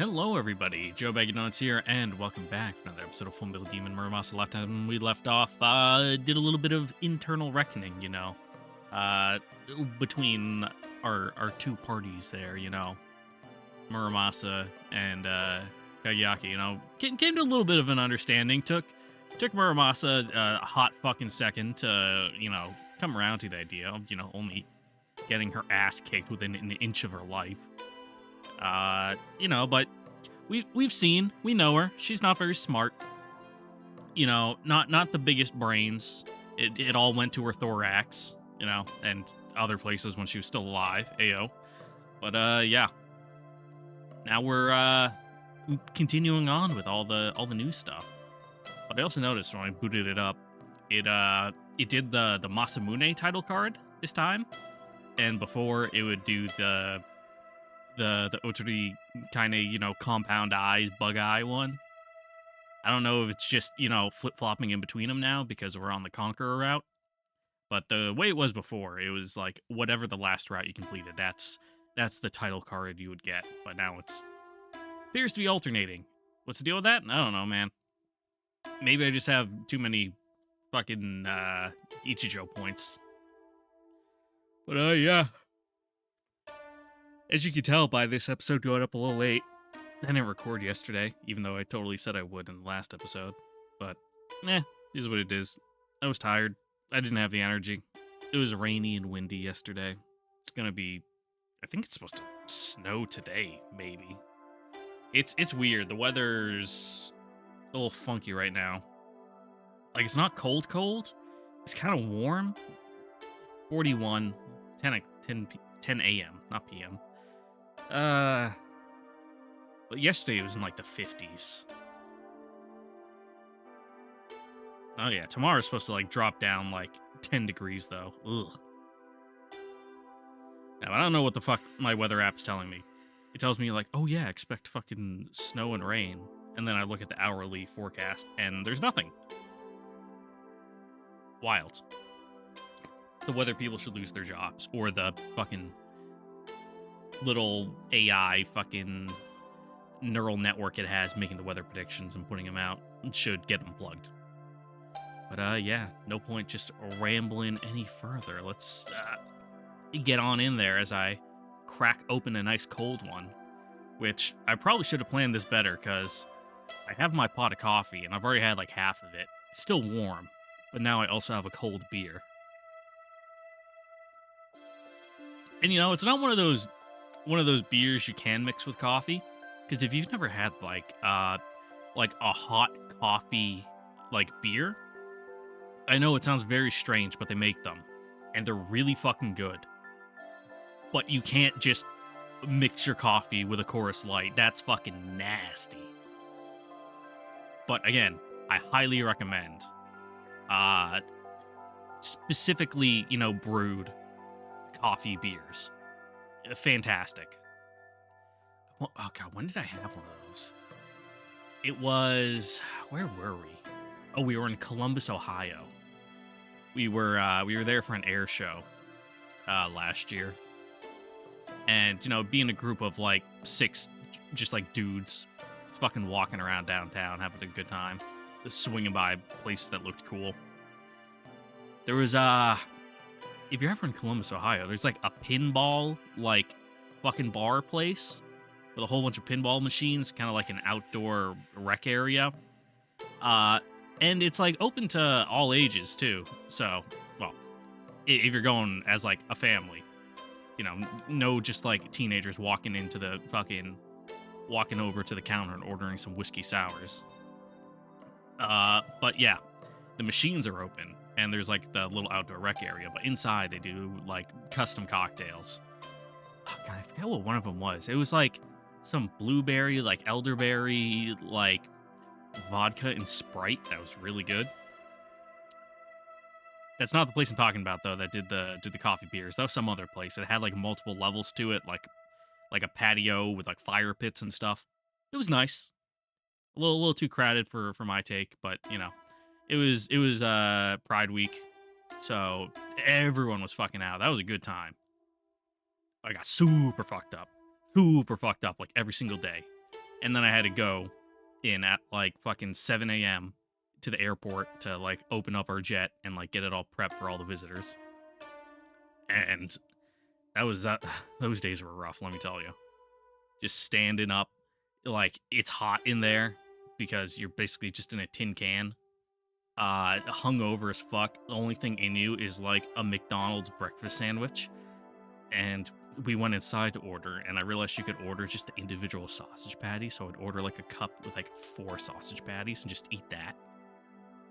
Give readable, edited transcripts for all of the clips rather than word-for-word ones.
Hello, everybody. Joe Baganots here, and welcome back to another episode of Full Metal Daemon Muramasa. Last time we left off, did a little bit of internal reckoning, uh, between our two parties there, Muramasa and Kageyaki. Came to a little bit of an understanding. Took Muramasa a hot fucking second to come around to the idea of only getting her ass kicked within an inch of her life. But we know her. She's not very smart. Not the biggest brains. It all went to her thorax, and other places when she was still alive. Ayo. But yeah. Now we're continuing on with all the new stuff. But I also noticed when I booted it up, it did the Masamune title card this time, and before it would do the Otori kind of, compound eyes, bug eye one. I don't know if it's just, flip-flopping in between them now because we're on the Conqueror route. But the way it was before, it was like whatever the last route you completed, that's the title card you would get. But now it's appears to be alternating. What's the deal with that? I don't know, man. Maybe I just have too many fucking Ichijo points. But yeah. As you can tell by this episode going up a little late, I didn't record yesterday, even though I totally said I would in the last episode. But, is what it is. I was tired. I didn't have the energy. It was rainy and windy yesterday. It's gonna be, I think it's supposed to snow today, maybe. It's weird. The weather's a little funky right now. Like, it's not cold. It's kind of warm. 41, 10 a.m., not p.m. But yesterday it was in like the 50s. Oh yeah, tomorrow's supposed to like drop down like 10 degrees though. Ugh. Now I don't know what the fuck my weather app's telling me. It tells me like, oh yeah, expect fucking snow and rain. And then I look at the hourly forecast and there's nothing. Wild. The weather people should lose their jobs, or the fucking little AI fucking neural network it has making the weather predictions and putting them out should get them plugged. But yeah, no point just rambling any further. Let's get on in there as I crack open a nice cold one, which I probably should have planned this better because I have my pot of coffee and I've already had like half of it. It's still warm, but now I also have a cold beer. And it's not one of those beers you can mix with coffee, because if you've never had like a hot coffee like beer, I know it sounds very strange, but they make them and they're really fucking good. But you can't just mix your coffee with a Chorus Light. That's fucking nasty. But again, I highly recommend specifically, brewed coffee beers. Fantastic. Oh god, when did I have one of those? It was, where were we? Oh, we were in Columbus, Ohio. We were there for an air show last year. And being a group of like 6 just like dudes fucking walking around downtown having a good time, swinging by places that looked cool. There was if you're ever in Columbus, Ohio, there's like a pinball like fucking bar place with a whole bunch of pinball machines, kind of like an outdoor rec area. And it's like open to all ages too. So, well, if you're going as like a family, no just like teenagers walking over to the counter and ordering some whiskey sours. But yeah, the machines are open. And there's like the little outdoor rec area, but inside they do like custom cocktails. Oh god, I forget what one of them was. It was like some blueberry, like elderberry, like vodka and Sprite that was really good. That's not the place I'm talking about though. That did the coffee beers. That was some other place. It had like multiple levels to it, like a patio with like fire pits and stuff. It was nice. A little too crowded for my take, but It was Pride Week, so everyone was fucking out. That was a good time. I got super fucked up like every single day. And then I had to go in at like fucking 7 a.m. to the airport to like open up our jet and like get it all prepped for all the visitors. And that was those days were rough, let me tell you. Just standing up, like it's hot in there because you're basically just in a tin can. Hungover as fuck. The only thing in you is like a McDonald's breakfast sandwich. And we went inside to order, and I realized you could order just the individual sausage patties. So I'd order like a cup with like 4 sausage patties and just eat that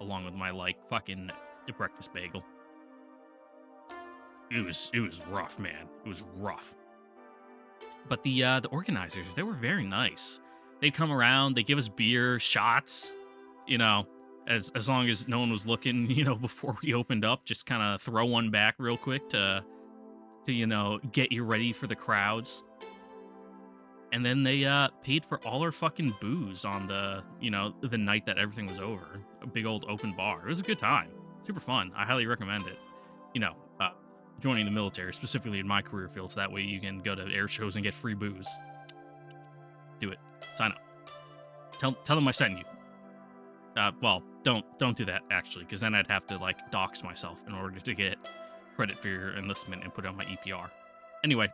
along with my like fucking breakfast bagel. It was rough, man. It was rough. But the organizers, they were very nice. They'd come around, they give us beer, shots, you know, as long as no one was looking, you know, before we opened up, just kind of throw one back real quick to you know, get you ready for the crowds. And then they paid for all our fucking booze on the, you know, the night that everything was over. A big old open bar. It was a good time. Super fun. I highly recommend it. You know, joining the military, specifically in my career field, so that way you can go to air shows and get free booze. Do it. Sign up. Tell them I sent you. Well, don't do that, actually, because then I'd have to, like, dox myself in order to get credit for your enlistment and put it on my EPR. Anyway,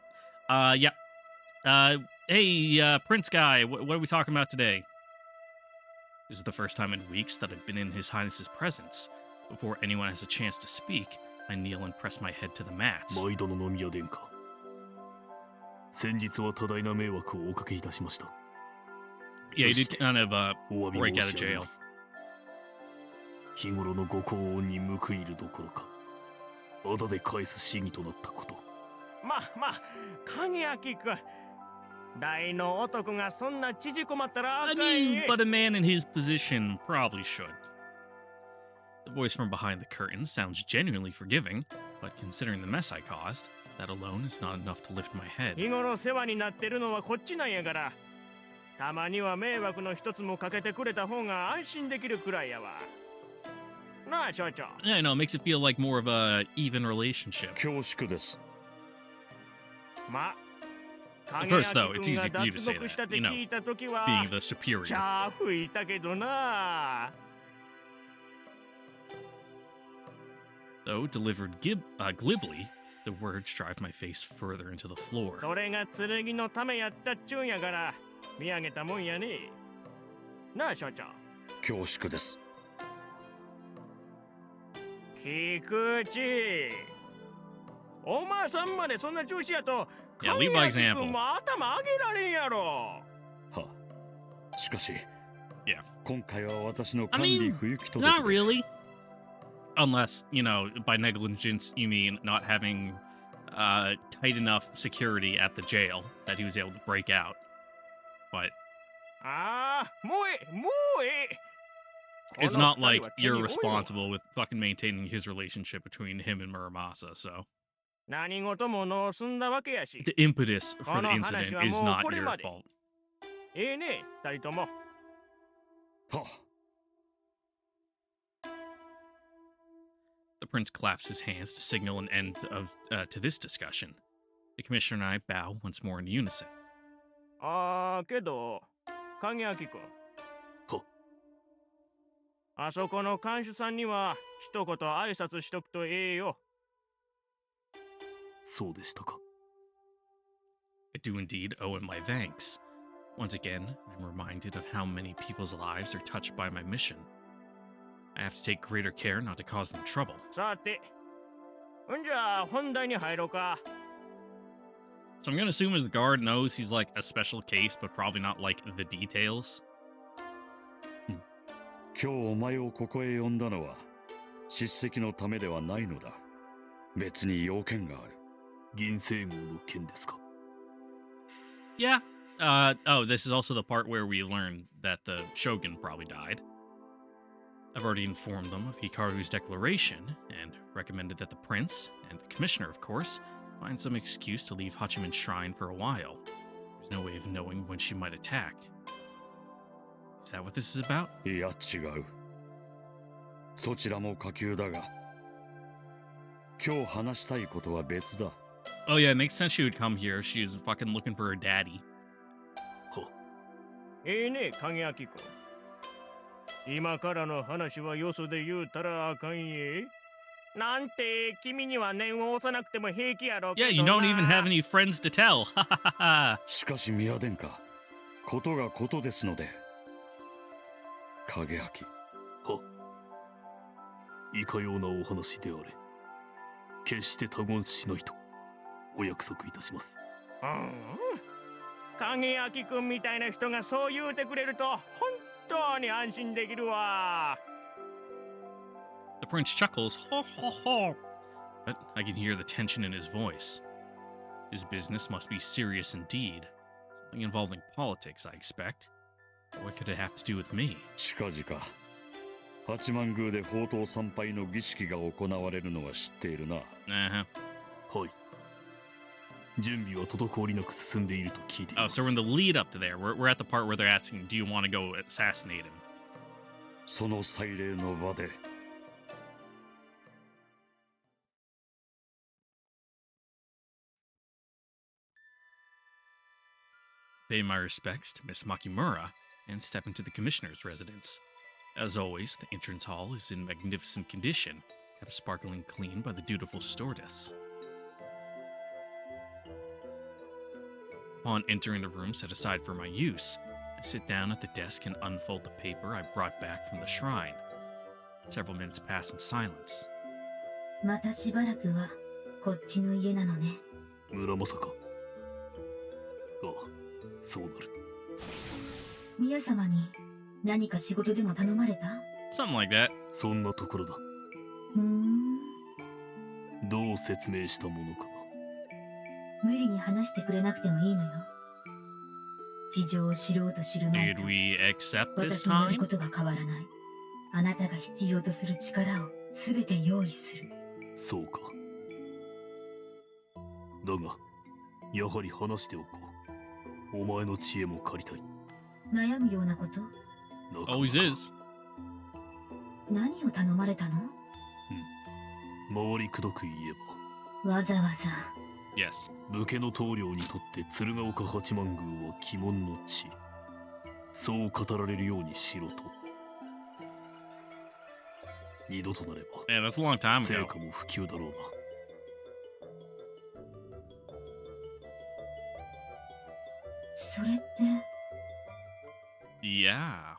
yeah. Hey, Prince Guy, what are we talking about today? This is the first time in weeks that I've been in His Highness's presence. Before anyone has a chance to speak, I kneel and press my head to the mats. Yeah, you did kind of break out of jail. I mean, but a man in his position probably should. The voice from behind the curtain sounds genuinely forgiving, but considering the mess I caused, that alone is not enough to lift my head. Yeah, I know, it makes it feel like more of a even relationship. At first, though, it's easy for you to say that, you know, being the superior. Though delivered glibly, the words drive my face further into the floor. Yeah, lead by example. Yeah. I mean, not really. Unless, you know, by negligence you mean not having tight enough security at the jail that he was able to break out. But it's not like you're responsible with fucking maintaining his relationship between him and Muramasa, so. The impetus for the incident is not your fault. The prince claps his hands to signal an end to this discussion. The commissioner and I bow once more in unison. I do indeed owe him my thanks. Once again, I'm reminded of how many people's lives are touched by my mission. I have to take greater care not to cause them trouble. So I'm gonna assume as the guard knows he's like a special case, but probably not like the details. Yeah. Oh, this is also the part where we learn that the Shogun probably died. I've already informed them of Hikaru's declaration, and recommended that the prince, and the commissioner of course, find some excuse to leave Hachiman's shrine for a while. There's no way of knowing when she might attack. Is that what this is about? Oh yeah, it makes sense she would come here. She's fucking looking for her daddy. ええね、影明君。今からの話はよそで言うたらあかんえ。なんて君には念を押さなくても平気やろう Yeah, け you ど don't even have な。 any friends to tell. Ha ha ha ha. しかし宮殿下、ことがことですので。影明、いかようなお話であれ、決して他言しないとお約束いたします。うん、影明君みたいな人がそう言うてくれると本当に安心できるわ。 The prince chuckles. Ho ho ho. But I can hear the tension in his voice. His business must be serious indeed. Something involving politics, I expect. What could it have to do with me? 近々八幡宮で宝刀参拝の儀式が行われるのは知っているな。Uh-huh. はい。準備は滞りなく進んでいると聞いてい Oh, ます。 so we're in the lead up to there. We're at the part where they're asking, do you want to go assassinate him? その祭礼の場で。Pay my respects to Miss Makimura and step into the commissioner's residence. As always, the entrance hall is in magnificent condition, kept sparkling clean by the dutiful stewardess. Upon entering the room set aside for my use, I sit down at the desk and unfold the paper I brought back from the shrine. Several minutes pass in silence. またしばらくはこっちの家なのね。村正か。ああ、そうなる。宮様に何か仕事でも頼まれた？ Something like that. そんなところだ。どう説明したものかな。無理に話してくれなくてもいいのよ。事情を知ろうと知る前 Did we accept this 私のやる time? ことは変わらない。あなたが必要とする力をすべて用意する。そうか。だが、やはり話しておこう。お前の知恵も借りたい。悩むようなこと？なかなか Always is. 何を頼まれたの？回りくどく言えわざわざ。Yes. ば、武家の棟梁にとって鶴岡八幡宮は鬼門の地。そう語られるようにしろと。二度となれば、 Man, that's a long time 成 ago. 果も不及だろうな。それって。Yeah.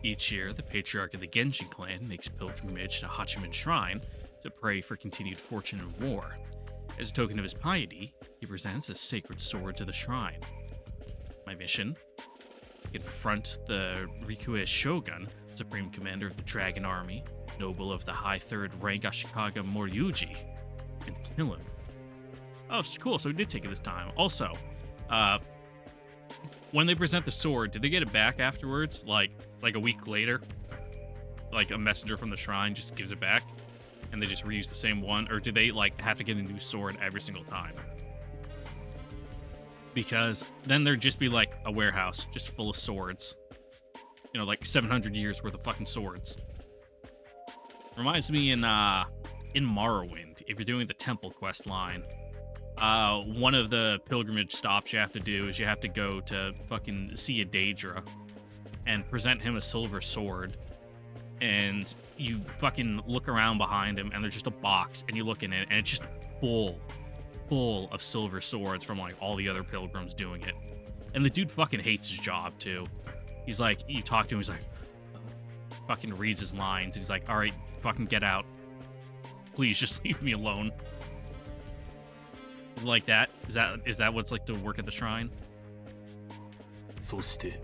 Each year, the patriarch of the Genji clan makes pilgrimage to Hachiman Shrine to pray for continued fortune in war. As a token of his piety, he presents a sacred sword to the shrine. My mission? Confront the Rikue Shogun, supreme commander of the Dragon Army, noble of the high third rank Ashikaga Moriyuji, and kill him. Oh, cool, so we did take it this time. Also, when they present the sword, do they get it back afterwards? Like a week later? Like a messenger from the shrine just gives it back? And they just reuse the same one? Or do they, like, have to get a new sword every single time? Because then there'd just be, like, a warehouse just full of swords. You know, like 700 years worth of fucking swords. Reminds me in Morrowind, if you're doing the temple quest line, one of the pilgrimage stops you have to do is you have to go to fucking see a Daedra and present him a silver sword. And you fucking look around behind him and there's just a box and you look in it and it's just full of silver swords from like all the other pilgrims doing it. And the dude fucking hates his job too. He's like, you talk to him, he's like, fucking reads his lines. He's like, all right, fucking get out. Please just leave me alone. Like that? Is that what's like the work at the shrine? そして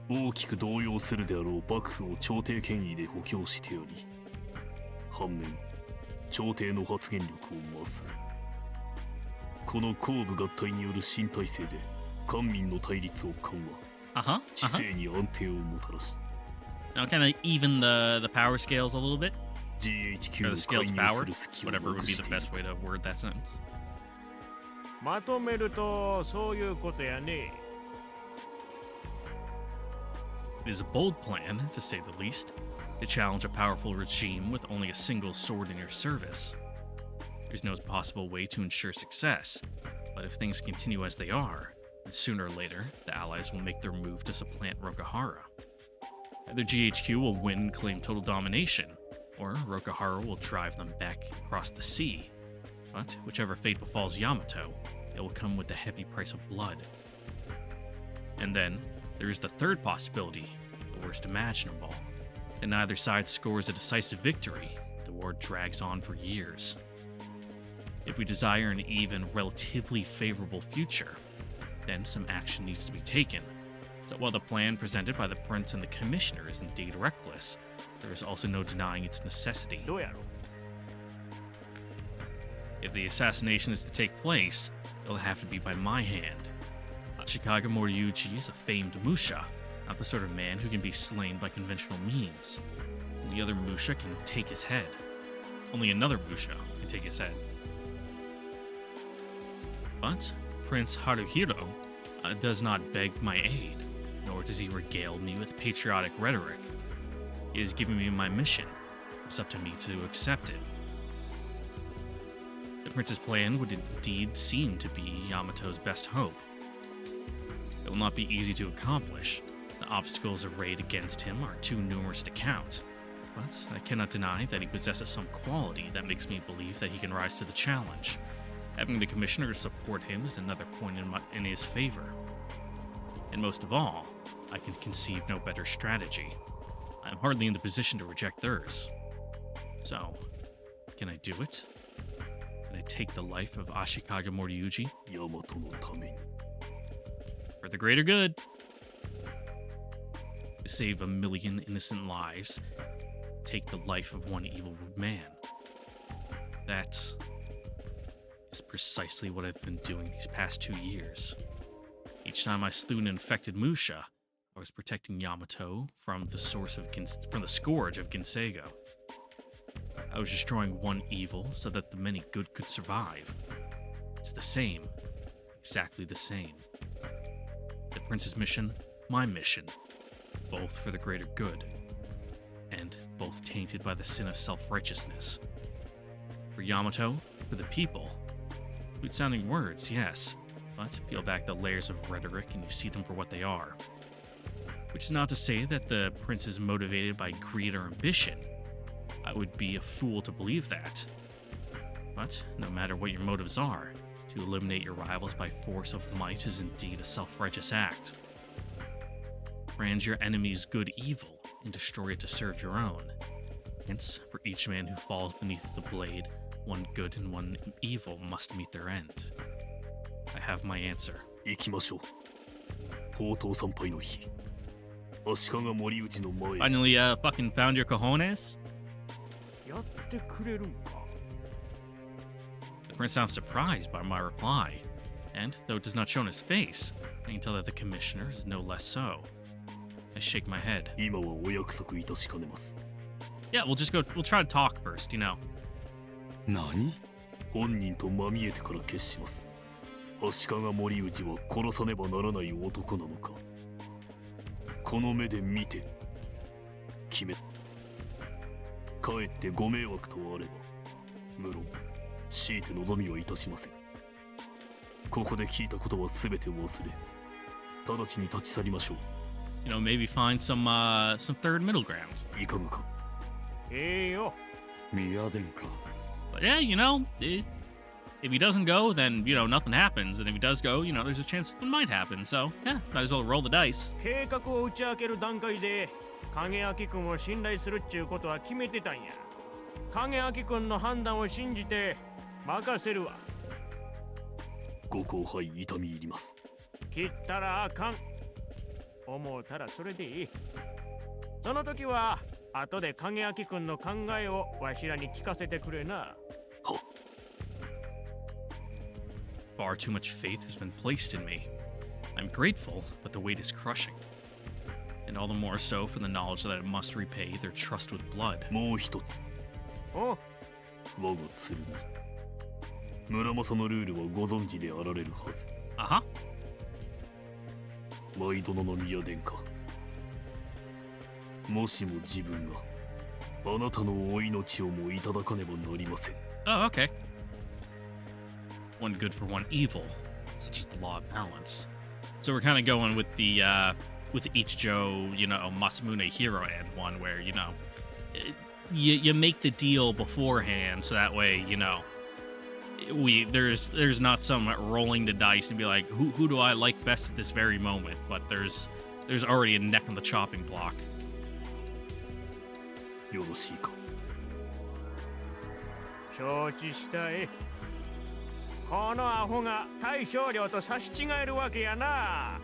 大きく動揺するであろう幕府を朝廷権威で補強しており、反面朝廷の発言力を増す。この公部合体による新体制で官民の対立を緩和、知性に安定をもたらし。Now kind of even the power scales a little bit. GHQ Or の the 介 scales 入 power, する隙を whatever な would く be し the ている。 best way to word that sentence. まとめるとそういうことやね。 It is a bold plan, to say the least, to challenge a powerful regime with only a single sword in your service. There's no possible way to ensure success, but if things continue as they are, then sooner or later, the Allies will make their move to supplant Rokuhara. Either GHQ will win and claim total domination, or Rokuhara will drive them back across the sea. But whichever fate befalls Yamato, it will come with the heavy price of blood. And then, there is the third possibility, the worst imaginable, that neither side scores a decisive victory, the war drags on for years. If we desire an even relatively favorable future, then some action needs to be taken. So while the plan presented by the Prince and the Commissioner is indeed reckless, there is also no denying its necessity. どうやろ If the assassination is to take place, it'll have to be by my hand. Ashikaga Moriuchi is a famed Musha, not the sort of man who can be slain by conventional means. Only other Musha can take his head. Only another Musha can take his head. But Prince Haruhiro does not beg my aid, nor does he regale me with patriotic rhetoric. He is giving me my mission. It's up to me to accept it. The prince's plan would indeed seem to be Yamato's best hope. It will not be easy to accomplish. The obstacles arrayed against him are too numerous to count, but I cannot deny that he possesses some quality that makes me believe that he can rise to the challenge. Having the Commissioner support him is another point in his favor. And most of all, I can conceive no better strategy. I am hardly in the position to reject theirs. So, can I do it? Can I take the life of Ashikaga Moriuchi? ヤマトのために For the greater good. To save 1 million innocent lives, take the life of one evil man. That is precisely what I've been doing these past 2 years. Each time I slew an infected Musha, I was protecting Yamato from the scourge of Ginseigo. I was destroying one evil so that the many good could survive. It's the same. Exactly the same. The prince's mission, my mission. Both for the greater good. And both tainted by the sin of self-righteousness. For Yamato, for the people. Sweet-sounding words, yes. But peel back the layers of rhetoric and you see them for what they are. Which is not to say that the prince is motivated by greed or ambition. I would be a fool to believe that. But no matter what your motives are, to eliminate your rivals by force of might is indeed a self-righteous act. Brand your enemy's good evil and destroy it to serve your own. Hence, for each man who falls beneath the blade, one good and one evil must meet their end. I have my answer. 行きましょう宝刀参拝の日足利森内の前 Finally, fucking found your cojones? やってくれるんか The prince sounds surprised by my reply, and though it does not show on his face, I can tell that the commissioner is no less so. I shake my head. 今はお約束いたしかねます Yeah, we'll try to talk first, you know. 何？本人とまみえてから決します足利森内は殺さねばならない男なのかこの目で見て決めかえってご迷惑とあれば無論強いて望みはいたしませんここで聞いたことは全て忘れ直ちに立ち去りましょう You know, maybe find some third middle ground. いかがかええよ宮殿か。 But yeah, you know, if he doesn't go, then, you know, nothing happens. And if he does go, you know, there's a chance something might happen. So, yeah, might as well roll the dice. 計画を打ち明ける段階で影明君を信頼するっちゅうことは決めてたんや影明君の判断を信じて任せるわご後輩痛み入ります切ったらあかん思うたらそれでいいその時は後で影明君の考えをわしらに聞かせてくれな Far too much faith has been placed in me. I'm grateful, but the weight is crushing. And all the more so for the knowledge that I must repay their trust with blood. もう一つお我が剣村正のルールはご存知であられるはず Uh-huh. ワイ殿の宮殿下もしも自分があなたのお命をもいただかねばなりません Oh, okay. one good for one evil, such as the law of balance. So we're kind of going with the with Ichijo, Masamune hero and one where, you make the deal beforehand so that way, there's not some rolling the dice and be like, who do I like best at this very moment? But there's already a neck on the chopping block. よろしいか。承知したい。このアホが大将領と差し違えるわけやな。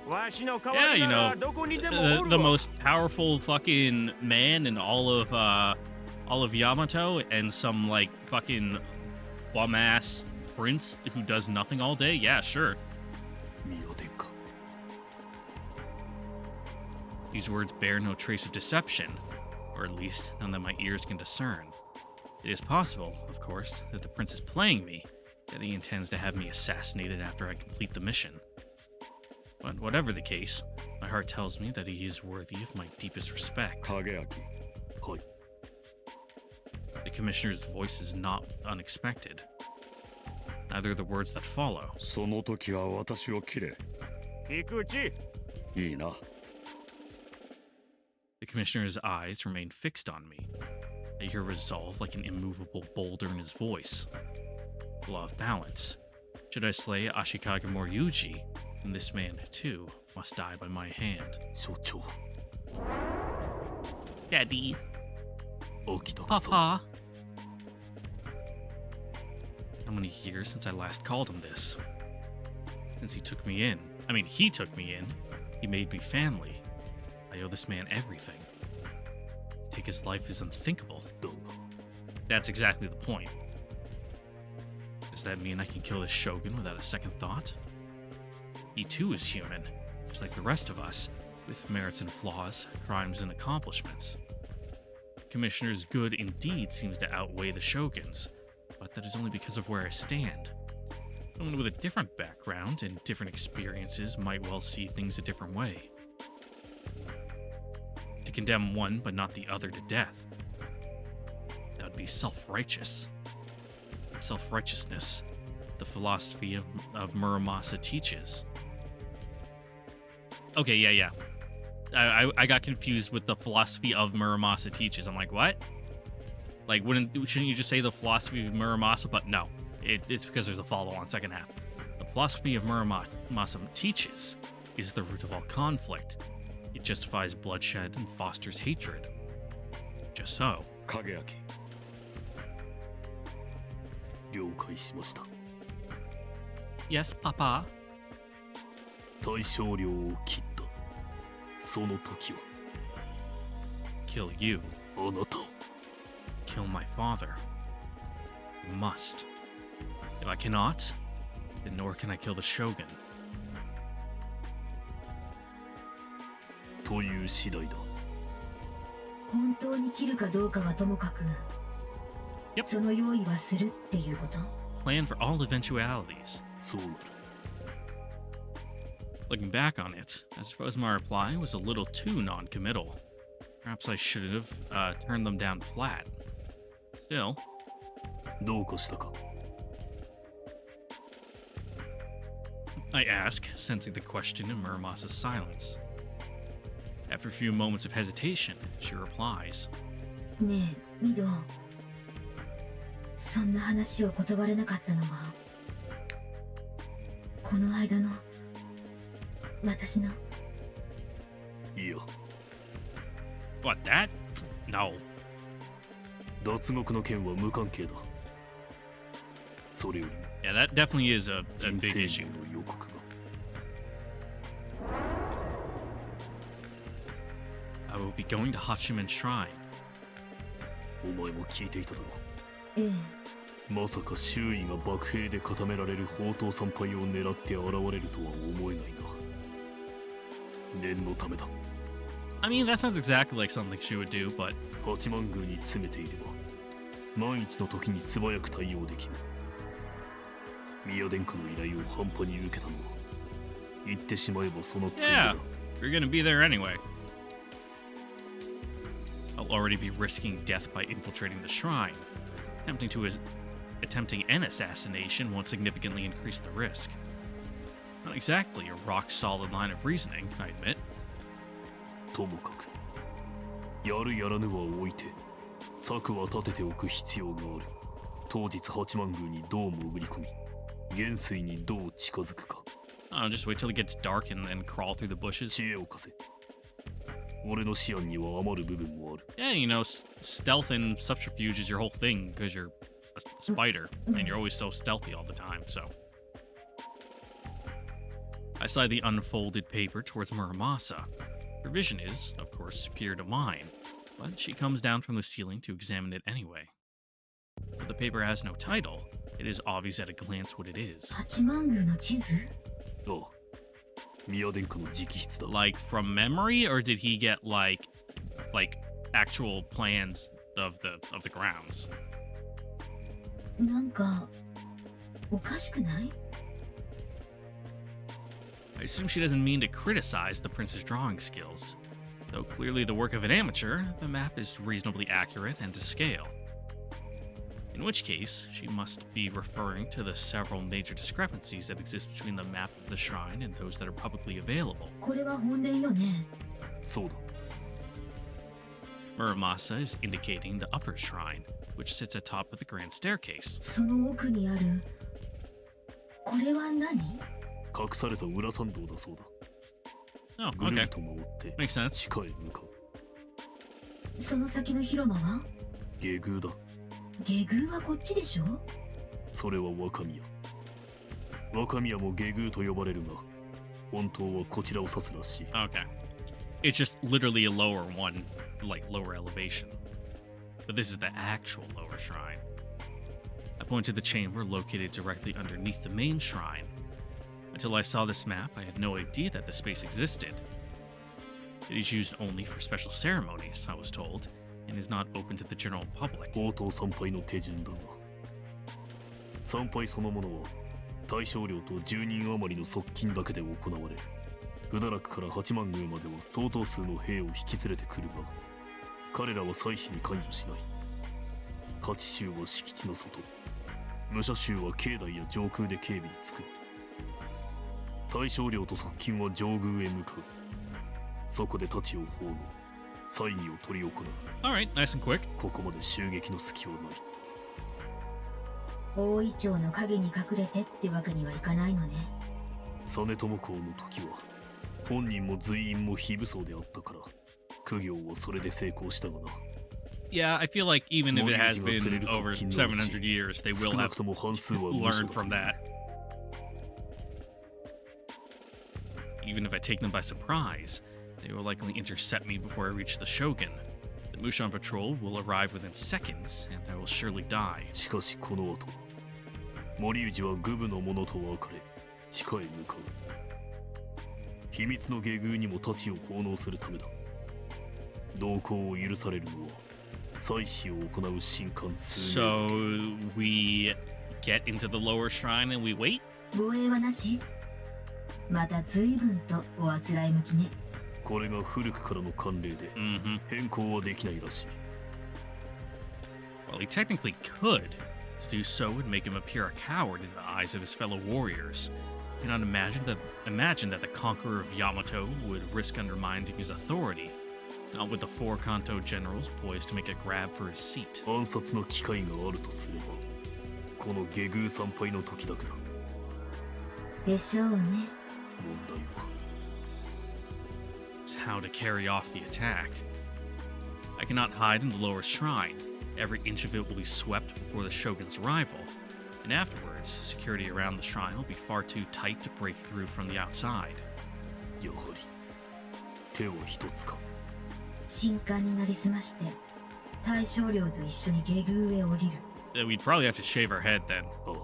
わしの代わりならどこにでもおるわ。The most powerful fucking man in all of Yamato, and some like fucking bum ass prince who does nothing all day. Yeah, sure. 宮殿か。 These words bear no trace of deception, or at least none that my ears can discern. It is possible, of course, that the prince is playing me, that he intends to have me assassinated after I complete the mission. But whatever the case, my heart tells me that he is worthy of my deepest respect. 影明。はい。 The commissioner's voice is not unexpected. Neither are the words that follow. その時は私を切れ。菊池。いいな。 The commissioner's eyes remain fixed on me. I hear resolve like an immovable boulder in his voice. The law of balance. Should I slay Ashikaga Moriyuji, then this man, too, must die by my hand. 所長。 Daddy. 秋田さん。 Papa. How many years since I last called him this? Since he took me in. He took me in. He made me family. I owe this man everything. To take his life is unthinkable. だが。 That's exactly the point. Does that mean I can kill this shogun without a second thought? He too is human, just like the rest of us, with merits and flaws, crimes and accomplishments. Commissioner's good indeed seems to outweigh the shogun's, but that is only because of where I stand. Someone with a different background and different experiences might well see things a different way. To condemn one but not the other to death, that would be self-righteous. Self-righteousness, the philosophy of Muramasa teaches. Okay, yeah. I got confused with the philosophy of Muramasa teaches. I'm like, what? Like, shouldn't you just say the philosophy of Muramasa? But no, it's because there's a follow-on second half. The philosophy of Muramasa teaches is the root of all conflict. It justifies bloodshed and fosters hatred. Just so. 影明。了解しました。 Yes, Papa. 大将領を切った。その時は。 Kill you. あなたを。 Kill my father. You must. If I cannot, then nor can I kill the shogun. という次第だ。本当に切るかどうかはともかく、 Yep. その用意はするっていうこと？ Plan for all eventualities. そうなる。 Looking back on it, I suppose my reply was a little too non-committal. Perhaps I should have turned them down flat. Still, どうかしたか。 I ask, sensing the question in Muramasa's silence. After a few moments of hesitation, she replies, ねえ、ミド。そんな話を断れなかったのは、この間の私の。いや。 What, that? No. 脱獄の件は無関係だ。それよりも Yeah, that definitely is a 人 big 生 issue. の予告が。 I will be going to Hachiman Shrine. お前も聞いていただろええ、う。まさか周囲が爆兵で固められる宝刀参拝を狙って現れるとは思えないが。念のためだ。 I mean, that sounds exactly like something she would do, but 八幡宮に詰めていれば万一の時に素早く対応できる。宮殿下の依頼を半端に受けたのは言ってしまえばその罪 yeah, だ。 you're gonna be there anyway. I'll already be risking death by infiltrating the shrine, attempting to attempting an assassination won't significantly increase the risk. Not exactly a rock-solid line of reasoning, I admit. ともかくやるやらぬは置いて策は立てておく必要がある。当日八幡宮にどう潜り込み元帥にどう近づくか。Just wait till it gets dark and then crawl through the bushes. 知恵を貸せ。俺の思案には余る部分もある。Yeah, stealth and subterfuge is your whole thing because you're a spider and you're always so stealthy all the time, so. I slide the unfolded paper towards Muramasa. Her vision is, of course, superior to mine, but she comes down from the ceiling to examine it anyway. Though the paper has no title, it is obvious at a glance what it is. 八幡宮の地図？ああ、宮殿下の直筆だ。Like from memory, or did he get like actual plans of the grounds? なんかおかしくない？ I assume she doesn't mean to criticize the prince's drawing skills. Though clearly the work of an amateur, the map is reasonably accurate and to scale. In which case, she must be referring to the several major discrepancies that exist between the map of the shrine and those that are publicly available. これは本殿よね。そうだ。 Muramasa is indicating the upper shrine, which sits atop of the grand staircase. その奥にあるこれは何？隠された裏参道だそうだ。 Oh, ぐる okay. りと回って Makes sense. 地下へ向かう。その先の広間は？下宮だ。下宮はこっちでしょ？それは若宮。若宮も下宮と呼ばれるが、本当はこちらを指すらしい。Okay. It's just literally a lower one, like lower elevation. But this is the actual lower shrine. I point to the chamber located directly underneath the main shrine. Until I saw this map, I had no idea that the space existed. It is used only for special ceremonies, I was told, and is not open to the general public. 宝刀参拝の手順だが、参拝そのものは大将領と10人余りの側近だけで行われる。普陀落から八幡宮までは相当数の兵を引き連れてくるが、彼らは祭祀に関与しない。勝ち衆は敷地の外、武者衆は境内や上空で警備につく。大将領と側近は上宮へ向かう。そこで太刀を奉納、祭儀を執り行う。Alright, nice and quick. ここまで襲撃の隙はない。大イチョウの影に隠れてってわけにはいかないのね。実朝公の時は本人も随員も非武装であったから苦行はそれで成功したがな。 Yeah, I feel like even if it has been over 700 years, they will 少な have くとも半数は無 learned 償 from that. Even if I take them by surprise, they will likely intercept me before I reach the Shogun. The Mushan patrol will arrive within seconds, and I will surely die. しかしこの後森氏は愚部の者と別れ地下へ向かう。秘密の下宮にも太刀を奉納するためだ。同行を許されるのは祭祀を行う神官数名だけ。 So we get into the lower shrine and we wait? 護衛はなし？また随分とおあつらい向きね。これが古くからの慣例で Mm-hmm. 変更はできないらしい。 Well, he technically could. To do so would make him appear a coward in the eyes of his fellow warriors. I cannot imagine that the Conqueror of Yamato would risk undermining his authority, not with the four Kanto generals poised to make a grab for his seat. 暗殺の機会があるとすればこの下宮参拝の時だけだ。でしょうね。問題は It's how to carry off the attack. I cannot hide in the lower shrine. Every inch of it will be swept before the Shogun's arrival, and afterwards, security around the shrine will be far too tight to break through from the outside. やはり手は一つか。神官になりすまして大将領と一緒に下宮へ降りる。 We'd probably have to shave our head then. ああ、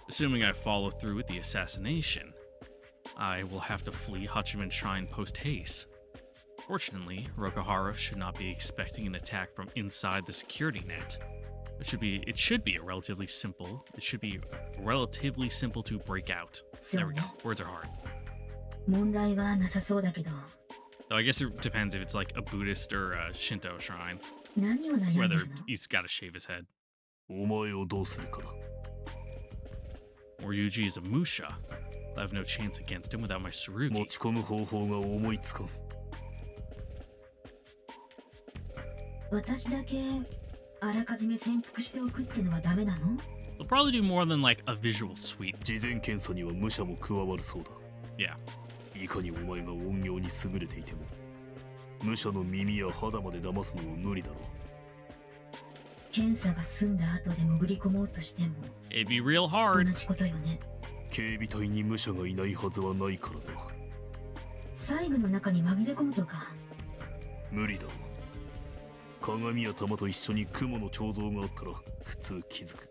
Assuming I follow through with the assassination, I will have to flee Hachiman Shrine post-haste. Fortunately, Rokuhara should not be expecting an attack from inside the security net. It should be relatively simple to break out. There we go. Words are hard. 問題はなさそうだけど。 Though I guess it depends if it's like a Buddhist or a Shinto shrine, 何を悩んで whether るの？ he's got to shave his head. お前をどうするかだ。 Moryuji is a Musha. I have no chance against him without my 持 Tsurugi. ち込む方法が思いつかん。私だけあらかじめ潜伏しておくってのはダメなの？ They'll probably do more than like a visual sweep. 事前検査には武者も加わるそうだ。 Yeah. いかにお前が音量に優れていても、武者の耳や肌まで騙すのは無理だろう。検査が済んだ後で潜り込もうとしても It'd be real 同 hard. じことよね。警備隊に武者がいないはずはないからな。細部の中に紛れ込むとか。無理だろう。鏡や玉と一緒に雲の彫像があったら普通気づく。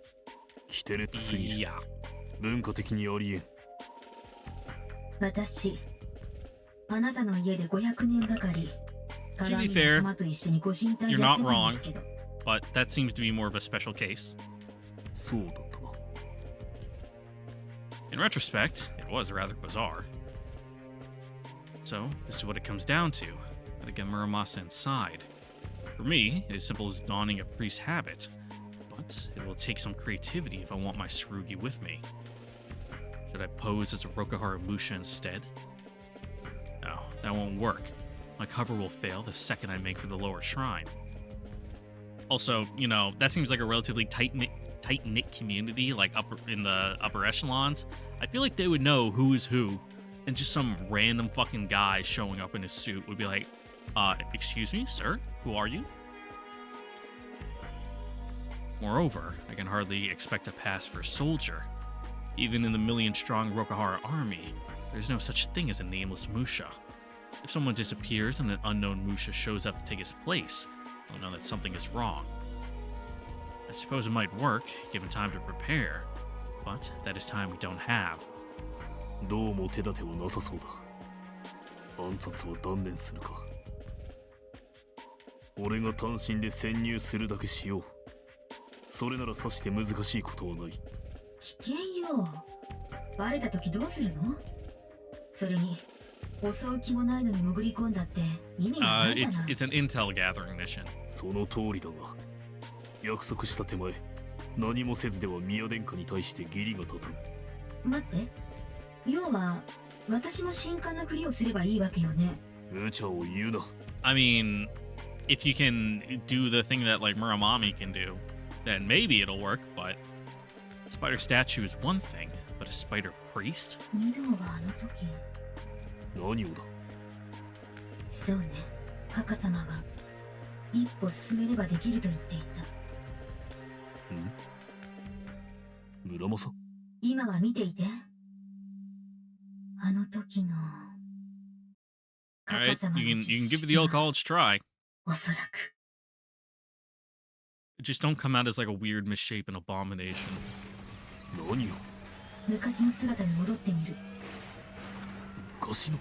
キテレツすぎる。 Yeah. 文化的にありえん。私、あなたの家で500年ばかり To be 鏡 fair, や玉と一緒にご神体 you're やっ not てたんですけど。 But that seems to be more of a special case. そうだったな。 In retrospect, it was rather bizarre. So, this is what it comes down to. Gotta get Muramasa inside. For me, it is simple as donning a priest's habit, but it will take some creativity if I want my Tsurugi with me. Should I pose as a Rokuhara Musha instead? No, that won't work. My cover will fail the second I make for the lower shrine. Also, you know, that seems like a relatively tight-knit community, like in the upper echelons. I feel like they would know who is who, and just some random fucking guy showing up in his suit would be like, excuse me, sir? Who are you? Moreover, I can hardly expect a pass for a soldier. Even in the million-strong Rokuhara army, there's no such thing as a nameless Musha. If someone disappears and an unknown Musha shows up to take his place, I'll know that something is wrong. I suppose it might work, given time to prepare, but that is time we don't have. どうも手立てはなさそうだ。暗殺は断念するか。俺が単身で潜入するだけしよう。それならさして難しいことはない。危険よ。バレた時どうするの？それに、襲う気もないのに潜り込んだって意味がないじゃない。It's an intel gathering mission. その通りだが、約束した手前、何もせずでは宮殿下に対して義理が立たん。待って、要は私も神官のふりをすればいいわけよね。無茶を言うな。I mean, if you can do the thing that like Muramami can do, then maybe it'll work, but spider statue is one thing, but a spider priest? ミロはあの時。何をだ。そうね、カカ様は一歩進めればできると言っていた。村正。今は見ていて。あの時の Alright, you can give it the old college try. おそらく。 Just don't come out as like a weird misshapen abomination. 何を。昔の姿に戻ってみる。昔の。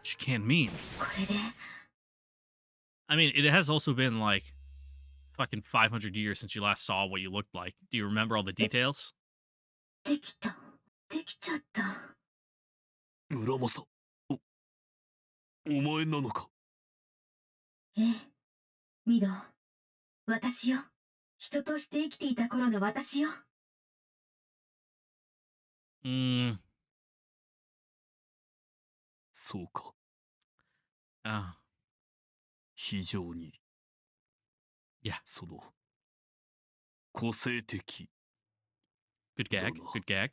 She can't mean. これで。I mean, it has also been like fucking 500 years since you last saw what you looked like. Do you remember all the details? できた。できちゃった。村正。お前なのか。ええ。ミロ。私よ。人として生きていた頃の私よ。そうか。Ah, 非常に。yeah. その。個性的。 Good gag. Good gag.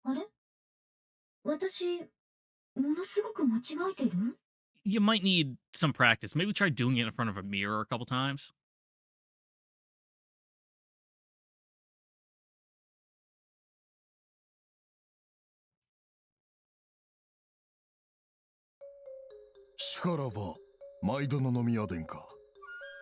あれ？私、ものすごく間違えてる？ You might need some practice. Maybe try doing it in front of a mirror a couple times. しからば、毎度の宮殿下。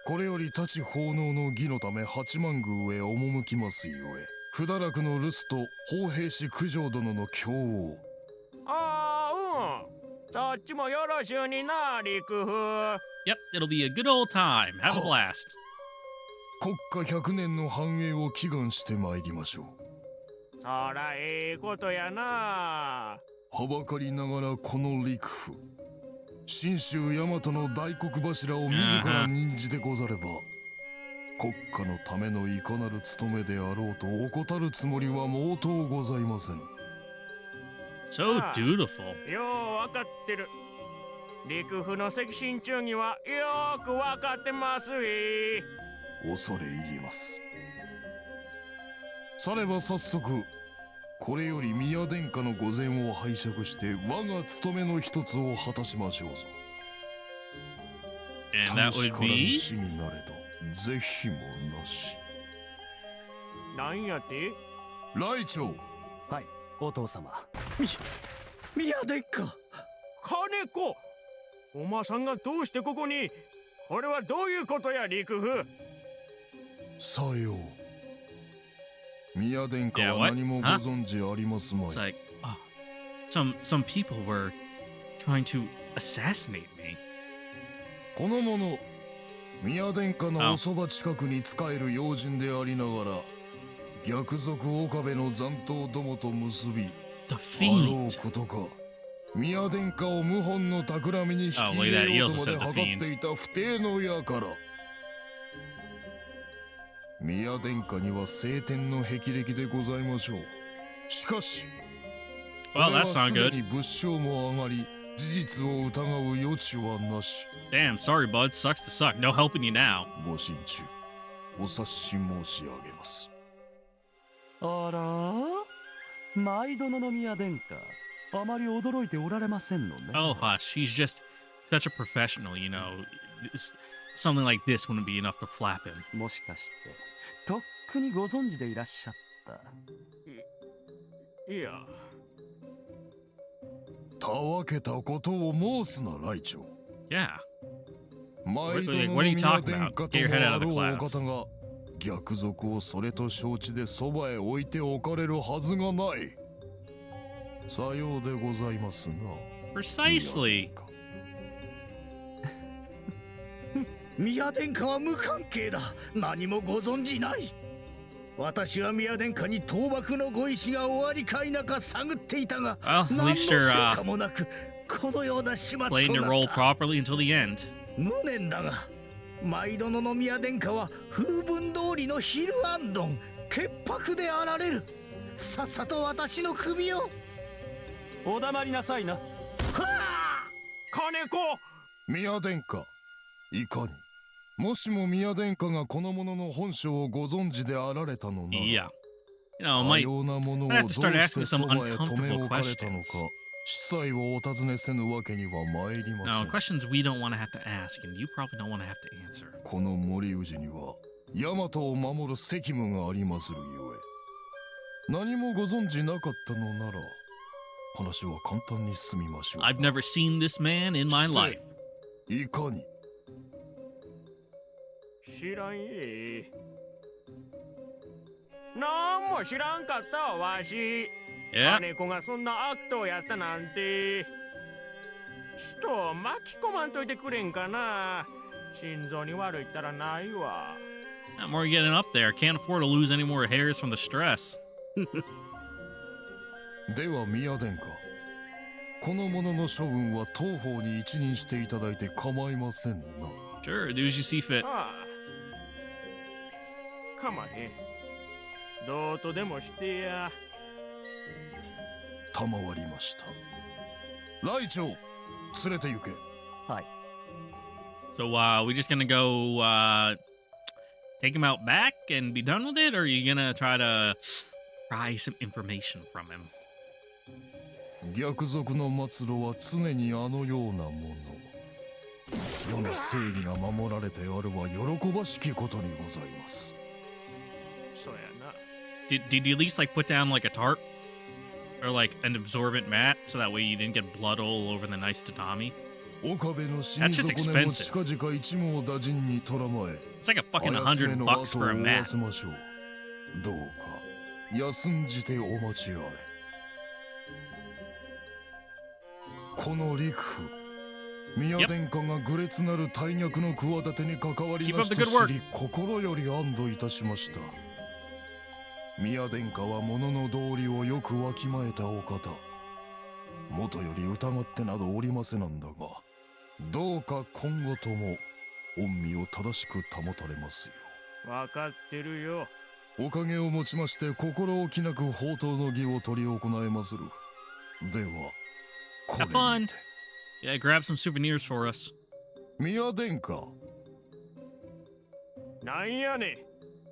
これより立ち奉納の儀のため八幡宮へ赴きますゆえ、不堕落の留守と法兵士九条殿の供を。ああ、そっちもよろしゅうにな、陸風。Yep, it'll be a good old time. Have a blast. 国家100年の繁栄を祈願してまいりましょう。そらええことやな。はばかりながらこの陸府、信州大和の大黒柱を自ら任じてござれば、国家のためのいかなる務めであろうと怠るつもりは毛頭ございません。So Ah. dutiful. ようわかってる。陸府の赤心中にはよくわかってますえ。恐れ入ります。されば早速、これより宮殿下の御前を拝借して我が務めの一つを果たしましょうぞ。 And that し would からぬ be 死になれど是非もなし。なんやて？来長、はい、お父様。宮殿下。金子、おまさんがどうしてここに？これはどういうことや陸府？さよう。宮殿下 Yeah, は what? 何もご Huh? 存知ありますま It's い。 like, oh, some people were trying to assassinate me. この者、宮殿下の Oh. おそば近くに仕える要人でありながら、逆賊岡部の残党どもと結び、 The あろ fiend. うことか。宮殿下を謀反の企みに引き Oh, 入 look at that. れ He よう also とま said で the 計っ fiend. ていた不定の輩。宮殿下には晴天の霹靂でございましょう。しかし、こ Well, れは that's not すで good. に物証も上がり、事実を疑う余地はなし。 Damn, sorry, bud. Sucks to suck. No helping you now. ご心中、お察し申し上げます。あら、毎度の宮殿下、あまり驚いておられませんのね。 Oh, hush. She's just such a professional, you know. Something like this wouldn't be enough to flap him. もしかして、とっくにご存知でいらっしゃった。いや、たわけたことを申すな、来長。 Yeah. 毎度 What の are you 宮 talking 殿 about? 下 Get と your も head あ out of ろ the うお clouds. 方が、逆賊をそれと承知でそばへ置いておかれるはずがない。さようでございますな。 Precisely. 宮殿下は無関係だ。何もご存じない。私は宮殿下に倒幕のご意志がおありか否か探っていたが、 Well, at 何の least you're 成果もなく、このような始末と playing your な role った。 properly until the end. 無念だが、毎度の宮殿下は風文通りのヒルアンドン、潔白であられる。さっさと私の首を。お黙りなさいな。はあ！金子、宮殿下、いかに。もしも宮殿下がこの者の本性をご存知であられたのなら、 Yeah. You know, か might ようなものを might ど have う to start し asking てそ some ばへ止め uncomfortable 置かれたのか、 questions. 司祭をお尋ねせぬわけには参りませ No, ん。 questions we don't want to have to ask, and you probably don't want to have to answer. この森氏には大和を守る責務がありまするゆえ、何もご存知なかったのなら話は簡単に済みましょう。 I've never seen this man in my して life. いかに。知らんえ。なんも知らんかったわわし。 Yeah. 金子がそんな悪党やったなんて。人を巻き込まんといてくれんかな。心臓に悪いったらないわ。 Not more getting up there. Can't afford to lose any more hairs from the stress. では宮殿下、この者の処分は当方に一任していただいて構いませんな。 Sure, do as you see fit. ああ。かまへん。どうとでもしてや。賜りました。来長、連れて行け。はい。 So, we just gonna go take him out back and be done with it, or are you gonna try to pry some information from him? 逆賊の末路は常にあのようなもの。世の正義が守られてあるは喜ばしきことにございます。そうやな。Did you at least like put down like a tarp or like an absorbent mat so that way you didn't get blood all over the nice tatami? 岡部の死 That に shit's 損ねも expensive. 近々一網打尽にとらまえ。 It's like a fucking あやつめ$100 の bucks 後を for a 追わ mat. せましょう。どうか休んじてお待ちあれ。この陸府、宮殿下が愚劣なる大逆の企てに関わり Keep ま up し the と good 知り心より安堵いたしました。宮殿下は物の道理をよくわきまえたお方。元より疑ってなどおりませなんだが、どうか今後とも御身を正しく保たれますよ。わかってるよ。おかげをもちまして心置きなく宝刀の儀を執り行えまする。では、これ Have fun. にて。Yeah, grab some souvenirs for us. 宮殿下、なんやね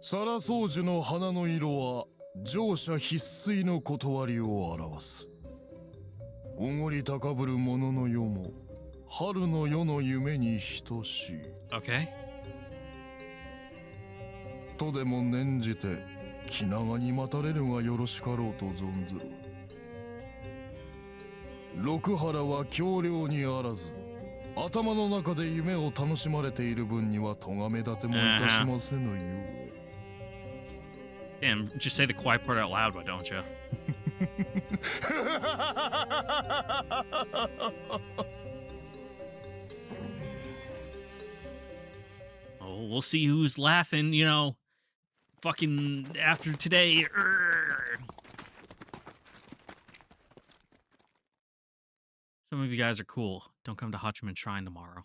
サラソウジュの花の色は乗車必須の断りを表す。おごり高ぶる者の世も春の夜の夢に等しい。 Okay. とでも念じて気長に待たれるがよろしかろうと存ずる。六原は強量にあらず、頭の中で夢を楽しまれている分には咎め立てもいたしませぬゆえ。Damn, just say the quiet part out loud, why don't you? Oh, we'll see who's laughing, you know, fucking after today. Some of you guys are cool. Don't come to Hachiman Shrine tomorrow.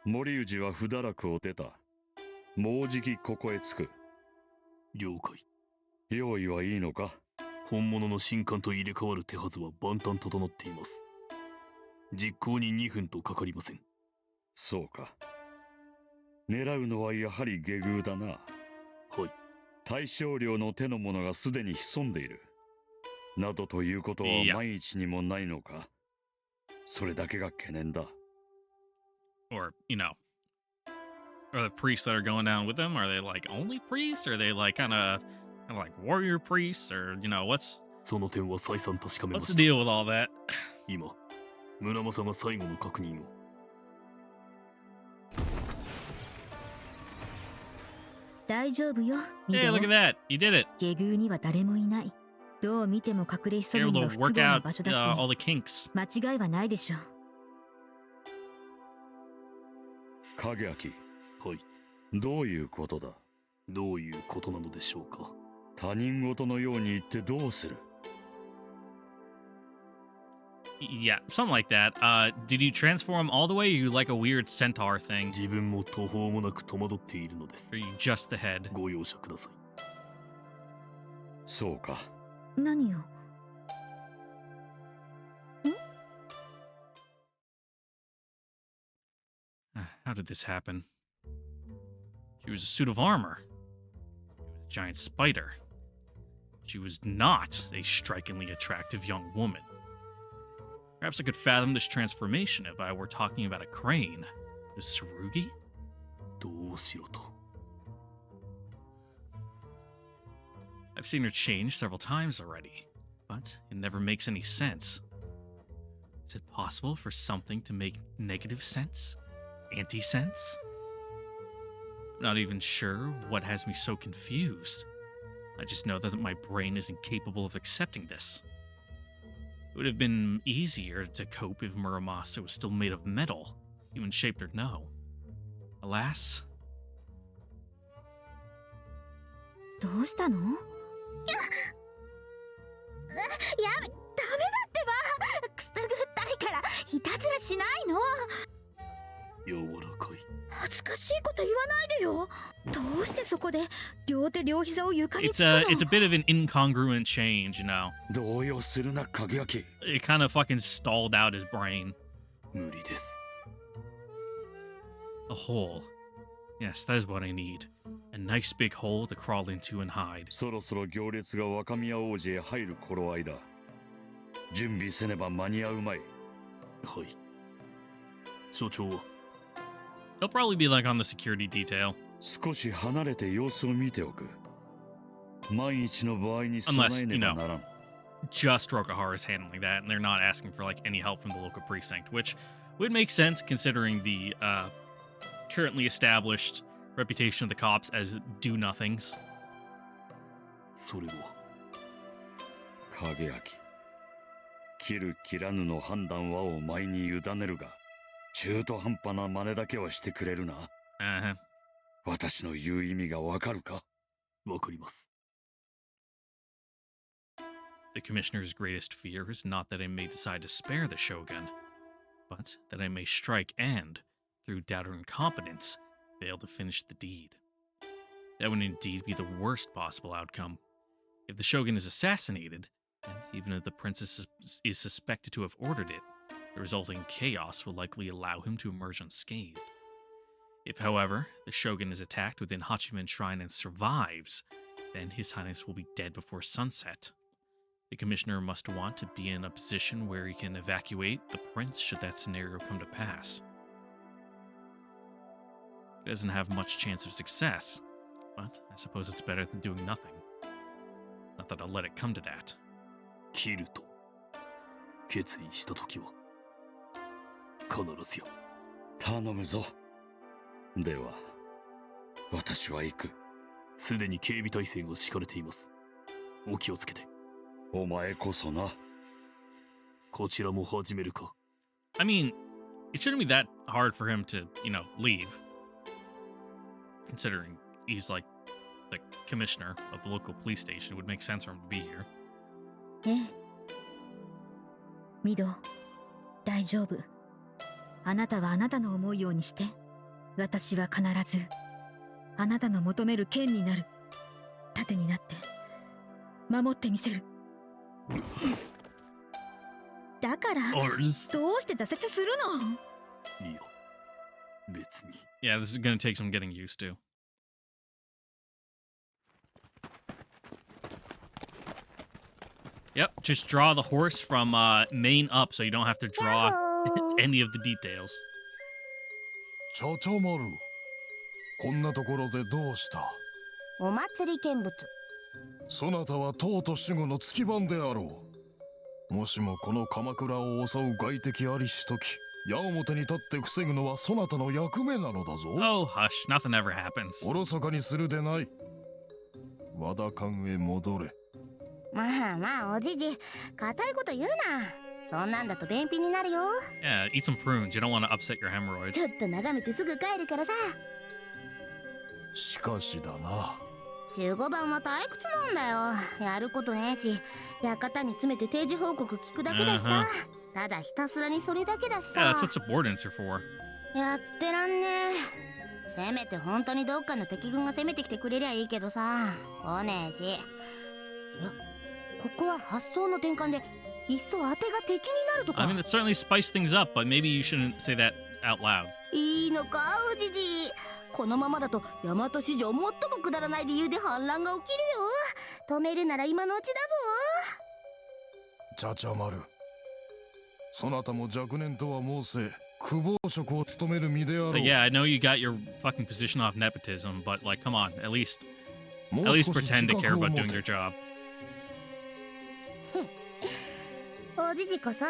森氏は不堕落を出た。もうじきここへ着く。了解。用意はいいのか？本物の神官と入れ替わる手はずは万端整っています。実行に2分とかかりません。そうか。狙うのはやはり下宮だな。はい。大少量の手の者がすでに潜んでいる。などということはいや万一にもないのか。それだけが懸念だ。Or, you know, are the priests that are going down with them, are they like only priests? Or are they like kind of like warrior priests? Or, you know, what's その点は再三確かめま the した。 deal with all that? 今、村正が最後の確認を。大丈夫よ、ミ Hey, ド look at that. You did it. 下宮には誰もいない。どう見ても隠れ You're 潜みに able は to 不都合 work な out 場所だし、 all the kinks. 間違いはないでしょう。影明、はい。どういうことだ？どういうことなのでしょうか。他人事のように言ってどうする？ Yeah, something like that. Did you transform all the way, or you like a weird centaur thing? 自分も途方もなく戸惑っているのです。 Or are you just the head? ご容赦ください。そうか。何よ。How did this happen? She was a suit of armor. She was a giant spider. She was not a strikingly attractive young woman. Perhaps I could fathom this transformation if I were talking about a crane. Is Tsurugi? どうしろと。 I've seen her change several times already, but it never makes any sense. Is it possible for something to make negative sense? Anti-sense? I'm not even sure what has me so confused. I just know that my brain is incapable of accepting this. It would have been easier to cope if Muramasa was still made of metal, even shaped or no. Alas, どうしたの？やめ、ダメだってば。くすぐったいからいたずらしないの。柔らかい。恥ずかしいこと言わないでよ。どうしてそこで両手両膝を床に it's つくの？ a bit of an incongruent change, you know. 動揺するな、影明。 It kind of fucking stalled out his brain. 無理です。 A hole. Yes, that is what I need. A nice big hole to crawl into and hide. そろそろ行列が若宮王子へ入る頃合いだ。準備せねば間に合うまい。はい。所長は He'll probably be like on the security detail. 少し離れて様子を見ておく。万一の場合に備えねばならん。 Just Rokuhara is handling that, and they're not asking for like any help from the local precinct, which would make sense considering the currently established reputation of the cops as do-nothings. それは影明。切る切らぬの判断はお前に委ねるが、中途半端な真似だけはしてくれるな。Uh-huh. 私の言う意味がわかるか？わかります。 The commissioner's greatest fear is not that I may decide to spare the shogun, but that I may strike and, through doubt or incompetence, fail to finish the deed. That would indeed be the worst possible outcome. If the shogun is assassinated, and even if the princess is suspected to have ordered it, the resulting chaos will likely allow him to emerge unscathed. If, however, the shogun is attacked within Hachiman's shrine and survives, then His Highness will be dead before sunset. The commissioner must want to be in a position where he can evacuate the prince should that scenario come to pass. He doesn't have much chance of success, but I suppose it's better than doing nothing. Not that I'll let it come to that. 切ると決意した時は必ずや。頼むぞ。では、私は行く。すでに警備態勢が敷かれています。お気をつけて。お前こそな。こちらも始めるか。I mean, it shouldn't be that hard for him to, leave. Considering he's like the commissioner of the local police station, it would make sense for him to be here. ええ。ミド、大丈夫。あなたはあなたの思うようにして。私は必ず、あなたの求める剣になる。盾になって、守ってみせる。だから、どうして挫折するの？いや、別に。Yeah, this is gonna take some getting used to. Yep, just draw the horse from main up so you don't have to draw any of the details. ちゃちゃまる。こんなところでどうした？お祭り見物。そなたは唐と守護の月番であろう。もしもこの鎌倉を襲う外敵ありしとき、矢面に立って防ぐのはそなたの役目なのだぞ。Oh, hush, nothing ever happens. おろそかにするでない。和田館へ戻れ。まあまあ、おじじ、固いこと言うな。そんなんだと便秘になるよ。Yeah, eat some prunes. You don't want to upset your hemorrhoids. ちょっと眺めてすぐ帰るからさ。しかしだな。守護番は退屈なんだよ。やることねえし、館に詰めて定時報告聞くだけだしさ。ただひたすらにそれだけだしさ。Yeah, that's what subordinates are for. やってらんねえ。せめて本当にどっかの敵軍が攻めてきてくれりゃいいけどさ。来ねえし。いや、ここは発想の転換で、いっそ当てが敵になるとか。I mean, that certainly spiced things up, but maybe you shouldn't say that out loud. いいのか、おじじ。このままだと大和史上最もくだらない理由で反乱が起きるよ。止めるなら今のうちだぞ。ちゃちゃまる。そなたも若年とは申せ、久保職を務める身であろう。Yeah, I know you got your fucking position off nepotism, but like, come on, at least pretend to care about doing your job. おじじこそ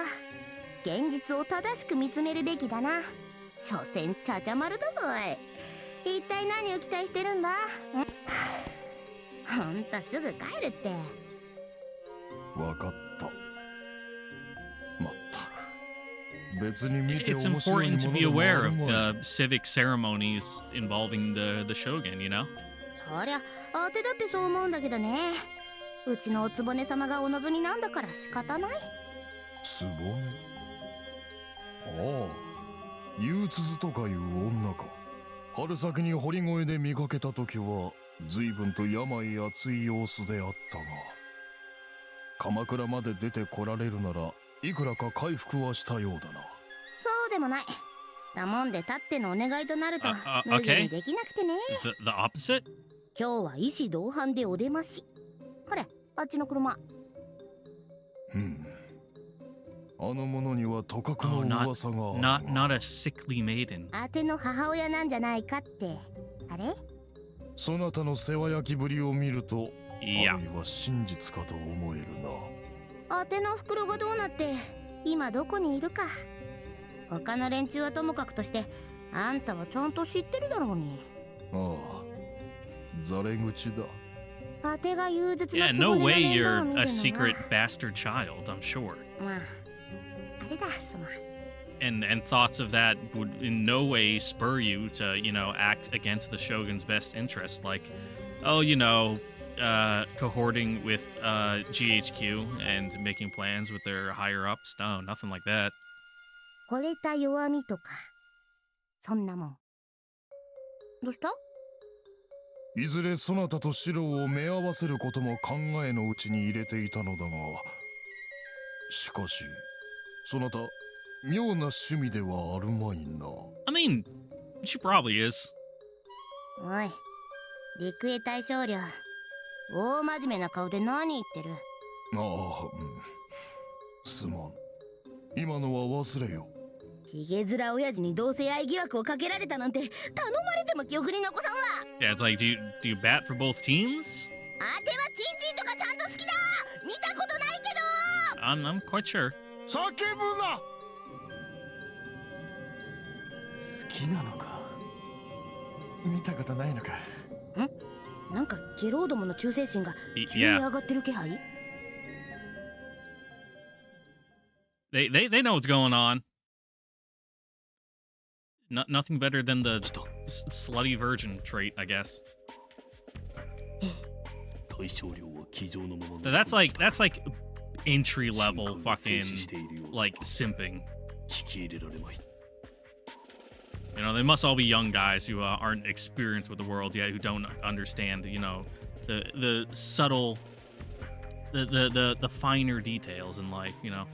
現実を正しく見つめるべきだな。所詮ちゃちゃまるだぞい。一体何を期待してるんだ？ほんとすぐ帰るって。わかった。まったく。別に見て It's 面白いも important to の be でもあ aware る of まい。 the civic ceremonies involving the shogun, you know? そりゃ当てだってそう思うんだけどね。うちのおつぼね様がお望みなんだから仕方ない。つぼね。ああ、憂鬱とかいう女か。春先に堀越で見かけた時は随分と病厚い様子であったが、鎌倉まで出てこられるならいくらか回復はしたようだな。そうでもない。だもんでたってのお願いとなると無理にできなくてね。The opposite? 今日は医師同伴でお出まし。これあっちの車。あの者にはとかくの Oh, not 噂がある not a sickly maiden. 当ての母親なんじゃないかって。あれ？そなたの世話焼きぶりを見ると、Yeah. あるいは真実かと思えるな。当ての袋がどうなって今どこにいるか。他の連中はともかくとしてあんたはちゃんと知ってるだろうに。ああ、ざれ口だ。当てが憂鬱な Yeah, つ no ぼねの way 面倒 you're を見るの a は secret bastard child, I'm sure. まああれだその。And thoughts of that would in no way spur you to, act against the shogun's best interest. Like, cohorting with GHQ and making plans with their higher ups. No, nothing like that. 惚れた弱みとかそんなもん。どうした？いずれそなたとシロを目合わせることも考えのうちに入れていたのだが、しかしそなた妙な趣味ではあるまいな。 I mean, she probably is. おい、陸へ大将領、大真面目な顔で何言ってる？ああ、すまん。今のは忘れよ。ヒゲ面親父に同性愛疑惑をかけられたなんて頼まれても記憶に残さんわ。 Yeah, it's like, do you bat for both teams? あてはチンチンとかちゃんと好きだ。見たことないけど。I'm quite sure. 叫ぶな。好きなのか。見たことないのか。なんかゲローどもの忠誠心が急に Yeah. 上がってる気配。They know what's going on. Nothing better than the slutty virgin trait, I guess. 大将領は机上のまま That's like entry level fucking like simping. 聞き入れられまい。 You know, they must all be young guys who aren't experienced with the world yet, who don't understand, you know, the subtle, the finer details in life, you know.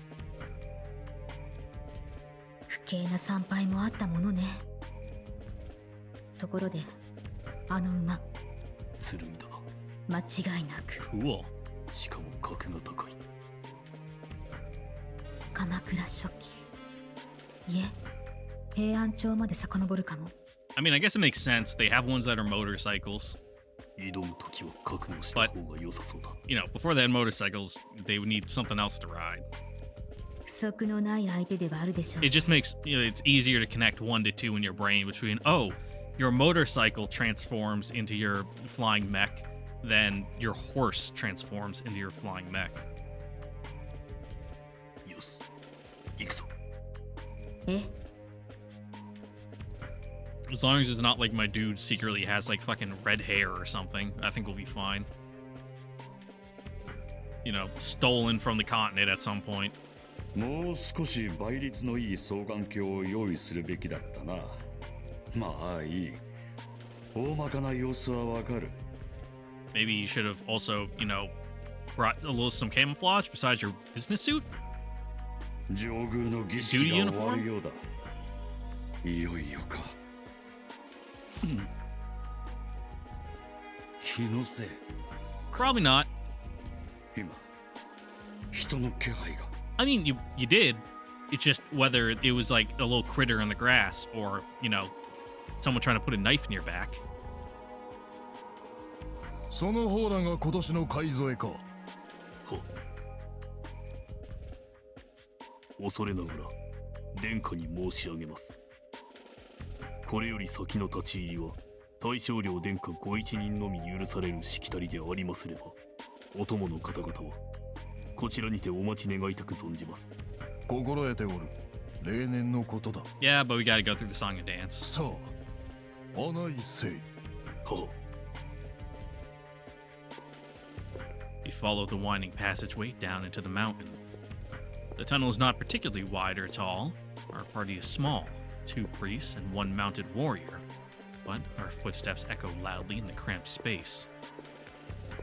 不敬な参拝もあったものね。ところで、あの馬、剣だな。間違いなく Cool. しかも格が高い。鎌倉初期。いえ、平安朝まで遡るかも。I mean, I guess it makes sense. They have ones that are motorcycles. 挑む時は覚悟した方が良さそうだ。You know, before they had motorcycles, they would need something else to ride. 不足のない相手ではあるでしょう。 It just makes, you know, it's easier to connect 1 to 2 in your brain between, oh, your motorcycle transforms into your flying mech, then your horse transforms into your flying mech. よし、行くぞ。え、 As long as it's not like my dude secretly has like fucking red hair or something, I think we'll be fine. You know, stolen from the continent at some point. もう少し倍率のいい双眼鏡を用意するべきだったな。まあいい。大まかな様子はわかる。 Maybe you should have also, you know, brought a little some camouflage besides your business suit. 上宮の儀式が終わるようだ。いよいよか。気のせい。 Probably not. 今、人の気配が。 I mean, you did. It's just whether it was like a little critter in the grass or, you know, someone trying to put a knife in your back. その方らが今年の買い添えか。恐れながら殿下に申し上げます。これより先の立ち入りは大将領殿下ご一人のみ許されるしきたりでありますれば、お供の方々はこちらにてお待ち願いたく存じます。心得ておる。例年のことだ。Yeah, but we gotta go through the song and dance. さあ、案内せい。はあ。 We follow the winding passageway down into the mountain. The tunnel is not particularly wide or tall. Our party is small, 2 priests and 1 mounted warrior, but our footsteps echo loudly in the cramped space.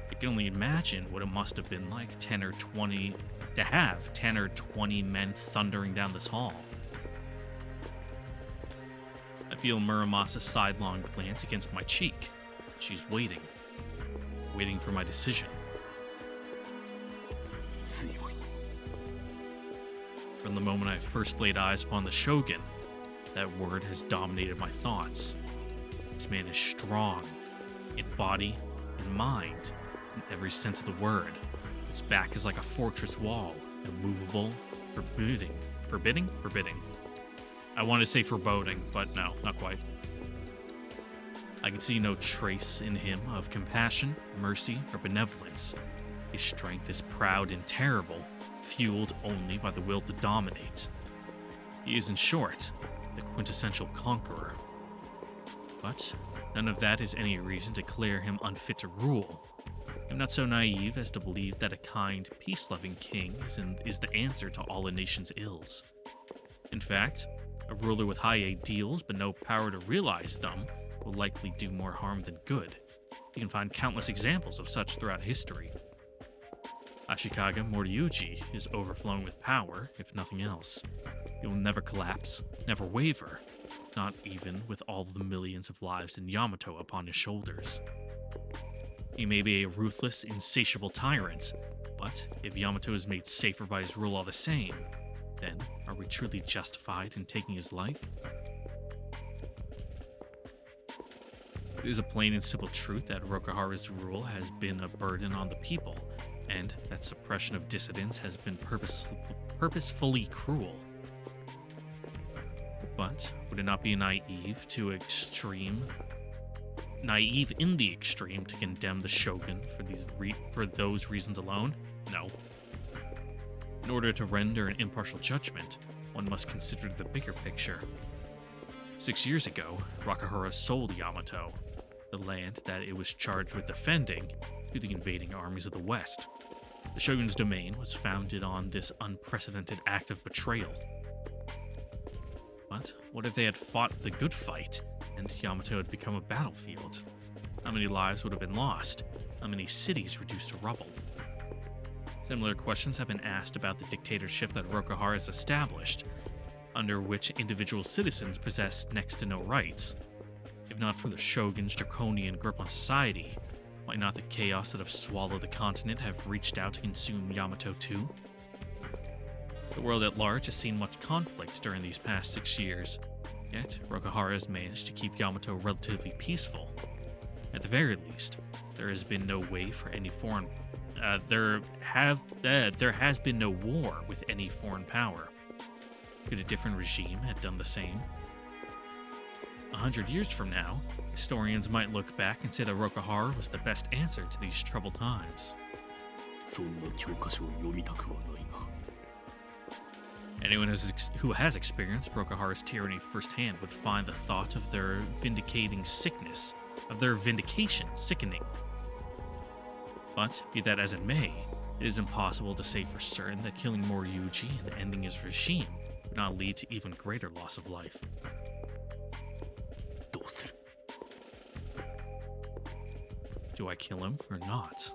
I can only imagine what it must have been like 10 or 20 to have 10 or 20 men thundering down this hall. I feel Muramasa's sidelong glance against my cheek. She's waiting for my decision. 強い。 From the moment I first laid eyes upon the Shogun, that word has dominated my thoughts. This man is strong, in body and mind, in every sense of the word. His back is like a fortress wall, immovable, forbidding. I want to say foreboding, but no, not quite. I can see no trace in him of compassion, mercy, or benevolence. His strength is proud and terrible, fueled only by the will to dominate. He is, in short, the quintessential conqueror. But none of that is any reason to declare him unfit to rule. I'm not so naive as to believe that a kind, peace-loving king is the answer to all a nation's ills. In fact, a ruler with high ideals but no power to realize them will likely do more harm than good. You can find countless examples of such throughout history. Ashikaga Moriuji is overflowing with power, if nothing else. He will never collapse, never waver, not even with all the millions of lives in Yamato upon his shoulders. He may be a ruthless, insatiable tyrant, but if Yamato is made safer by his rule all the same, then are we truly justified in taking his life? It is a plain and simple truth that Rokuhara's rule has been a burden on the people, and that suppression of dissidents has been purposefully cruel. But would it not be naive in the extreme to condemn the shogun for those reasons alone? No. In order to render an impartial judgment, one must consider the bigger picture. 6 years ago, Rokuhara sold Yamato, the land that it was charged with defending, to the invading armies of the West. The shogun's domain was founded on this unprecedented act of betrayal. But what if they had fought the good fight, and Yamato had become a battlefield? How many lives would have been lost? How many cities reduced to rubble? Similar questions have been asked about the dictatorship that Rokuhara has established, under which individual citizens possess next to no rights. If not for the shogun's draconian grip on society, might not the chaos that have swallowed the continent have reached out to consume Yamato too? The world at large has seen much conflict during these past 6 years, yet Rokuhara has managed to keep Yamato relatively peaceful. At the very least, there has been no way for any foreign there has been no war with any foreign power. Could a different regime have done the same? 100 years from now, historians might look back and say that Rokuhara was the best answer to these troubled times. そんな教科書を読みたくはないが。 Anyone who has experienced Rokuhara's tyranny firsthand would find the thought of their vindication sickening. But, be that as it may, it is impossible to say for certain that killing Moriuji and ending his regime would not lead to even greater loss of life. どうする? Do I kill him or not?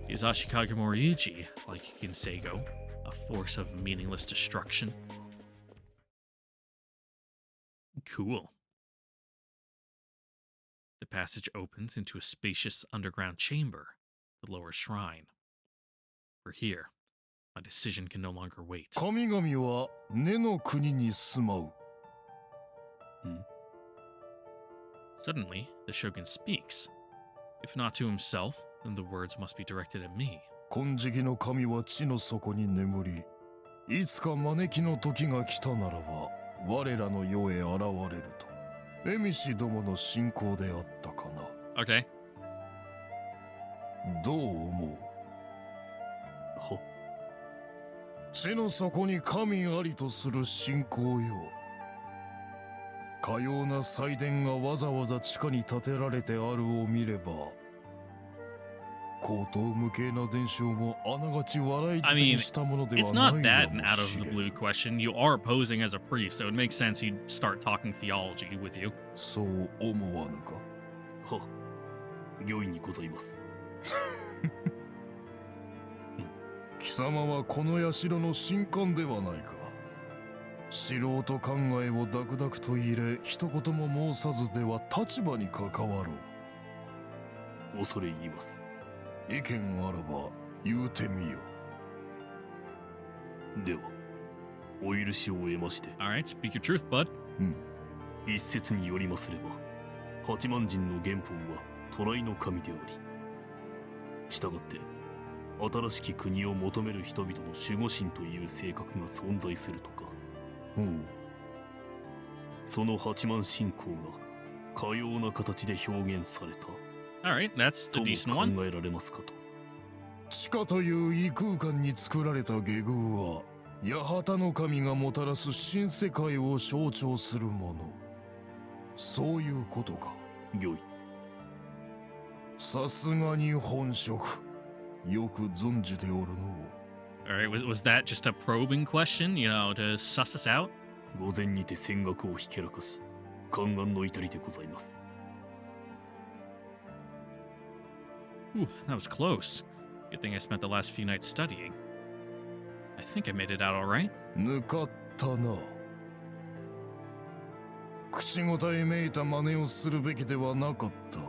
Is Ashikaga Moriuji, like Ginseigo, a force of meaningless destruction? Cool. The passage opens into a spacious underground chamber, the lower shrine. We're here. My decision can no longer wait. 神々は根の国に住まう。 Suddenly, the shogun speaks. If not to himself, then the words must be directed at me. 金色の神は地の底に眠り、いつか招きの時が来たならば、我らの世へ現れると。エミシどもの信仰であったかな。Okay. どう思う？は？地の底に神ありとする信仰よ。かような祭殿がわざわざ地下に建てられてあるを見れば、高等無形な伝承もあながち笑い捨てにしたもので It's は not ない that か an も out し of れ the ん。 blue question. You are posing as a priest, so it makes sense he'd start talking theology with you. そう思わぬか。は、御意にございます。貴様はこの社の神官ではないか。素人考えをダクダクと入れ、一言も申さずでは立場に関わろう。恐れ入ります。意見あらば言うてみよ。では、お許しを得まして。Alright, speak your truth, bud. 一説によりますれば、八万人の元宝は渡来の神であり、したがって、新しき国を求める人々の守護神という性格が存在するとか。その八万信仰がかような形で表現された。Alright, that's a decent とも one. 考えられますかと。地下という異空間に作られた下宮は、八幡の神がもたらす新世界を象徴するもの。そういうことか。御意。さすがに本職。よく存じておるの。All right, was that just a probing question, you know, to suss us out? 御前にて戦学をひけらかし、宦官の至りでございます。Ooh, that was close. Good thing I spent the last few nights studying. I think I made it out all right. ぬかったな。口答えめいた真似をするべきではなかった。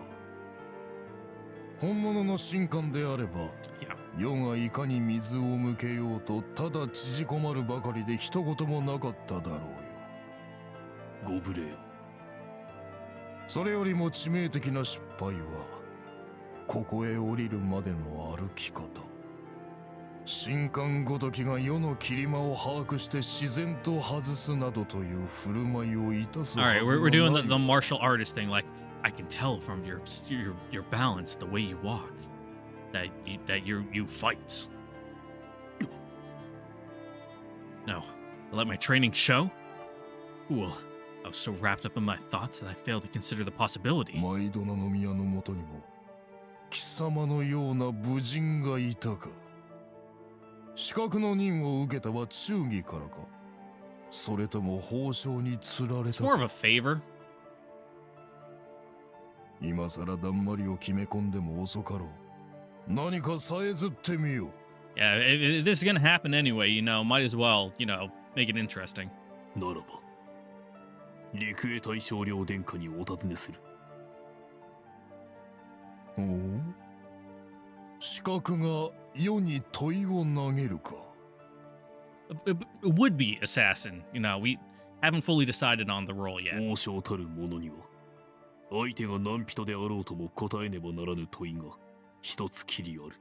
本物の神官であれば、世がいかに水を向けようとただ縮こまるばかりで一言もなかっただろうよ。ご無礼を。それよりも致命的な失敗は、ここへ降りるまでの歩き方。神官ごときが世の切り間を把握して自然と外すなどという振る舞いをいたすはず All は right, ない。 we're doing the martial artist thing. Like, I can tell from your balance, the way you walk, that you fight. No, I let my training show. Cool. I was so wrapped up in my thoughts that I failed to consider the possibility. マイドナ宮のもとにも貴様のような武人がいたか。資格の任を受けたは忠義からか、それとも褒章につられ It's た more of か。 a favor. 今さらだんまりを決め込んでも遅かろう。何かさえずってみよう。 Yeah, if this is gonna happen anyway, you know, might as well, you know, make it interesting. ならば、陸へ大将領殿下にお尋ねする。おう？資格が世に問いを投げるか。It would be assassin. You know, we haven't fully decided on the role yet. 王将たる者には、相手が何人であろうとも答えねばならぬ問いが一つきりある。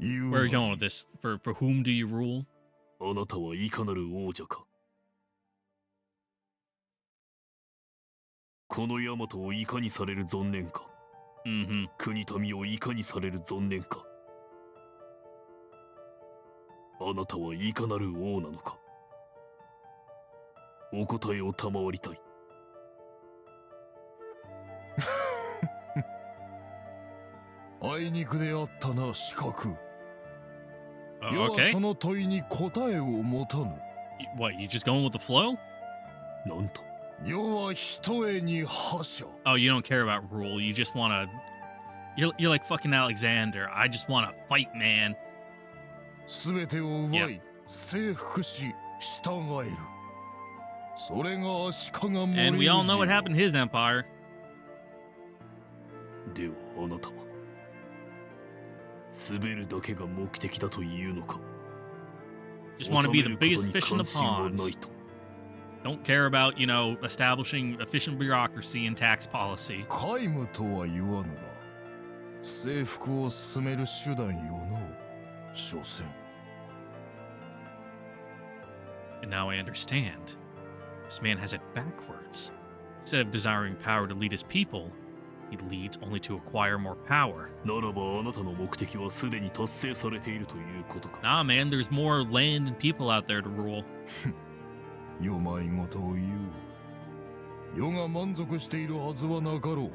Where are you going with this? For whom do you rule? あなたはいかなる王者か。この大和をいかにされる存念か。国民をいかにされる存念か。あなたはいかなる王なのか。お答えを賜りたい。あいにくであったな、資格。世は Okay. その問いに答えを持たぬ。What, you just going with the flow? なんと。世はひとえに覇者。 Oh, you don't care about rule. You just want to... You're like fucking Alexander. I just want to fight, man. すべてを奪い、征服し、従える。それが足利森氏。 And we all know what happened to his empire. ではあなたは、滑るだけが目的だというのか。 Just want to be the biggest fish in the 収めることに関心は ponds. ないと。 Don't care about, you know, establishing efficient bureaucracy and tax policy. 皆無とは言わぬが、征服を進める手段よの、所詮。And now I understand. This man has it backwards. Instead of desiring power to lead his people, he leads only to acquire more power. ならばあなたの目的はすでに達成されているということか。 Nah, man, there's more land and people out there to rule. 世まいごとを言う。世が満足しているはずはなかろう。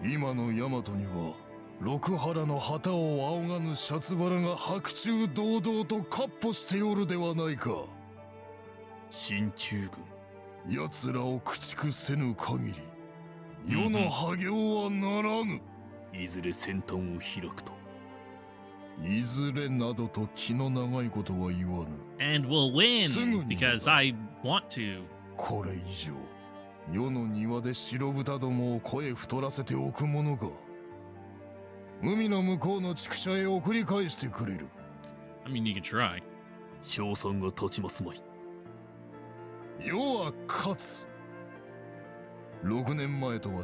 今の大和には、六原の旗を仰がぬシャツバラが白昼堂々と闊歩しておるではないか。進駐軍。奴らを駆逐せぬ限り、世の破業はならぬ。いずれ先端を開くと。いずれなどと気の長いことは言わぬ。 And we'll win because I want to. これ以上、世の庭で白豚どもを声太らせておくものか。海の向こうの畜舎へ送り返してくれる。I mean, you can try. 賞賛が立ちますまい。世は勝つ。6年前とは違う。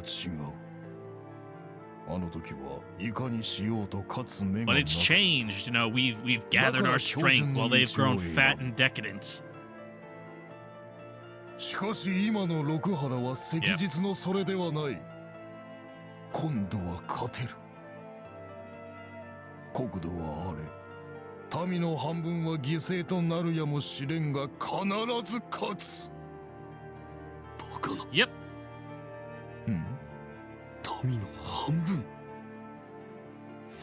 あの時はいかにしようと勝つ目が But な it's changed, you know, we've gathered our strength while they've grown fat and decadent. しかし今の六原は昔日のそれではない。今度は勝てる。国土はあれ、民の半分は犠牲となるやもしれんが必ず勝つ。バカな。Yep. 民の半分。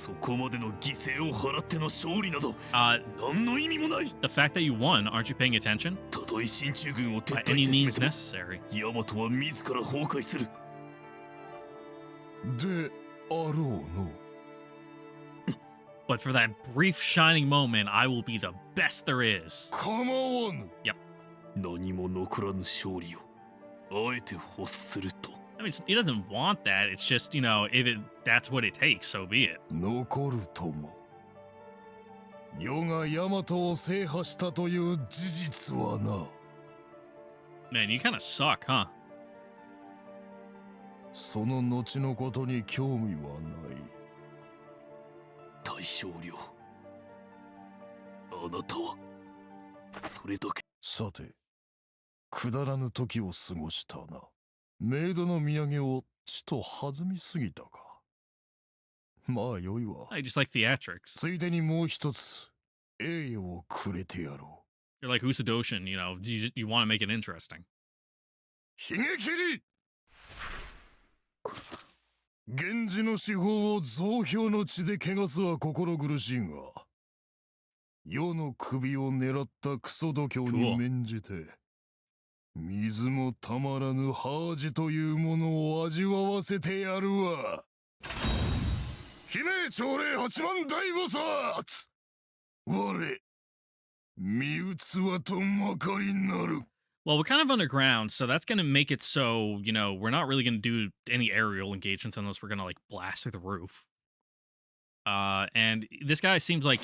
そこまでの犠牲を払っての勝利など Uh, 何の意味もない。 the fact that you won, aren't you paying attention? たとえ進駐軍を撤 By 退 any してしめ means ても necessary. ヤマトは自ら崩壊する。であろうの。 But for that brief shining moment, I will be the best there is. 構わぬ。何も残らぬ勝利をあえて欲すると。 I mean, he doesn't want that. It's just, if that's what it takes, so be it. 残るとも。世がヤマトを制覇したという事実はな。 Man, you kind of suck, huh? その後のことに興味はない。大将領、あなたはそれだけ。さて、くだらぬ時を過ごしたな。メイドの土産をちと弾みすぎたか。まあよいわ。 I just like theatrics. ついでにもう一つ栄誉をくれてやろ You're like Usadoshin, you want to make it interesting. う。ひげ切り。源氏の司法を増票の血で汚すは心苦しいが、世の首を狙ったクソ度胸に免じて、水もたまらぬハージというものを味わわせてやるわ。姫朝礼八幡大菩薩、我身器とまかりなる。 Well, we're kind of underground, so that's going to make it so, we're not really going to do any aerial engagements unless we're going to, blast through the roof. And this guy seems like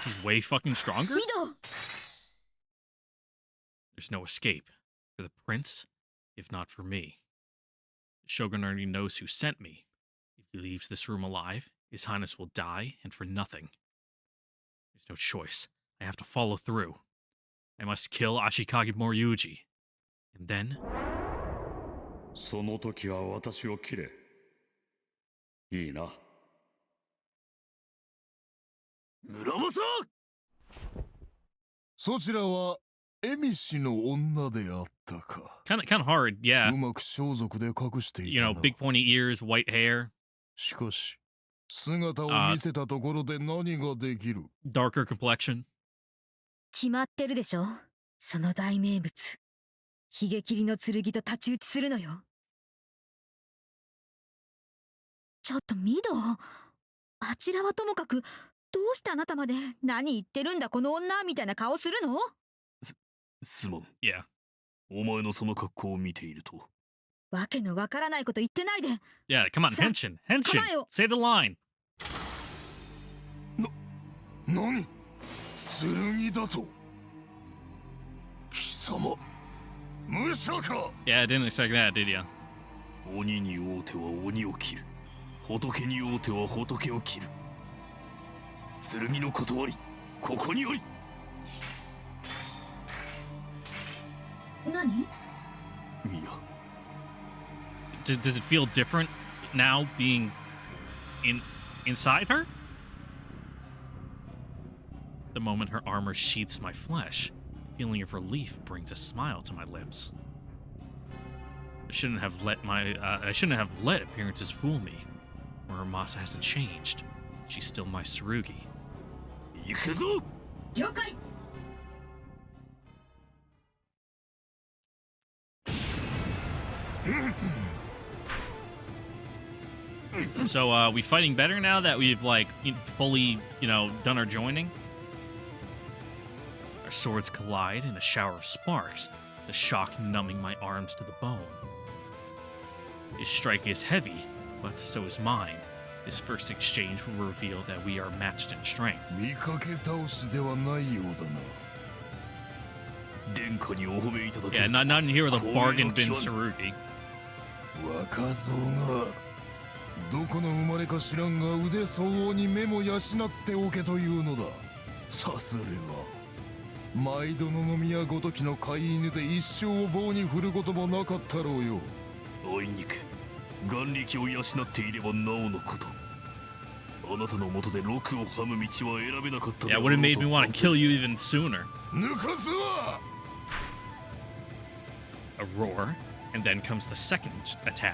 he's way fucking stronger. ミド There's no escape for the prince, if not for me. The Shogun already knows who sent me. If he leaves this room alive, His Highness will die, and for nothing. There's no choice. I have to follow through. I must kill Ashikage Moriyuji. And then... その時は私を切れ。いいな。村正。そちらはエミ氏の女であったか。Kind of hard, yeah. うまく装束で隠していたな。 big pointy ears, white hair. しかし、姿を見せたところで何ができる？ Darker complexion. 決まってるでしょ、その大名物。ひげ切りの剣と太刀打ちするのよ。ちょっとミド、あちらはともかく、どうしてあなたまで何言ってるんだこの女みたいな顔するの？すまん。Yeah. お前のその格好を見ていると。わけのわからないこと言ってないで。 Yeah, come on, henshin. Henshin. Say the line. 何？剣だと？貴様、武者か？ Yeah, I didn't expect that, did ya? 鬼に会うては鬼を切る。仏に会うては仏を切る。剣の断り、ここにより。何？いや。Does it feel different now being inside her? The moment her armor sheaths my flesh, a feeling of relief brings a smile to my lips. I shouldn't have let appearances fool me. Muramasa hasn't changed. She's still my Tsurugi. 行くぞ！了解。 So, we fighting better now that we've, fully, done our joining? Our swords collide in a shower of sparks, the shock numbing my arms to the bone. His strike is heavy, but so is mine. This first exchange will reveal that we are matched in strength. 見かけ倒しではないようだな。殿下にお褒めいただけ Yeah, る not in here with a 光栄 bargain の bin 極み Tsurugi. 若造がどこの生まれか知らんが腕相応に目も養っておけというのだ。さすれば毎度の宮ごときの飼い犬で一生を棒に振ることもなかったろうよ。あいにく眼力を養っていればなおのこと。あなたのもとで禄をはむ道は選べなかっただ Yeah, ろ would う have made me と want to 残 kill you even sooner. 抜かすわ。 A roar, and then comes the second attack.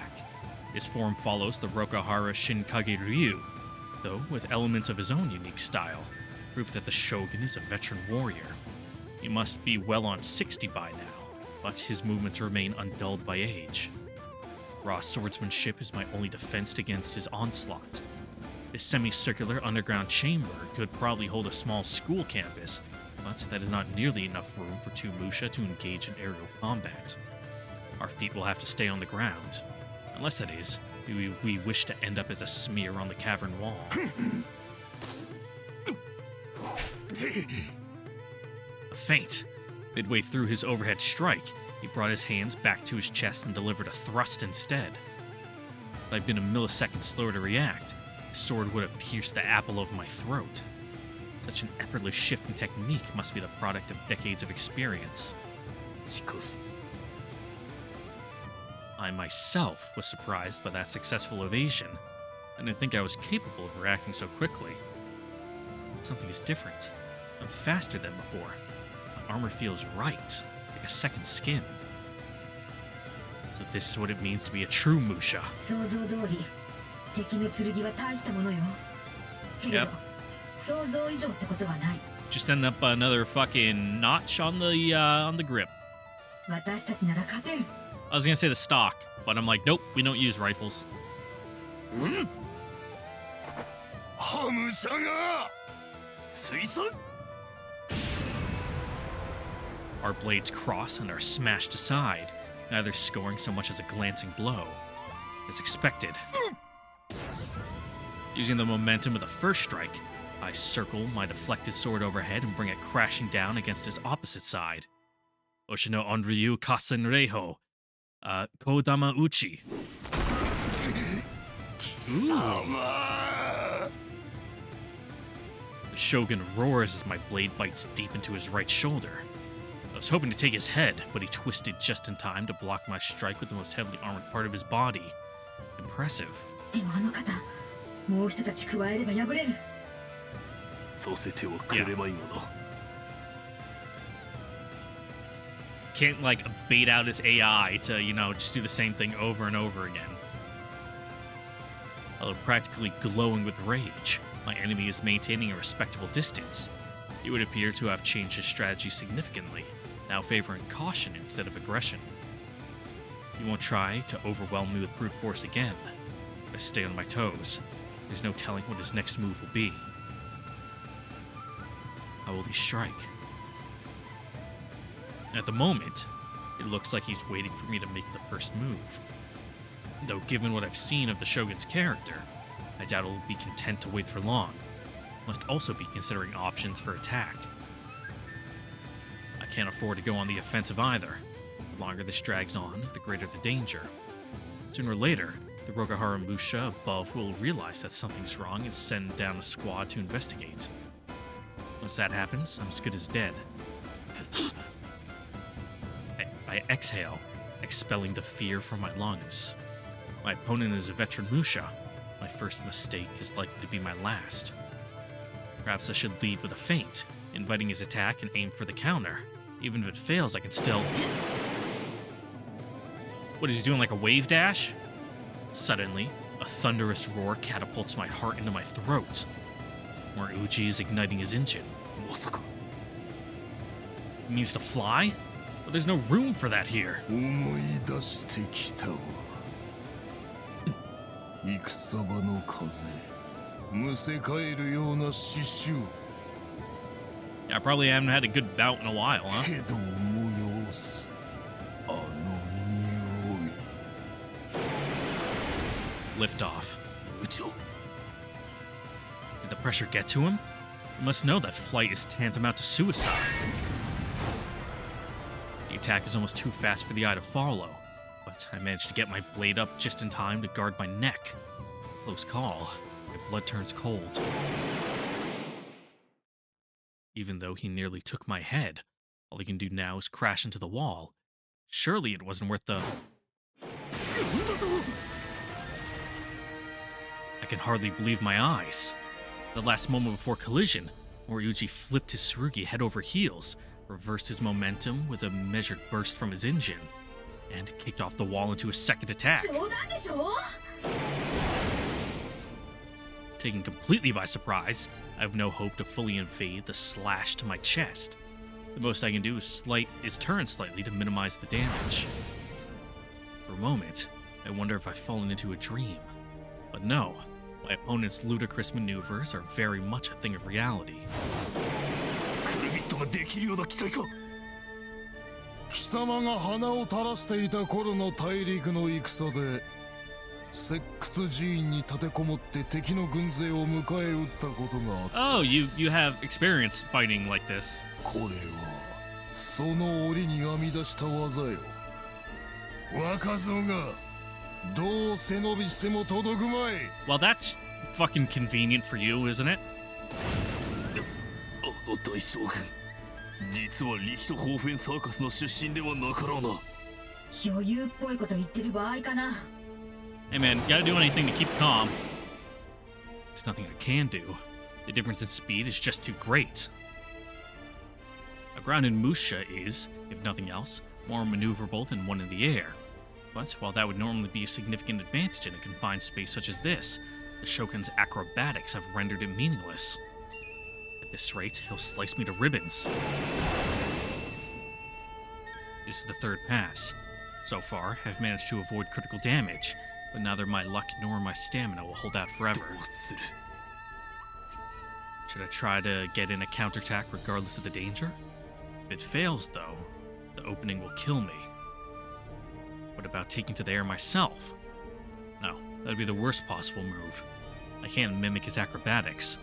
His form follows the Rokahara Shinkage Ryu. though, with elements of his own unique style, proof that the Shogun is a veteran warrior. He must be well on 60 by now, but his movements remain undulled by age. Raw swordsmanship is my only defense against his onslaught. This semicircular underground chamber could probably hold a small school campus, but that is not nearly enough room for two Musha to engage in aerial combat. Our feet will have to stay on the ground, unless, that is, we wish to end up as a smear on the cavern wall. A feint. Midway through his overhead strike, he brought his hands back to his chest and delivered a thrust instead. If I'd been a millisecond slower to react, his sword would have pierced the apple of my throat. Such an effortless shift in technique must be the product of decades of experience. しかし I myself was surprised by that successful evasion. I didn't think I was capable of reacting so quickly. Something is different. I'm faster than before. My armor feels right, like a second skin. So this is what it means to be a true Musha. 想像通り敵の剣は大したものよ。けれど Yep. 想像以上ってことはない。 Just ended up another fucking notch on the grip. 私たちなら勝てる。 I was gonna say the stock, but I'm like, nope, we don't use rifles. ハムシャが水産 Our blades cross and are smashed aside, neither scoring so much as a glancing blow. As expected. Using the momentum of the first strike, I circle my deflected sword overhead and bring it crashing down against his opposite side. Oshino Onryu Kasen Reiho. Kodama Uchi. The Shogun roars as my blade bites deep into his right shoulder. I was hoping to take his head, but he twisted just in time to block my strike with the most heavily armored part of his body. Impressive. でもあの方、もう一たち加えれば破れる。させてはくれまいがな Can't, like, bait out his AI to, just do the same thing over and over again. Although practically glowing with rage, my enemy is maintaining a respectable distance. He would appear to have changed his strategy significantly, now favoring caution instead of aggression. He won't try to overwhelm me with brute force again. I stay on my toes. There's no telling what his next move will be. How will he strike? At the moment, it looks like he's waiting for me to make the first move. Though given what I've seen of the Shogun's character, I doubt he'll be content to wait for long. Must also be considering options for attack. I can't afford to go on the offensive either. The longer this drags on, the greater the danger. Sooner or later, the Rogahara Musha above will realize that something's wrong and send down a squad to investigate. Once that happens, I'm as good as dead. I exhale, expelling the fear from my lungs. My opponent is a veteran Musha. My first mistake is likely to be my last. Perhaps I should lead with a feint, inviting his attack and aim for the counter. Even if it fails, I can still... What is he doing, like a wave dash? Suddenly, a thunderous roar catapults my heart into my throat. Moriuchi is igniting his engine. まさか It means to fly? But there's no room for that here. 思い出してきたわ戦場の風むせ返るような刺繍 I probably haven't had a good bout in a while, huh? けど催すあの匂い Liftoff. 部長 Did the pressure get to him? You must know that flight is tantamount to suicide. The attack is almost too fast for the eye to follow, but I managed to get my blade up just in time to guard my neck. Close call. My blood turns cold. Even though he nearly took my head, all he can do now is crash into the wall. Surely it wasn't worth the... I can hardly believe my eyes. The last moment before collision, Moriuchi flipped his Tsurugi head over heels, reversed his momentum with a measured burst from his engine, and kicked off the wall into a second attack. To Taken completely by surprise, I have no hope to fully evade the slash to my chest. The most I can do is turn slightly to minimize the damage. For a moment, I wonder if I've fallen into a dream. But no, my opponent's ludicrous maneuvers are very much a thing of reality. クルビットができるような機体か。貴様が鼻を垂らしていた頃の大陸の戦で石窟寺院に立てこもって敵の軍勢を迎え撃ったことがあった。 Oh, you have experience fighting like this. これはその折に編み出した技よ。若造がどう背伸びしても届くまい。 Well, that's fucking convenient for you, isn't it? あの大将軍、実はリヒトホーフェンサーカスの出身ではなかろうな。余裕っぽいこと言ってる場合かな。 Hey man, gotta do anything to keep calm. There's nothing I can do. The difference in speed is just too great. A ground in Musha is, if nothing else, more maneuverable than one in the air. But while that would normally be a significant advantage in a confined space such as this, the Shogun's acrobatics have rendered it meaningless. At this rate, he'll slice me to ribbons. This is the third pass. So far, I've managed to avoid critical damage, but neither my luck nor my stamina will hold out forever. Should I try to get in a counterattack regardless of the danger? If it fails, though, the opening will kill me. What about taking to the air myself? No, that'd be the worst possible move. I can't mimic his acrobatics.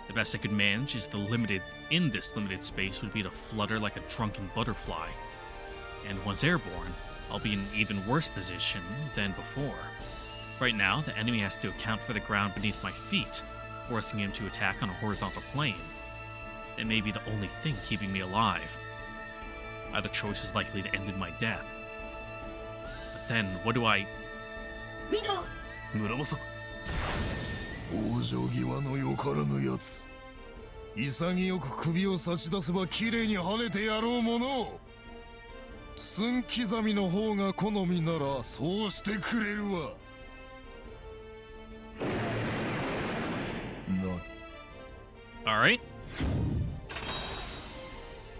The best I could manage in this limited space would be to flutter like a drunken butterfly. And once airborne, I'll be in an even worse position than before. Right now, the enemy has to account for the ground beneath my feet, forcing him to attack on a horizontal plane. It may be the only thing keeping me alive. Either choice is likely to end in my death. But then, what do I... ミド村正、往生際のよからぬやつ。潔く首を差し出せばきれいに跳ねてやろうもの。寸刻みの方が好みならそうしてくれるわ。な。Alright.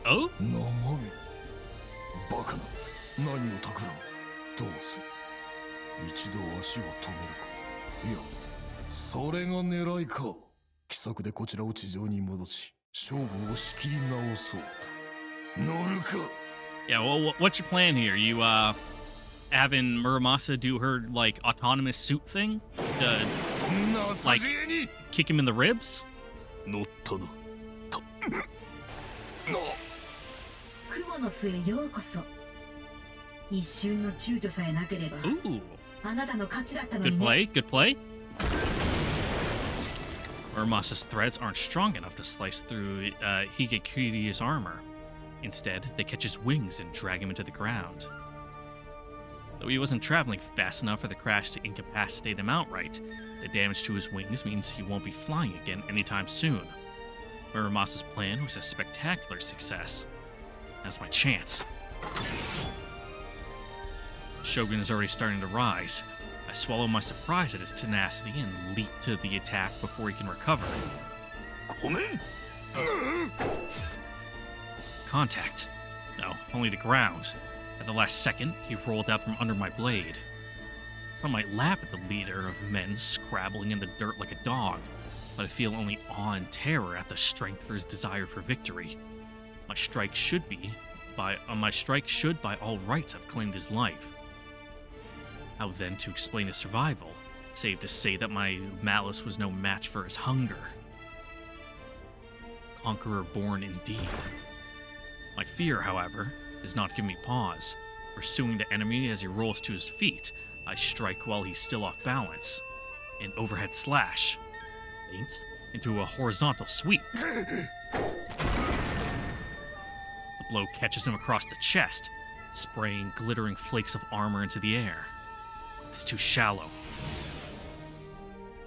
Oh? 生身。バカな。何を企む。どうする。一度足を止めるか。いや、それが狙いか。奇策でこちらを地上に戻し、勝負を仕切り直そうと。乗るか。Yeah, well, what's your plan here? You, having Muramasa do her, like, autonomous suit thing? To, like, kick him in the ribs? 乗ったな。雲の巣へようこそ。一瞬の躊躇さえなければ、 Ooh. あなたの勝ちだったの Good にね。 play, good play. Muramasa's threads aren't strong enough to slice through Higekuri's armor. Instead, they catch his wings and drag him into the ground. Though he wasn't traveling fast enough for the crash to incapacitate him outright, the damage to his wings means he won't be flying again anytime soon. Muramasa's plan was a spectacular success. Now's my chance. Shogun is already starting to rise. I swallow my surprise at his tenacity and leap to the attack before he can recover. Contact. No, only the ground. At the last second, he rolled out from under my blade. Some might laugh at the leader of men scrabbling in the dirt like a dog, but I feel only awe and terror at the strength for his desire for victory. My strike should by all rights have claimed his life. How then to explain his survival, save to say that my malice was no match for his hunger? Conqueror born indeed. My fear, however, does not give me pause. Pursuing the enemy as he rolls to his feet, I strike while he's still off balance. An overhead slash. Feint into a horizontal sweep. The blow catches him across the chest, spraying glittering flakes of armor into the air. It's too shallow.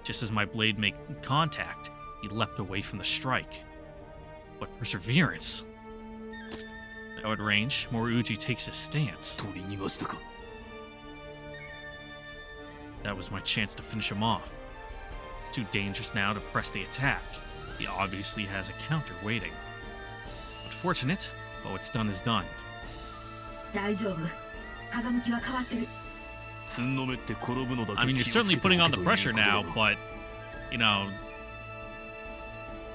Just as my blade made contact, he leapt away from the strike. What perseverance! Now at range, Moriuji takes his stance. That was my chance to finish him off. It's too dangerous now to press the attack. He obviously has a counter waiting. Unfortunate, but what's done is done. 大丈夫。風向きは変わってる。 I mean, you're certainly putting on the pressure now, but, you know,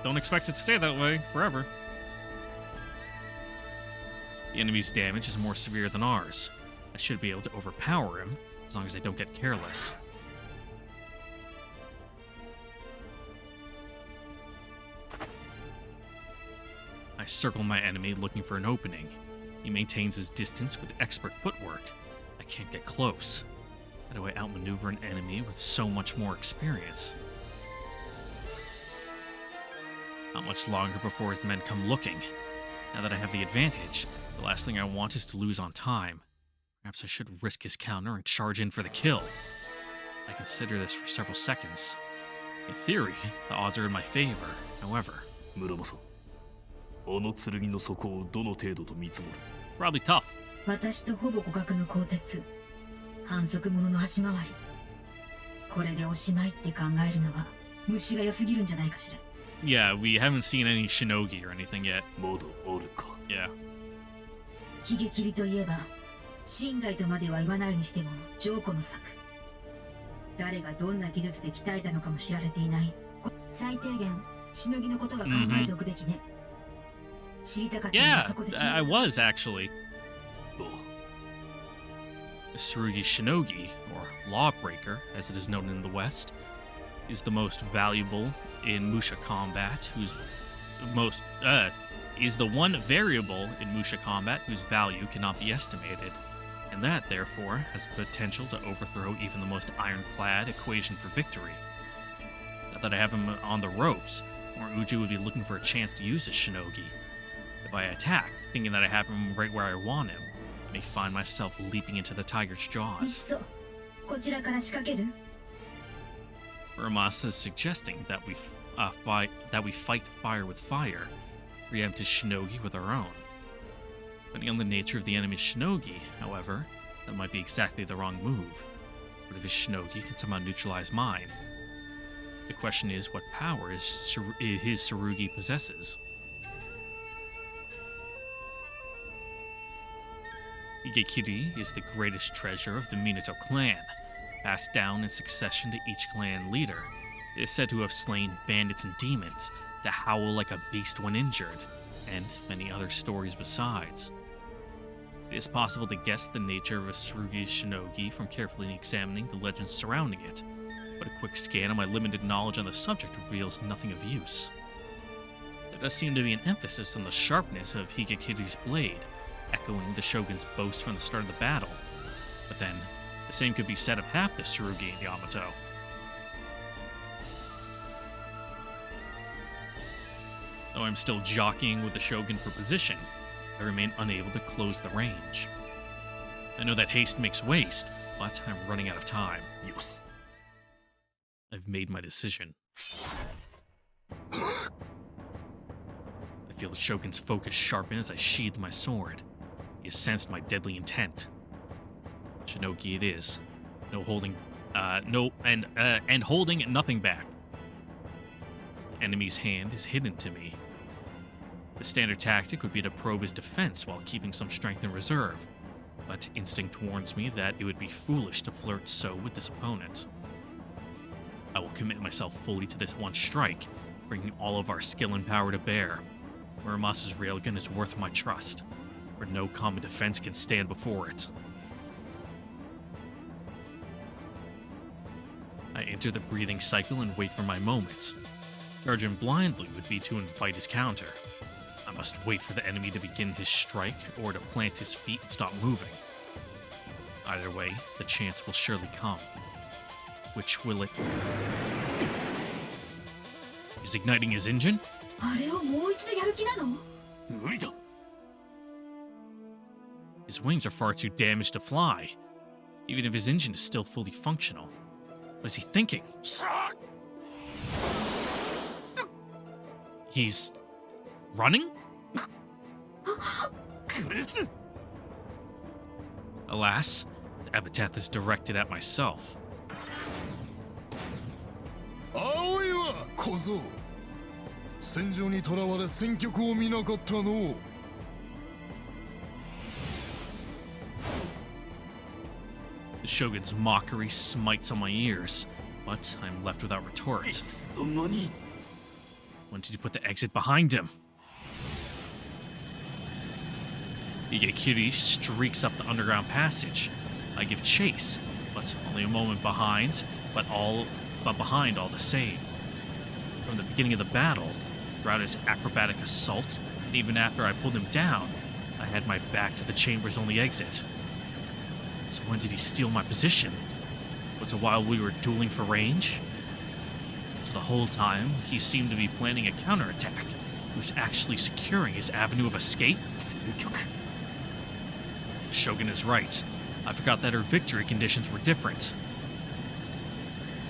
don't expect it to stay that way forever. The enemy's damage is more severe than ours. I should be able to overpower him, as long as I don't get careless. I circle my enemy looking for an opening. He maintains his distance with expert footwork. I can't get close. How do I outmaneuver an enemy with so much more experience? Not much longer before his men come looking. Now that I have the advantage, the last thing I want is to lose on time. Perhaps I should risk his counter and charge in for the kill. I consider this for several seconds. In theory, the odds are in my favor, however. Muramasa, あの剣の底をどの程度と見積もる? Probably tough. 私とほぼ互角の鋼鉄。反則者の足回り。これでおしまいって考えるのは虫が良すぎるんじゃないかしら。Yeah, we haven't seen any Shinogi or anything yet. まだあるか? Yeah. ヒゲ切りといえば、信頼とまでは言わないにしても上古の策。誰がどんな技術で鍛えたのかも知られていない。最低限、しのぎのことは考えておくべきね。知りたかったのは Yeah, そこでしょ。I was actually. ああ The Tsurugi Shinogi, or Lawbreaker, as it is known in the West, is the most valuable in Musha combat, is the one variable in Musha combat whose value cannot be estimated, and that, therefore, has the potential to overthrow even the most ironclad equation for victory. Now that I have him on the ropes, Uju would be looking for a chance to use his Shinogi. If I attack, thinking that I have him right where I want him, I may find myself leaping into the tiger's いっ jaws. そ、こちらから仕掛ける Muramasa is suggesting that we fight fire with fire, preempt his shinogi with our own. Depending on the nature of the enemy's shinogi, however, that might be exactly the wrong move. What if his shinogi can somehow neutralize mine? The question is what power his Tsurugi possesses. Higekiri is the greatest treasure of the Minato clan, passed down in succession to each clan leader. It is said to have slain bandits and demons, to howl like a beast when injured, and many other stories besides. It is possible to guess the nature of a Tsurugi's shinogi from carefully examining the legends surrounding it, but a quick scan of my limited knowledge on the subject reveals nothing of use. There does seem to be an emphasis on the sharpness of Higekiri's blade, echoing the shogun's boast from the start of the battle. But then, the same could be said of half the Tsurugi in Yamato. Though I'm still jockeying with the shogun for position, I remain unable to close the range. I know that haste makes waste, but I'm running out of time. Yes. I've made my decision. I feel the shogun's focus sharpen as I sheathe my sword. He has sensed my deadly intent. Shinogi it is. Holding nothing back. The enemy's hand is hidden to me. The standard tactic would be to probe his defense while keeping some strength in reserve, but instinct warns me that it would be foolish to flirt so with this opponent. I will commit myself fully to this one strike, bringing all of our skill and power to bear. Muramasa's railgun is worth my trust, for no common defense can stand before it. I enter the breathing cycle and wait for my moment. Charging blindly would be to invite his counter. I must wait for the enemy to begin his strike or to plant his feet and stop moving. Either way, the chance will surely come. Which will it? Is igniting his engine? あれをもう一度やる気なの 無理だ. His wings are far too damaged to fly, even if his engine is still fully functional. What is he thinking? He's running? Alas, the epitaph is directed at myself. 青小僧、戦場に囚われ戦局を見なかったの。The Shogun's mockery smites on my ears, but I'm left without retort. いつの間に When did he put the exit behind him? Igekiri streaks up the underground passage. I give chase, but only a moment behind, but behind all the same. From the beginning of the battle, throughout his acrobatic assault, and even after I pulled him down, I had my back to the chamber's only exit. So when did he steal my position? Was it while we were dueling for range? So the whole time, he seemed to be planning a counterattack. He was actually securing his avenue of escape? 戦局 Shogun is right. I forgot that her victory conditions were different.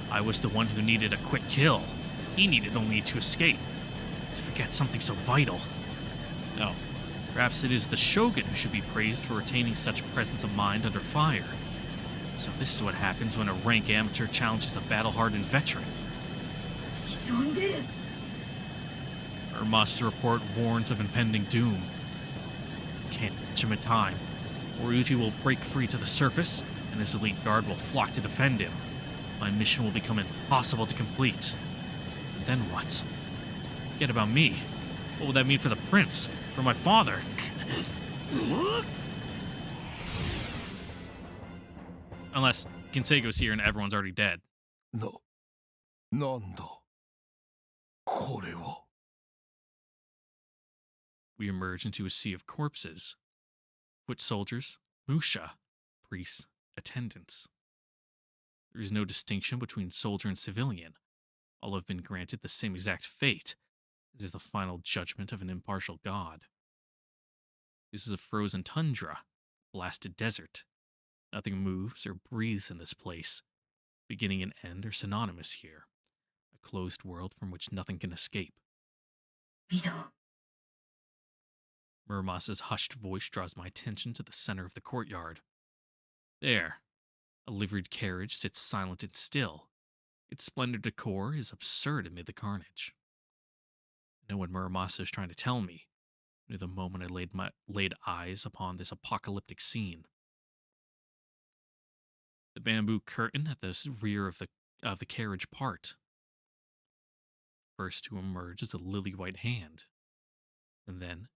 I was the one who needed a quick kill. He needed only to escape. To forget something so vital. No, perhaps it is the Shogun who should be praised for retaining such presence of mind under fire. So this is what happens when a rank amateur challenges a battle-hardened veteran. 市場に出る。 Muramasa's report warns of impending doom. Can't catch him in time. Ryuji will break free to the surface, and his elite guard will flock to defend him. My mission will become impossible to complete. And then what? Forget about me. What would that mean for the prince? For my father? Unless Kinsego's here and everyone's already dead. なんだこれは。 We emerge into a sea of corpses. Foot soldiers, musha, priests, attendants. There is no distinction between soldier and civilian. All have been granted the same exact fate, as if the final judgment of an impartial god. This is a frozen tundra, blasted desert. Nothing moves or breathes in this place. Beginning and end are synonymous here. A closed world from which nothing can escape. ミド、 Muramasa's hushed voice draws my attention to the center of the courtyard. There, a liveried carriage sits silent and still. Its splendid decor is absurd amid the carnage. I know what Muramasa is trying to tell me. I knew the moment I laid eyes upon this apocalyptic scene. The bamboo curtain at the rear of the carriage part. First to emerge is a lily-white hand, and then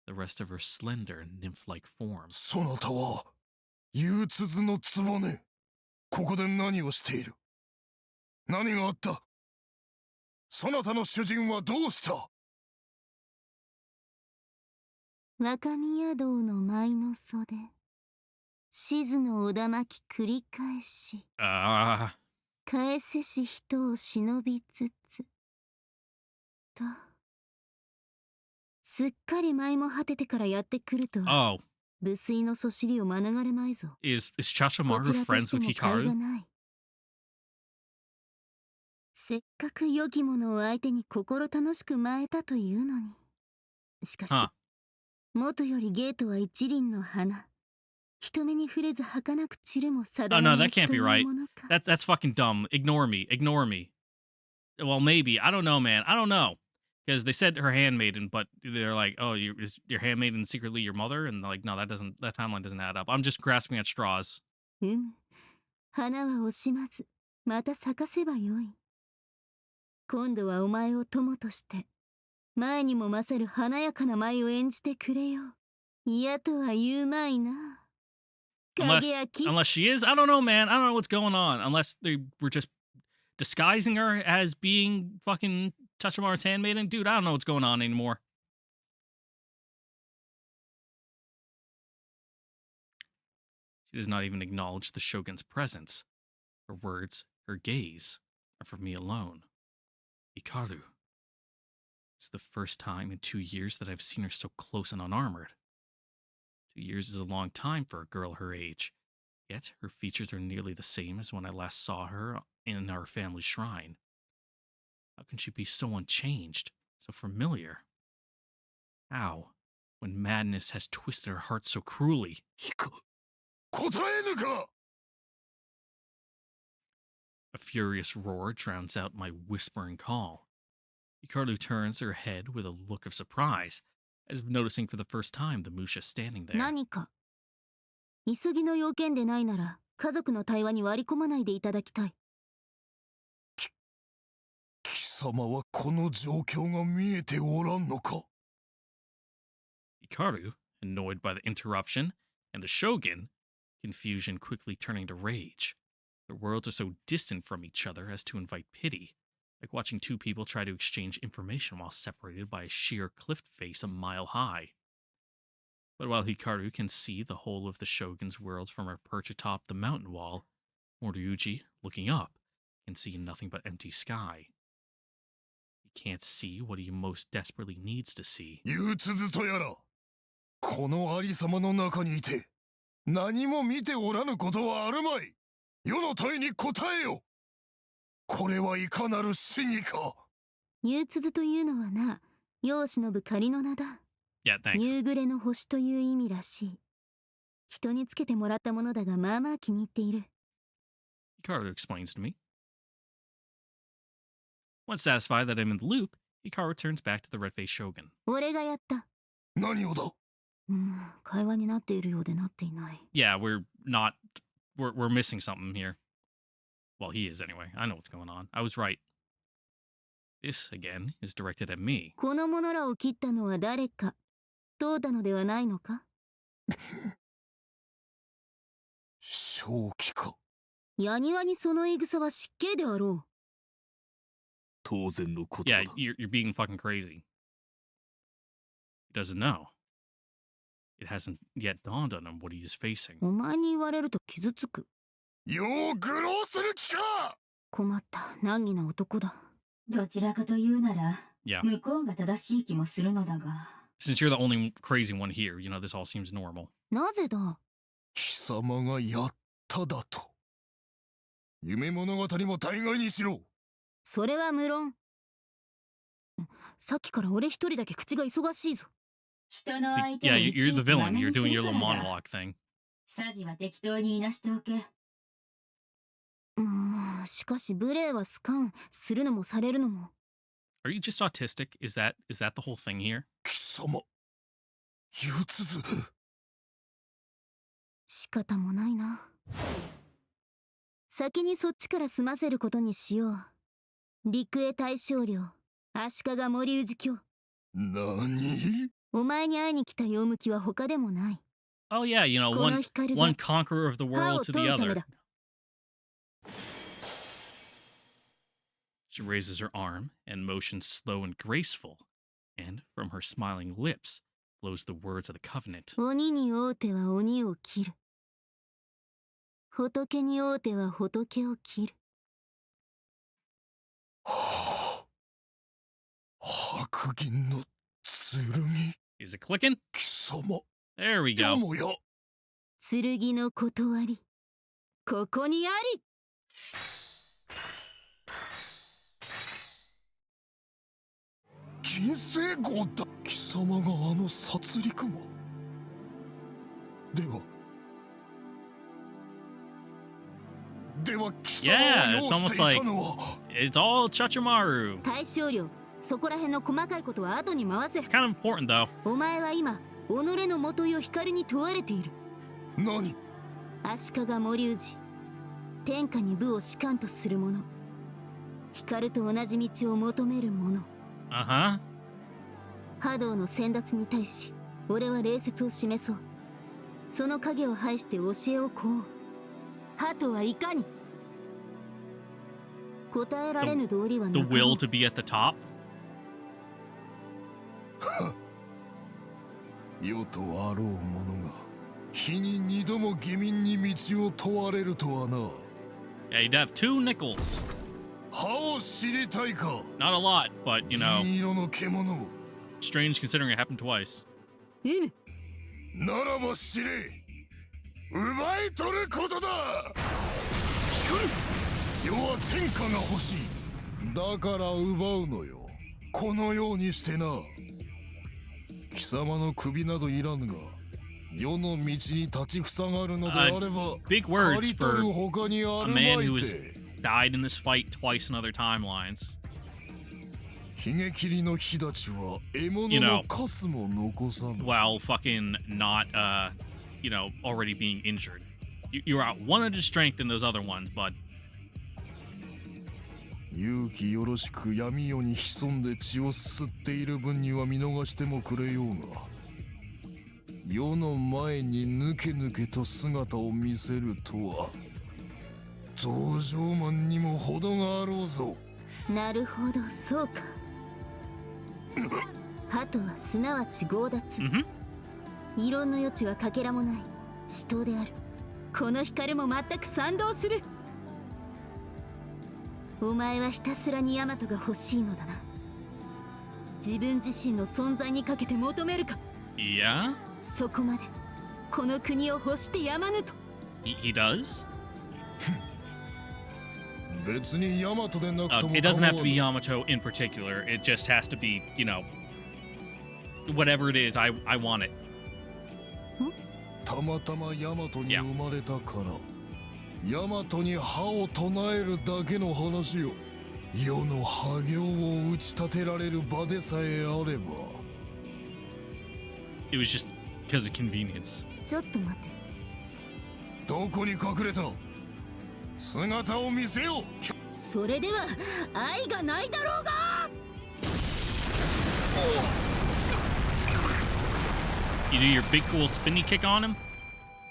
the rest of her slender nymph-like form. そなたは憂鬱の局。ここで何をしている。何があった。そなたの主人はどうした。若宮堂の舞の袖、静のおだまき繰り返し、返せし人を忍びつつ、と、すっかり舞も果ててからやってくるとは、 Oh, 無粋のそしりを免れまいぞ。 is こ Chachamaru ちらと friends して with も甲斐が Hikaru? ない。せっかく良き者を相手に心楽しく舞えたというのに。しかし、 Huh. 元よりゲートは一輪の花。人目に触れず儚く散るも Oh 定 no, め that の can't とい be う right. ものか。 That's fucking dumb. Ignore me. Ignore me. Well, maybe. I don't know, man. I don't know. Because they said her handmaiden, but they're like, oh, is your handmaiden secretly your mother? And they're like, no, that timeline doesn't add up. I'm just grasping at straws. 花は惜しまず、また咲かせばよい。今度はお前を友として、前にも勝る華やかな舞を演じてくれよ。嫌とは言うまいな。Unless she is, I don't know, man. I don't know what's going on. Unless they were just disguising her as being fucking Tachamaru's handmaiden. Dude, I don't know what's going on anymore. She does not even acknowledge the Shogun's presence. Her words, her gaze, are for me alone. Hikaru. It's the first time in 2 years that I've seen her so close and unarmored. 2 years is a long time for a girl her age, yet her features are nearly the same as when I last saw her in our family shrine. How can she be so unchanged, so familiar? How, when madness has twisted her heart so cruelly? 答えぬか。 A furious roar drowns out my whispering call. Hikaru turns her head with a look of surprise, as if noticing for the first time the Musha standing there. 何か急ぎの要件でないなら家族の対話に割り込まないでいただきたい。貴様はこの状況が見えておらんのか？ Hikaru, annoyed by the interruption, and the Shogun, confusion quickly turning to rage. Their worlds are so distant from each other as to invite pity, like watching two people try to exchange information while separated by a sheer cliff face a mile high. But while Hikaru can see the whole of the Shogun's world from her perch atop the mountain wall, Moriuji, looking up, can see nothing but empty sky. He can't see what he most desperately needs to see. 憂鬱とやら、このありさまの中にいて何も見ておらぬことはあるまい。世の問いに答えよ。これはいかなる真偽か。憂鬱というのはな、世を忍ぶ仮の名だ。Yeah, thanks. 夕暮れの星という意味らしい。人につけてもらったものだがまあまあ気に入っている。Hikaru explains to me. Once satisfied that I'm in the loop, Hikaru turns back to the red-faced Shogun. 俺がやった。何をだ？会話になっているようでなっていない。Yeah, we're missing something here. Well, he is anyway. I know what's going on. I was right. This, again, is directed at me. この者らを切ったのは誰か、問うたのではないのか？正気か。やにわにその言い草は失敬であろう。当然のこと Yeah, だ。you're being fucking crazy. He doesn't know. It hasn't yet dawned on him what he is facing. お前に言われると傷つく。よう愚弄する気か。困った難儀な男だ。どちらかというなら、 Yeah. 向こうが正しい気もするのだが。Since you're the only crazy one here, you know, this all seems normal. なぜだ？貴様がやっただと。夢物語も大概にしろ。それは無論。さっきから俺一人だけ口が忙しいぞ。人の相手 Yeah, をい you're ち the いち villain. 真似 You're にす doing る your か little らだ。 monologue thing. サジは適当にいなしておけ。しかし無礼は好かん。するのもされるのも。Are you just autistic? Is that the whole thing here? 貴様、憂鬱ず。仕方もないな。先にそっちから済ませることにしよう。陸へ大将領、足利森氏卿。何？お前に会いに来た用向きは他でもない。 Oh yeah, you know, この光が one conqueror of the 歯 world を to 取 the るため other. だ。She raises her arm and motions slow and graceful, and from her smiling lips flows the words of the covenant. 鬼に会うては鬼を切る。仏に会うては仏を切る。白銀の剣。 Is it clicking? 貴様、 There we ど go. もや。剣の断り。ここにあり。金星号だ。貴様があの殺戮魔。では貴様 Yeah, を it's 擁 almost してい like たのは。 it's all Chachimaru. 大将領、そこら辺の細かいことは後に回せ。 It's kind of important though. お前は今、己のもといを光に問われている。何？足利森氏、天下に武を士官とする者。光と同じ道を求める者。Uh-huh. 波動の先達に対し、俺は礼節を示そう。その影を排して教えを請おう。ハとはいかに？答えられぬ道理はな The かろう。 will to be at the top. 世とあろう者が日に二度も義民に道を問われるとはな。 Yeah, you'd have 2 nickels. 歯を知りたいか。 Not a lot, but you know, 銀色の獣。 strange considering it happened twice. ならば知れ。奪い取ることだ。光る。世は天下が欲しい。だから奪うのよ。このようにしてな。貴様の首などいらぬが、世の道に立ちふさがるのであれば、 Big 刈 words り取 for る他にあ a るま man い who has て。 died in this fight twice in other timelines. ヒゲ切りの火立ちは獲物のカスも残さぬ。 while fucking not, already being injured. You're at 100 strength in those other ones, bud. 勇気よろしく闇夜に潜んで血をすすっている分には見逃してもくれようが、世の前にぬけぬけと姿を見せるとは道場マンにも程があろうぞ。なるほど、そうか。鳩はすなわち強奪。異論の余地はかけらもない死闘である。この光も全く賛同する。お前はひたすらにヤマトが欲しいのだな。自分自身の存在にかけて求めるか。いや、そこまでこの国を欲してやまぬと。He does? 別にヤマトでなくとも It doesn't have to be Yamato in particular. It just has to be, whatever it is, I want it. たまたまヤマトに生まれたから、ヤマトに歯を唱えるだけの話よ。世の破行を打ち立てられる場でさえあれば。 It was just because of convenience. ちょっと待って。どこに隠れた？姿を見せよ。それでは愛がないだろうが。You do your big cool spinny kick on him,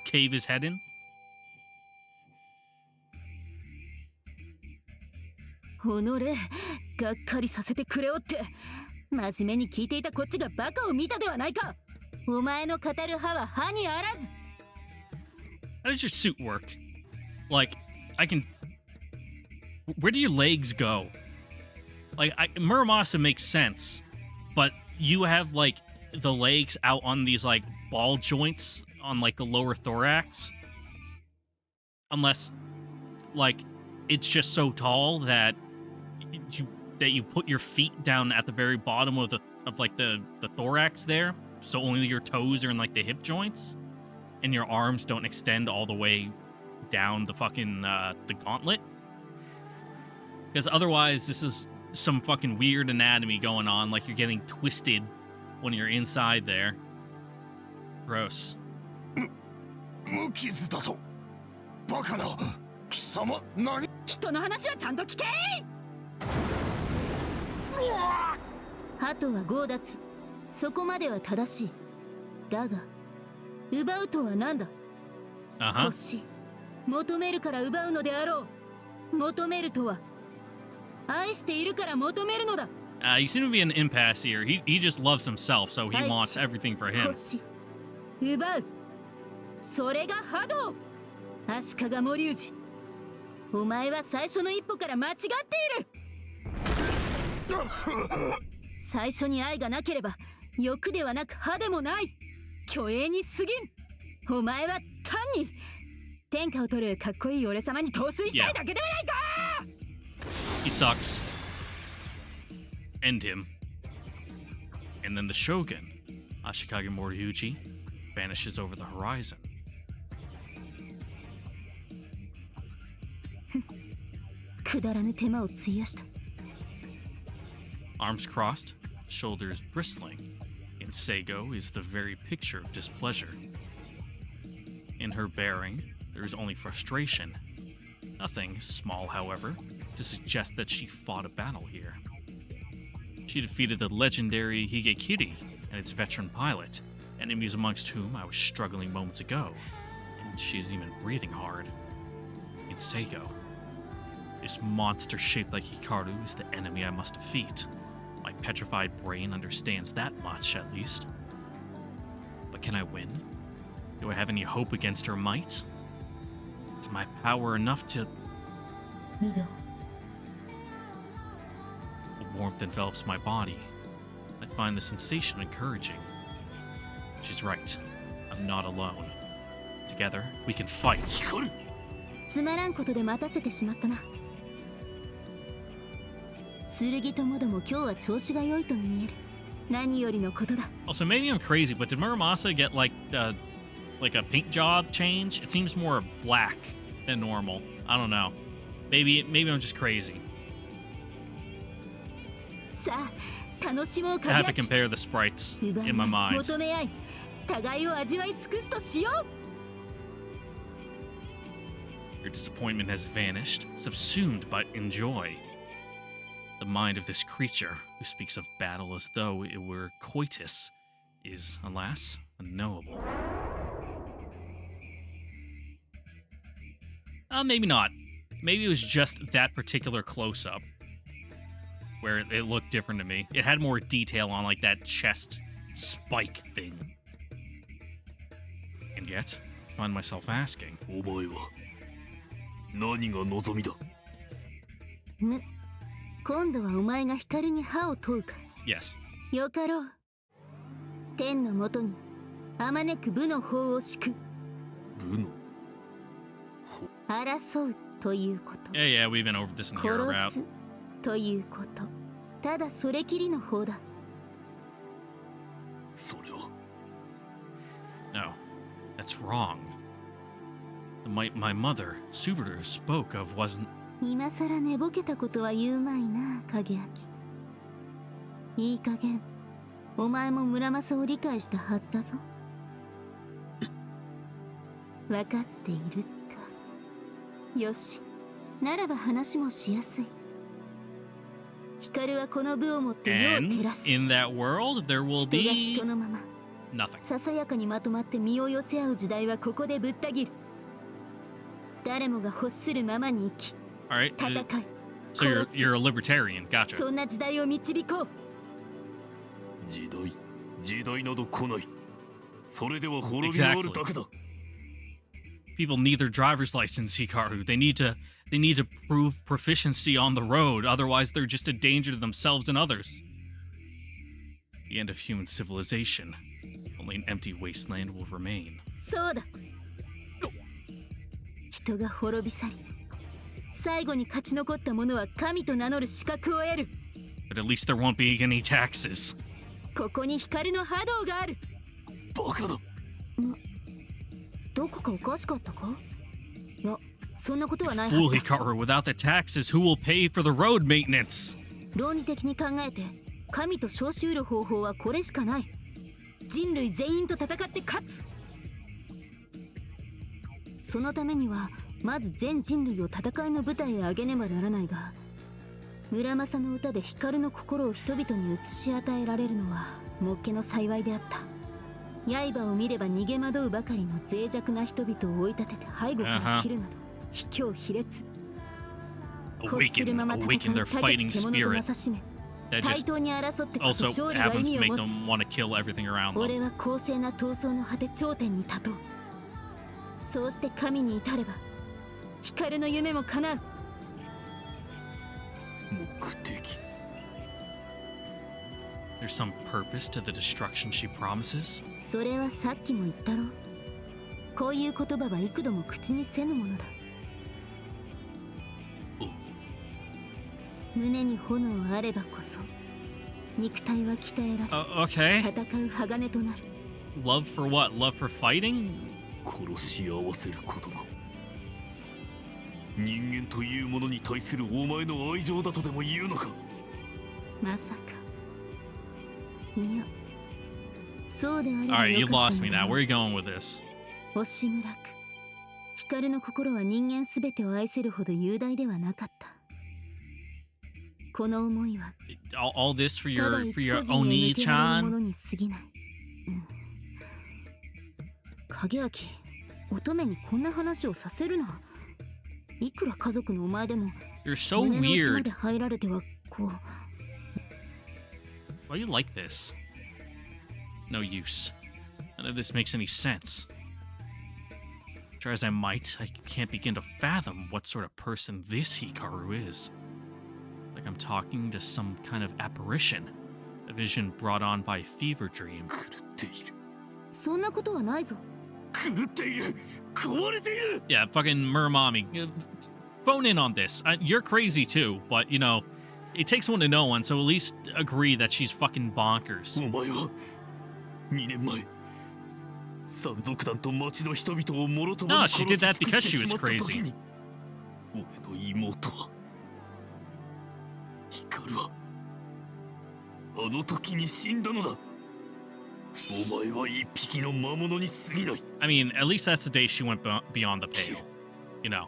cave his head in. おのれ、がっかりさせてくれおって。真面目に聞いていたこっちがバカを見たではないか。お前の語る歯は歯にあらず。 How does your suit work? Like, where do your legs go? Like, Muramasa makes sense, but you have, like, the legs out on these, like, ball joints on, like, the lower thorax? Unless, like, it's just so tall that you put your feet down at the very bottom of the thorax there, so only your toes are in, like, the hip joints, and your arms don't extend all the way down the fucking the gauntlet. Because otherwise, this is some fucking weird anatomy going on, like you're getting twisted when you're inside there. Gross. 無傷だと。バカな。貴様、何？人の話はちゃんと聞け。鳩は強奪。そこまでは正しい。だが、奪うとは何だ？欲しい。求めるから奪うのであろう。求めるとは、愛しているから求めるのだ。You seem to be an impasse here. He just loves himself, so he wants everything for him. 欲しい。奪う。それが波動。足利森氏。お前は最初の一歩から間違っている。最初に愛がなければ欲ではなく歯でもない。虚栄に過ぎん。お前は単に天下を取るかっこいい俺様に陶酔したいだけではないか。 He sucks. End him. And then the Shogun, Ashikage Moriuchi, vanishes over the horizon. くだらぬ手間を費やした。 Arms crossed, shoulders bristling, in Seigo is the very picture of displeasure. In her bearing, there is only frustration. Nothing small, however, to suggest that she fought a battle here. She defeated the legendary Higekiri and its veteran pilot, enemies amongst whom I was struggling moments ago, and she isn't even breathing hard. In Seigo, this monster shaped like Hikaru is the enemy I must defeat. My petrified brain understands that much, at least. But can I win? Do I have any hope against her might? Is my power enough to... Mido. A warmth envelops my body. I find the sensation encouraging. She's right. I'm not alone. Together, we can fight. つまらんことで待たせてしまったな。剣ともども今日は調子が良いと見える。何よりのことだ。 Also, maybe I'm crazy, but did Muramasa get like a paint job change? It seems more black than normal. I don't know. Maybe I'm just crazy. さあ楽しもう I have to 影明 compare the sprites 奪い in my mind. 求め合い互いを味わい尽くすとしよう Your disappointment has vanished, subsumed but in joy. The mind of this creature, who speaks of battle as though it were coitus, is, alas, unknowable. Maybe not. Maybe it was just that particular close-up where it looked different to me. It had more detail on, like, that chest spike thing. And yet, I find myself asking... お前は何が望みだ。今度はお前が光に歯を問うか。 Yes. よかろう。天のもとにあまねく武の法を敷く。武の争うということ。Yeah, we've been over this in the hero 殺 route. すということ。ただそれきりの法だ。それは No, that's wrong. My mother, Subaru, spoke of wasn't... 今さら寝ぼけたことは言うまいな、影明。いい加減、お前も村正を理解したはずだぞ。わかっているか。よし、ならば話もしやすい。光はこの部をもって世を And 照らす。 in that world, there will 人が be 人のまま。 nothing. ささやかにまとまって身を寄せ合う時代はここでぶった切る。誰もが欲するままに生き、 All right. 戦い、 So you're 殺す。 you're a libertarian. Gotcha. そんな時代を導こう。時代など来ない。それでは滅び終わるだけだ。 People need their driver's license, Hikaru. They need to prove proficiency on the road. Otherwise, they're just a danger to themselves and others. The end of human civilization. Only an empty wasteland will remain. そうだ。人が滅び去り、最後に勝ち残った者は神と名乗る資格を得る。 But at least there won't be any taxes. ここに光の波動がある。バカだ。どこかおかしかったか？いや、そんなことはないは Fool ずだ。 Hikaru, without the taxes, who will pay for the road maintenance? 論理的に考えて、神と称し得る方法はこれしかない。人類全員と戦って勝つ。そのためにはまず全人類を戦いの舞台へ上げねばならないが、村正の歌で光の心を人々に映し与えられるのはもっけの幸いであった。刃を見れば逃げ惑うばかりの脆弱な人々を追い立てて背後から切るなど卑怯卑劣。欲するまま戦う Awaken their 高 fighting き獣とま spirit さしめ、 that 対 just 等に争ってこそ also 勝利が意 happens 味 to を make 持つ。 them want to kill everything around them. 俺は公正な闘争の果て頂点に立とう。そうして神に至れば光の夢も叶う。目的。 There's some purpose to the destruction she promises. それはさっきも言ったろ。こういう言葉は幾度も口にせぬものだ。胸に炎あればこそ肉体は鍛えられ、 Okay. 戦う鋼となる。 Love for what? Love for fighting? 殺し合わせることが人間というものに対するお前の愛情だとでも言うのか。まさか。いや、そうであれば Alright, you よかった lost の me だ now. ろう。 Where are you going with this? 惜しむらく光の心は人間すべてを愛せるほど雄大ではなかった。この思いは All this for ただ your 一個人へ向けられるも Oni-chan? のに過ぎない。影明、乙女にこんな話をさせるな。いくら家族のお前でも You're so 胸の内ま weird. で入られてはこう。 Why do you like this? No use. None of this makes any sense. Try as I might, I can't begin to fathom what sort of person this Hikaru is. Like I'm talking to some kind of apparition, a vision brought on by a fever dream. 狂っている。そんなことはないぞ。狂っている。壊れている。 Yeah, fucking Muramami. Phone in on this. You're crazy too, but you know, it takes one to know one, so at least agree that she's fucking bonkers. お前は2年前山賊団と町の人々をもろとも No, に she 殺 did し that 尽く because して she し was まった時 crazy. に俺の妹は光はの時に死んだのだ。お前は一匹の魔物に過ぎない。 I mean, at least that's the day she went beyond the pale. You know.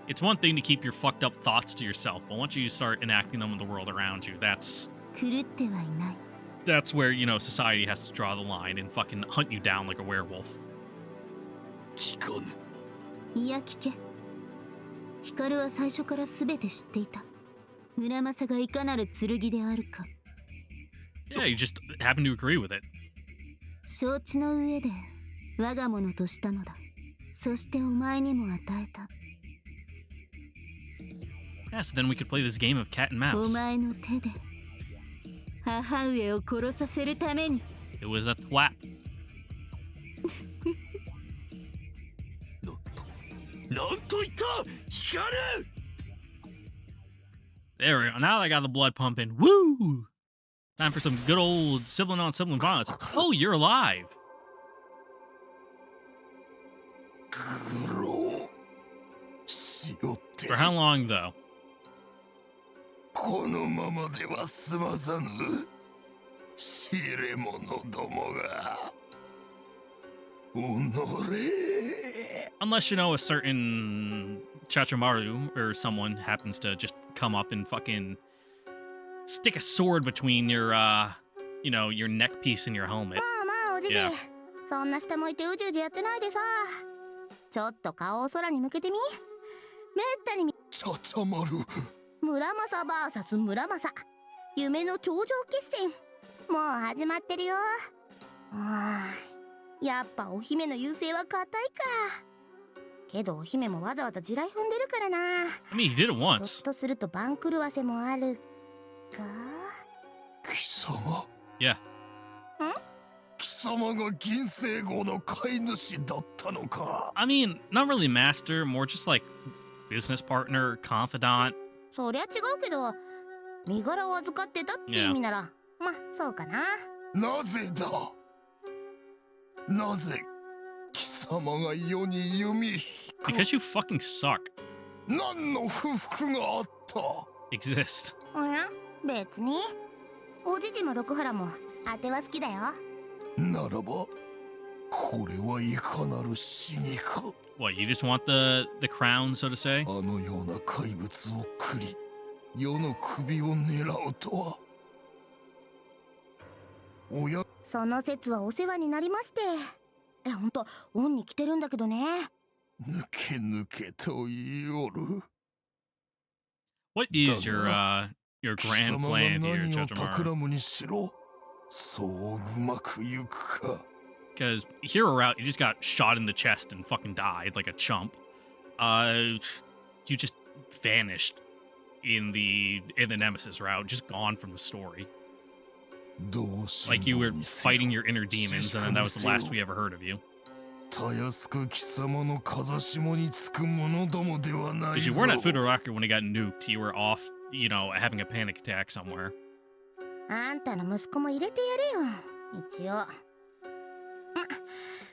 It's one thing to keep your fucked up thoughts to yourself, but once you start enacting them in the world around you, that's 狂ってはいない。 that's where, you know, society has to draw the line and fucking hunt you down like a werewolf. 聞かぬ。いや聞け。ヒカルは最初から全て知っていた。村正がいかなる剣であるか。 Yeah, you just happen to agree with it. 承知の上で我が物としたのだ。そしてお前にも与えた。 Yeah, so then we could play this game of cat and お mouse. 前の手で母上を殺させるために。 It was a thwap. なんと言ったヒカル。 There we go. Now I got the blood pumping. Woo! Time for some good old sibling on sibling violence. Oh, you're alive. 苦労しよって For how long, though? このままでは済まさぬ知れ者どもがおのれ Unless, you know, a certain Chachamaru or someone happens to just come up and fucking stick a sword between your, you know, your neck piece and your helmet. まあまあおじじ、 Yeah. そんな下向いてうじうじやってないでさ。ちょっと顔を空に向けてみ。めったにちゃちゃまる村正 VS 村正。夢の頂上決戦。もう始まってるよ。やっぱお姫の優勢は固いか。けどお姫もわざわざ地雷踏んでるからな。 I mean, he did it ひょ once. っとすると番狂わせもあるか。貴様 Yeah. 貴様が銀星号の飼い主だったのか I mean, not really master, more just like business partner, confidant. そりゃ違うけど、身柄を預かってたって意味なら、まあそうかな。なぜだなぜ貴様が世に弓引く Because you fucking suck. 何の不服があった Exist. おや別に。おじじも六原もあては好きだよ。ならばこれはいかなる死にか What, you just want the crown, so to say? あのような怪物を繰り世の首を狙うとはおやその説はお世話になりまして。ほんと恩に来てるんだけどね。抜け抜けと言いおる What is your grand 貴様が plan here, 何を Judge 企 Amaru? むにしろそううまくいくか Because here or out, you just got shot in the chest and fucking died like a chump. You just vanished in the Nemesis route, just gone from the story. どうし Like you were にせよ fighting your inner demons, and then that was the last we ever heard of you. たやすく貴様の風下につく者どもではない Because you ぞ weren't at Fudoraku when he got nuked. You were off, you know, having a panic attack somewhere. あんたの息子も入れてやれよ。一応。ま、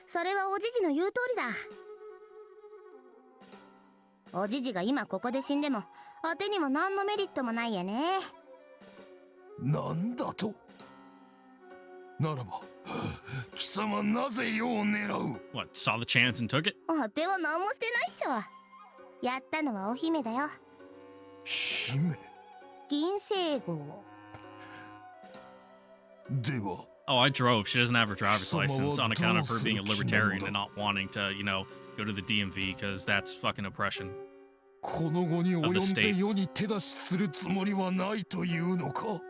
それはおじじの言う通りだ。おじじが今ここで死んでも、あてにも何のメリットもないやね。なんだとならば貴様なぜ世を狙う What, saw the chance and took it? あては何もしてないっしょ。やったのはお姫だよ。姫銀星号。では Oh, I drove. She doesn't have her driver's Some license on account of her being a adults libertarian in and not wanting to, you know, go to the DMV because that's fucking oppression. この後に及ん Of the で state. 世に手出しするつもりはないというのか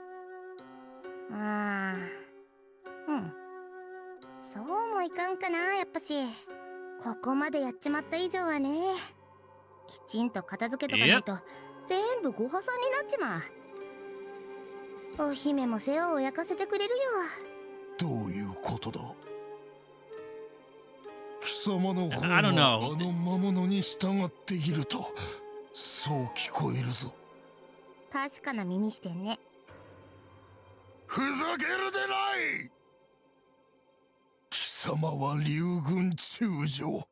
そうもいかんかな、やっぱし。ここまでやっちまった以上はね。きちんと片付けとかないと、全部ご破産になっちまう。お姫も世話を焼かせてくれるよ。どういうことだ貴様の方 I が don't あ know. の魔物に従っているとそう聞こえるぞ確かな耳してんね。ふざけるでない貴様は竜軍中将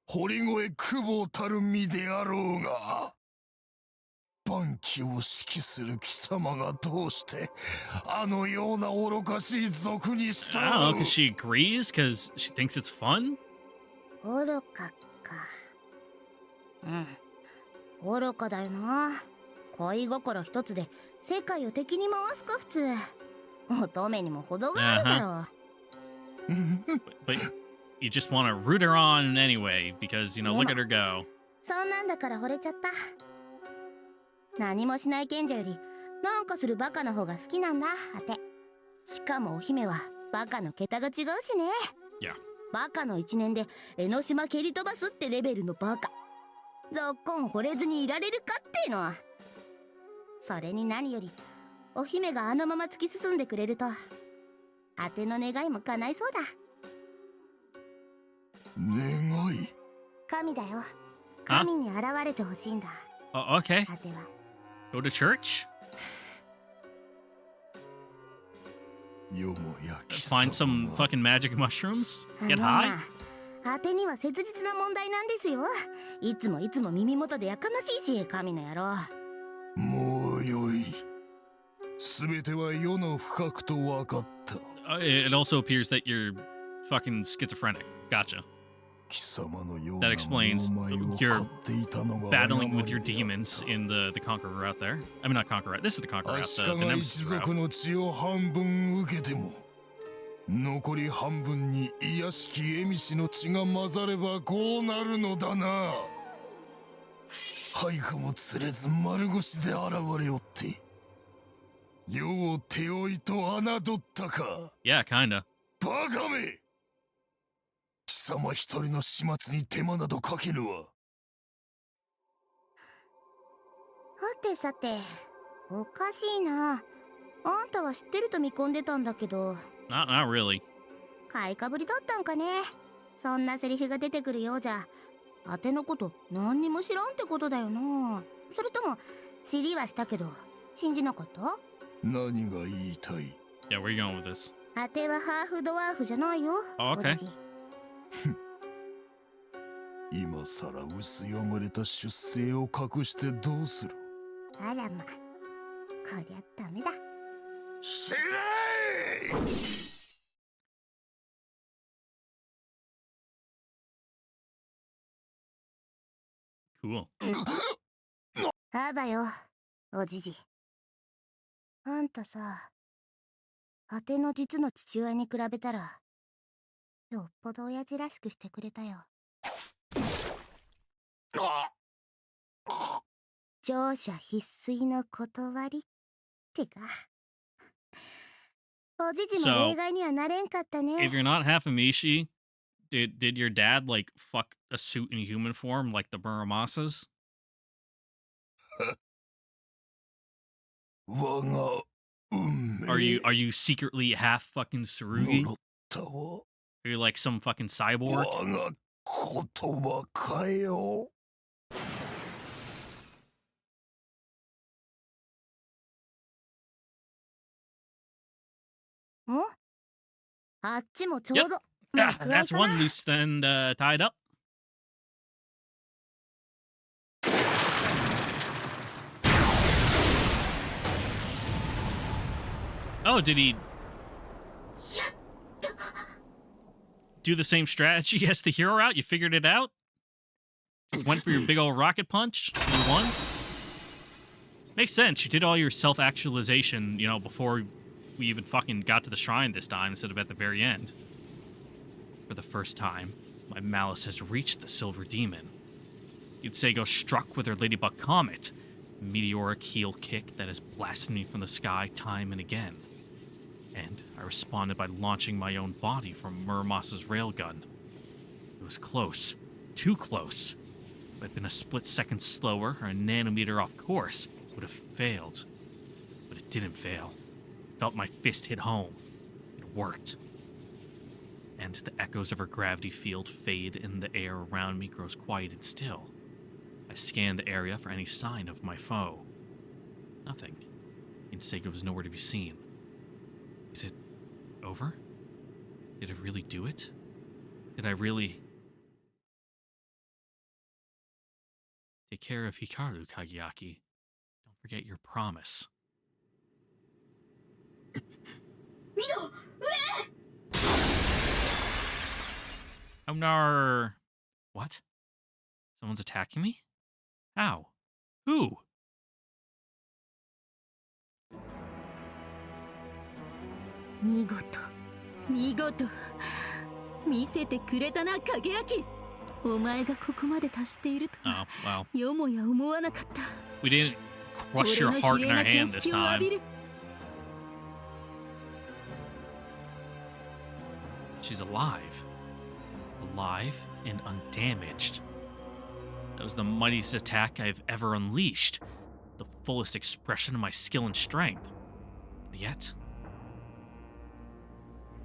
堀越久保たる身であろうが般機を指揮する貴様がどうしてあのような愚かしい賊にし I た don't know, because she agrees, because she thinks it's fun? 愚かか。愚かだよな。恋心一つで世界を敵に回すか普通。乙女にも程があるだろう。But you just want to root her on anyway, because, you know, look at her go. そんなんだから惚れちゃった。何もしない賢者よりなんかするバカの方が好きなんだ、あて。しかもお姫はバカの桁が違うしね。Yeah. バカの一年で江ノ島蹴り飛ばすってレベルのバカ。ぞっこん惚れずにいられるかってのは。それに何よりお姫があのまま突き進んでくれるとあての願いも叶いそうだ。願い。神だよ。神に現れてほしいんだ。Okay. あては Go to church? よもや貴様 Find some が fucking magic mushrooms? あ Get の high? な、あてには切実な問題なんですよ。いつも耳元でやかましいし、神の野郎。もうよい。すべては世の深くと分かった。It also appears that you're fucking schizophrenic. Gotcha. 貴様のよう That な explains 猛々を your 買っていたのが battling 誤 with your りであった demons in the Conqueror out there. I mean, not Conqueror. This is the Conqueror 足 out, the 利一 Nemesis 族 route. の血を半分受けても残り半分に卑しき蝦夷の血が混ざればこうなるのだな。配下も釣れず丸腰で現れおって世を手負いと侮ったか。 Yeah, kinda. バカめ。貴様一人の始末に手間などかけぬわ。さて、おかしいな。あんたは知ってると見込んでたんだけど。Not really. 買いかぶりだったんかね。そんなセリフが出てくるようじゃ、あてのこと何にも知らんってことだよな。それとも知りはしたけど信じなかった？何が言いたい？ Yeah, where are you going with this? あてはハーフドワーフじゃないよ。Oh, okay. おじじ今さら薄汚れた出生を隠してどうする？あらま、こりゃダメだ。死ねー！ Cool. あばよ、おじじ。あんたさ、あての実の父親に比べたらよっぽど親父らしくしてくれたよ。乗車必須の断りってか。おじじも例外にはなれんかったね。 If you're not half Amishi, did your dad like fuck a suit in human form like the Muramasas? 我が運命 Are you secretly half fucking Tsurugi? 呪ったわ。 Are you like some fucking cyborg? 我が言葉かよ。ん？あっちもちょうど。 Ah, that's one loose end tied up. Oh, did he do the same strategy as the hero route? You figured it out? Just went for your big old rocket punch and you won? Makes sense. You did all your self-actualization, you know, before we even fucking got to the shrine this time instead of at the very end. For the first time, my malice has reached the Silver Demon. Yudsego struck with her Ladybug Comet, a meteoric heel kick that has blasted me from the sky time and again. And I responded by launching my own body from Muramasa's railgun. It was close. Too close. If I'd been a split second slower or a nanometer off course, it would have failed. But it didn't fail. I felt my fist hit home. It worked. And the echoes of her gravity field fade and the air around me grows quiet and still. I scanned the area for any sign of my foe. Nothing. Insega was nowhere to be seen. Is it over? Did I really do it? Did I really... Take care of Hikaru, Kageaki. forget your promise. ミド、上！ Oh no. What? Someone's attacking me? How? Who? 見事見事見せてくれたな影焼お前がここまで達していると Oh, well. よもや思わなかった We didn't crush your 俺の heart 比 in 例 our な hand 見 this 識を浴び time. る She's alive. Alive and undamaged. That was the mightiest attack I've ever unleashed. The fullest expression of my skill and strength. And yet,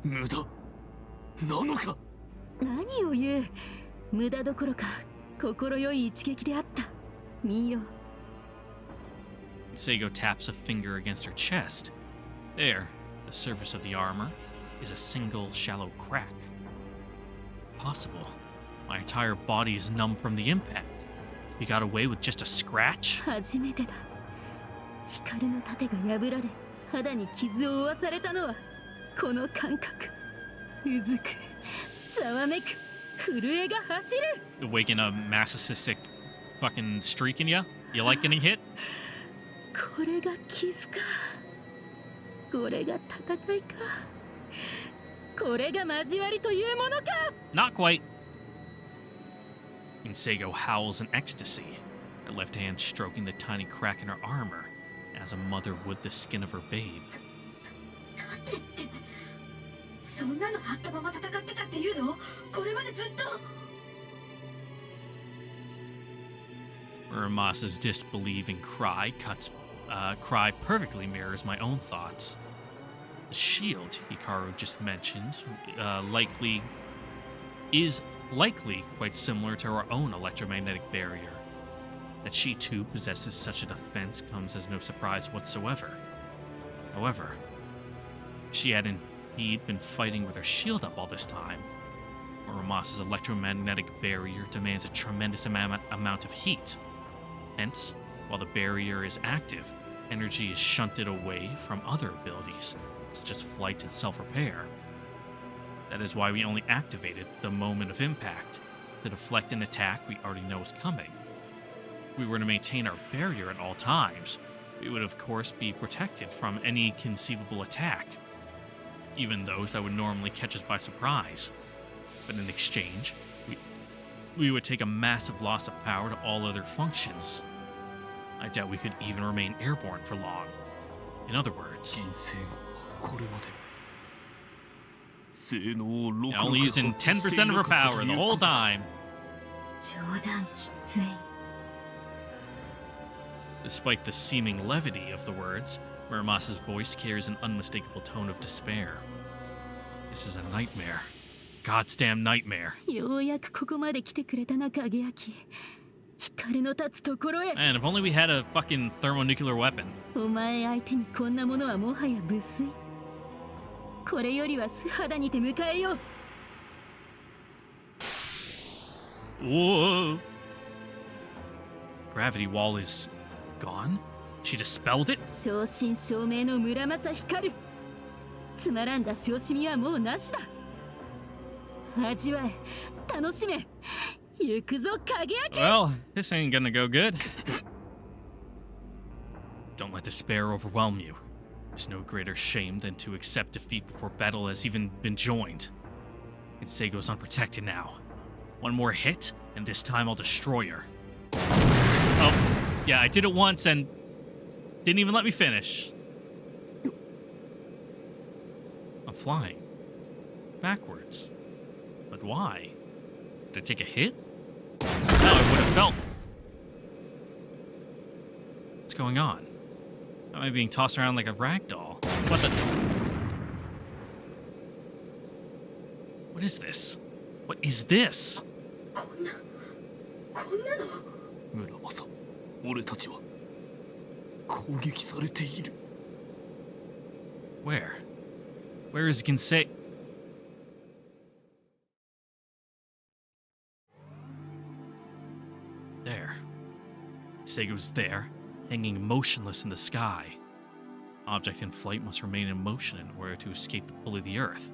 無駄なのか。何を言う無駄どころか心よい一撃であった見よ Seigo taps a finger against her chest. There, the surface of the armor is a single shallow crack. Possible. My entire body is numb from the impact. We got away with just a scratch? 初めてだ光の盾が破られ肌に傷を負わされたのはこの感覚うずくざわめく震えが走る Awaken a masochistic fucking streak in ya? You like getting hit? これがキスかこれが戦いかこれが交わりというものか Not quite. Insego howls in ecstasy, her left hand stroking the tiny crack in her armor, as a mother would the skin of her babe. 盾ってそんなのあったまま戦ってたっていうのこれまでずっと Muramasa's disbelieving cry perfectly mirrors my own thoughts. The shield Hikaru just mentioned is likely quite similar to her own electromagnetic barrier. That she too possesses such a defense comes as no surprise whatsoever. However, if she had indeed been fighting with her shield up all this time, Muramasa's electromagnetic barrier demands a tremendous amount of heat. Hence, while the barrier is active, energy is shunted away from other abilities, such as flight and self-repair. That is why we only activate it the moment of impact, to deflect an attack we already know is coming. If we were to maintain our barrier at all times, we would of course be protected from any conceivable attack, even those that would normally catch us by surprise. But in exchange, we would take a massive loss of power to all other functions. I doubt we could even remain airborne for long. In other words, これまで性能をろくなく only using 10% of her power the whole time. 冗談きつい Despite the seeming levity of the words, Muramasa's voice carries an unmistakable tone of despair. This is a nightmare. God's damn nightmare. ようやくここまで来てくれたな影焼光の立つところへ Man, if only we had a fucking thermonuclear weapon. お前相手にこんなものはもはや無粋これよりは素肌にて迎えよう Whoa. Gravity wall is gone? She dispelled it? 正真正銘の村正光るつまらんだし惜しみはもうなしだ味わえ楽しめ行くぞ影焼 Well, this ain't gonna go good. Don't let despair overwhelm you. There's no greater shame than to accept defeat before battle has even been joined. Inseigo's unprotected now. One more hit, and this time I'll destroy her. Oh, yeah, I did it once and didn't even let me finish. I'm flying. Backwards. But why? Did I take a hit? No, I would have felt. What's going on? Am I being tossed around like a rag doll? What the? What is this? What is this? こんなの村正俺たちは攻撃されている Where? Where is Ginsei? There. Seigo's there, hanging motionless in the sky. Object in flight must remain in motion in order to escape the pull of the earth.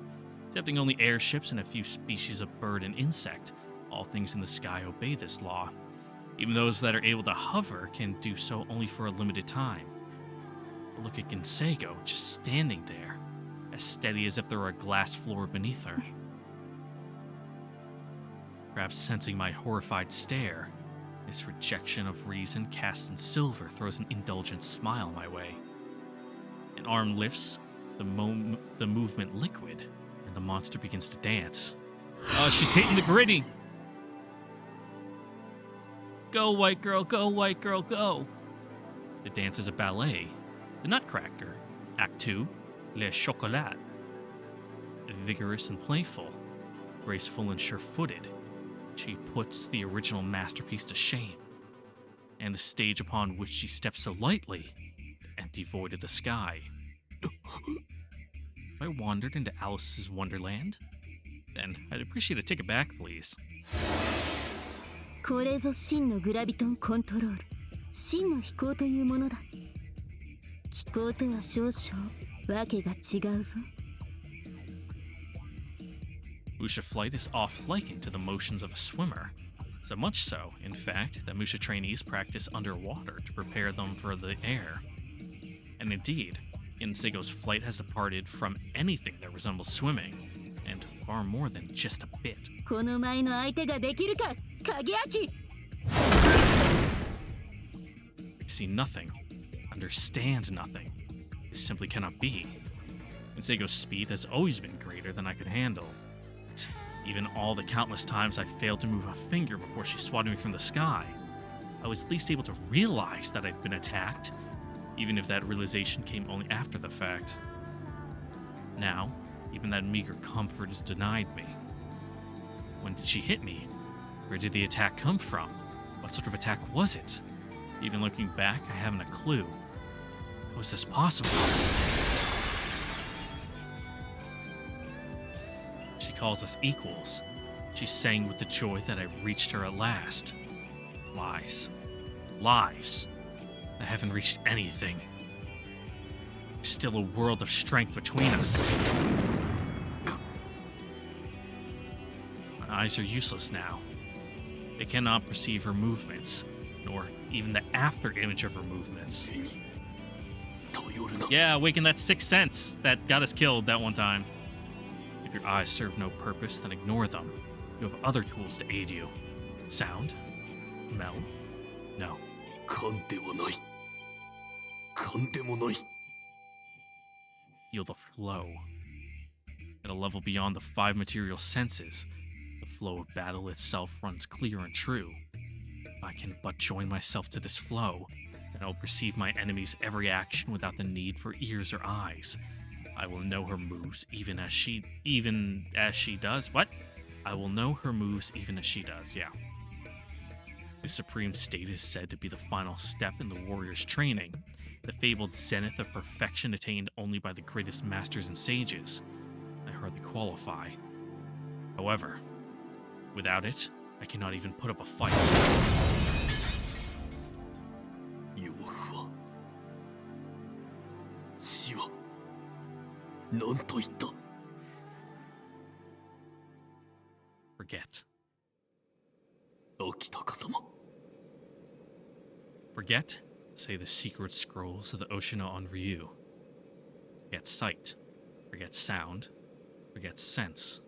Excepting only airships and a few species of bird and insect, all things in the sky obey this law. Even those that are able to hover can do so only for a limited time. But look at Ginsego, just standing there, as steady as if there were a glass floor beneath her. Perhaps sensing my horrified stare, this rejection of reason cast in silver throws an indulgent smile my way. An arm lifts, the movement liquid, and the monster begins to dance. Oh, she's hitting the gritty! Go, white girl, go, white girl, go! The dance is a ballet, The Nutcracker, Act 2, Le Chocolat. Vigorous and playful, graceful and sure-footed, she puts the original masterpiece to shame. And the stage upon which she steps so lightly, the empty void of the sky. Have I wandered into Alice's Wonderland? Then I'd appreciate a ticket back, please. これぞ真のグラビトンコントロール、真の飛行というものだ。気候とは少々わけが違うぞ。Musha flight is off-likened to the motions of a swimmer. So much so, in fact, that Musha trainees practice underwater to prepare them for the air. And indeed, Insego's flight has departed from anything that resembles swimming, and far more than just a bit. この前の相手ができるか、鍵焼き! I see nothing, understand nothing. This simply cannot be. Insego's speed has always been greater than I could handle. Even all the countless times I failed to move a finger before she swatted me from the sky, I was at least able to realize that I'd been attacked, even if that realization came only after the fact. Now, even that meager comfort is denied me. When did she hit me? Where did the attack come from? What sort of attack was it? Even looking back, I haven't a clue. How is this possible? She calls us equals. She sang with the joy that I reached her at last. Lies. Lies. I haven't reached anything. There's still a world of strength between us. My eyes are useless now. They cannot perceive her movements, nor even the after-image of her movements. Yeah, awaken that sixth sense that got us killed that one time. If your eyes serve no purpose, then ignore them. You have other tools to aid you. Sound? Smell? No. Feel the flow. At a level beyond the five material senses, the flow of battle itself runs clear and true. If I can but join myself to this flow, then I'll perceive my enemy's every action without the need for ears or eyes. I will know her moves even as she does. What? I will know her moves even as she does, yeah. This supreme state is said to be the final step in the warrior's training, the fabled zenith of perfection attained only by the greatest masters and sages. I hardly qualify. However, without it, I cannot even put up a fight. Forget. Forget, say the secret scrolls of the Oshino on Ryu. Forget sight. Forget sound. Forget sense.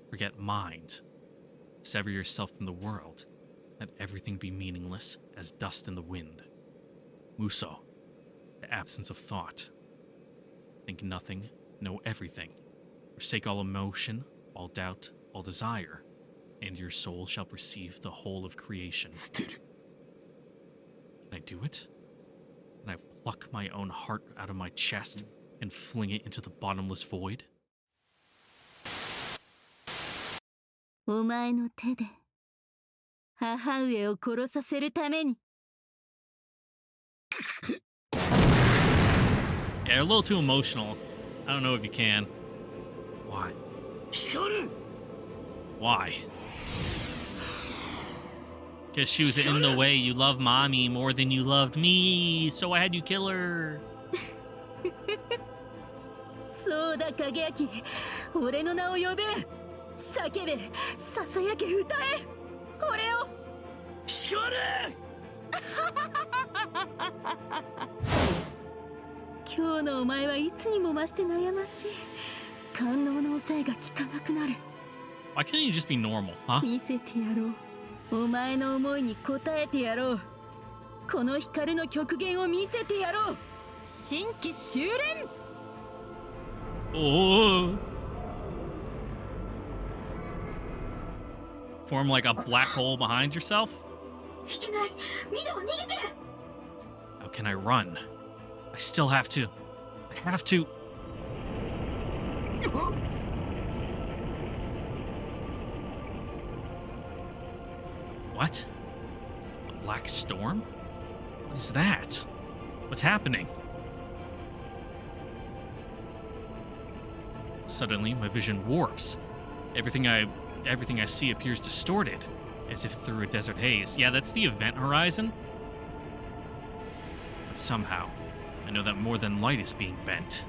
Forget mind. Sever yourself from the world. Let everything be meaningless as dust in the wind. Muso, the absence of thought. Think nothing, know everything. Forsake all emotion, all doubt, all desire, and your soul shall perceive the whole of creation. Can I do it? Can I pluck my own heart out of my chest and fling it into the bottomless void? お前の手で母上を殺させるために Yeah, a little too emotional. I don't know if you can. Why? Why? Because she was in the way. You love mommy more than you loved me, so I had you kill her. そうだ影焼俺の名を呼べ叫べささやけ歌え俺を光れ今日のお前はいつにも増して悩ましい官能の抑えが効かなくなる Why can't you just be normal, huh? 見せてやろうお前の思いに応えてやろうこの光の極限を見せてやろう新規修練 Oh. Form like a black hole behind yourself? How can I run? I still have to. I have to. What? A black storm? What is that? What's happening? Suddenly, my vision warps. Everything I see appears distorted, as if through a desert haze. Yeah, that's the event horizon. But somehow, I know that more than light is being bent.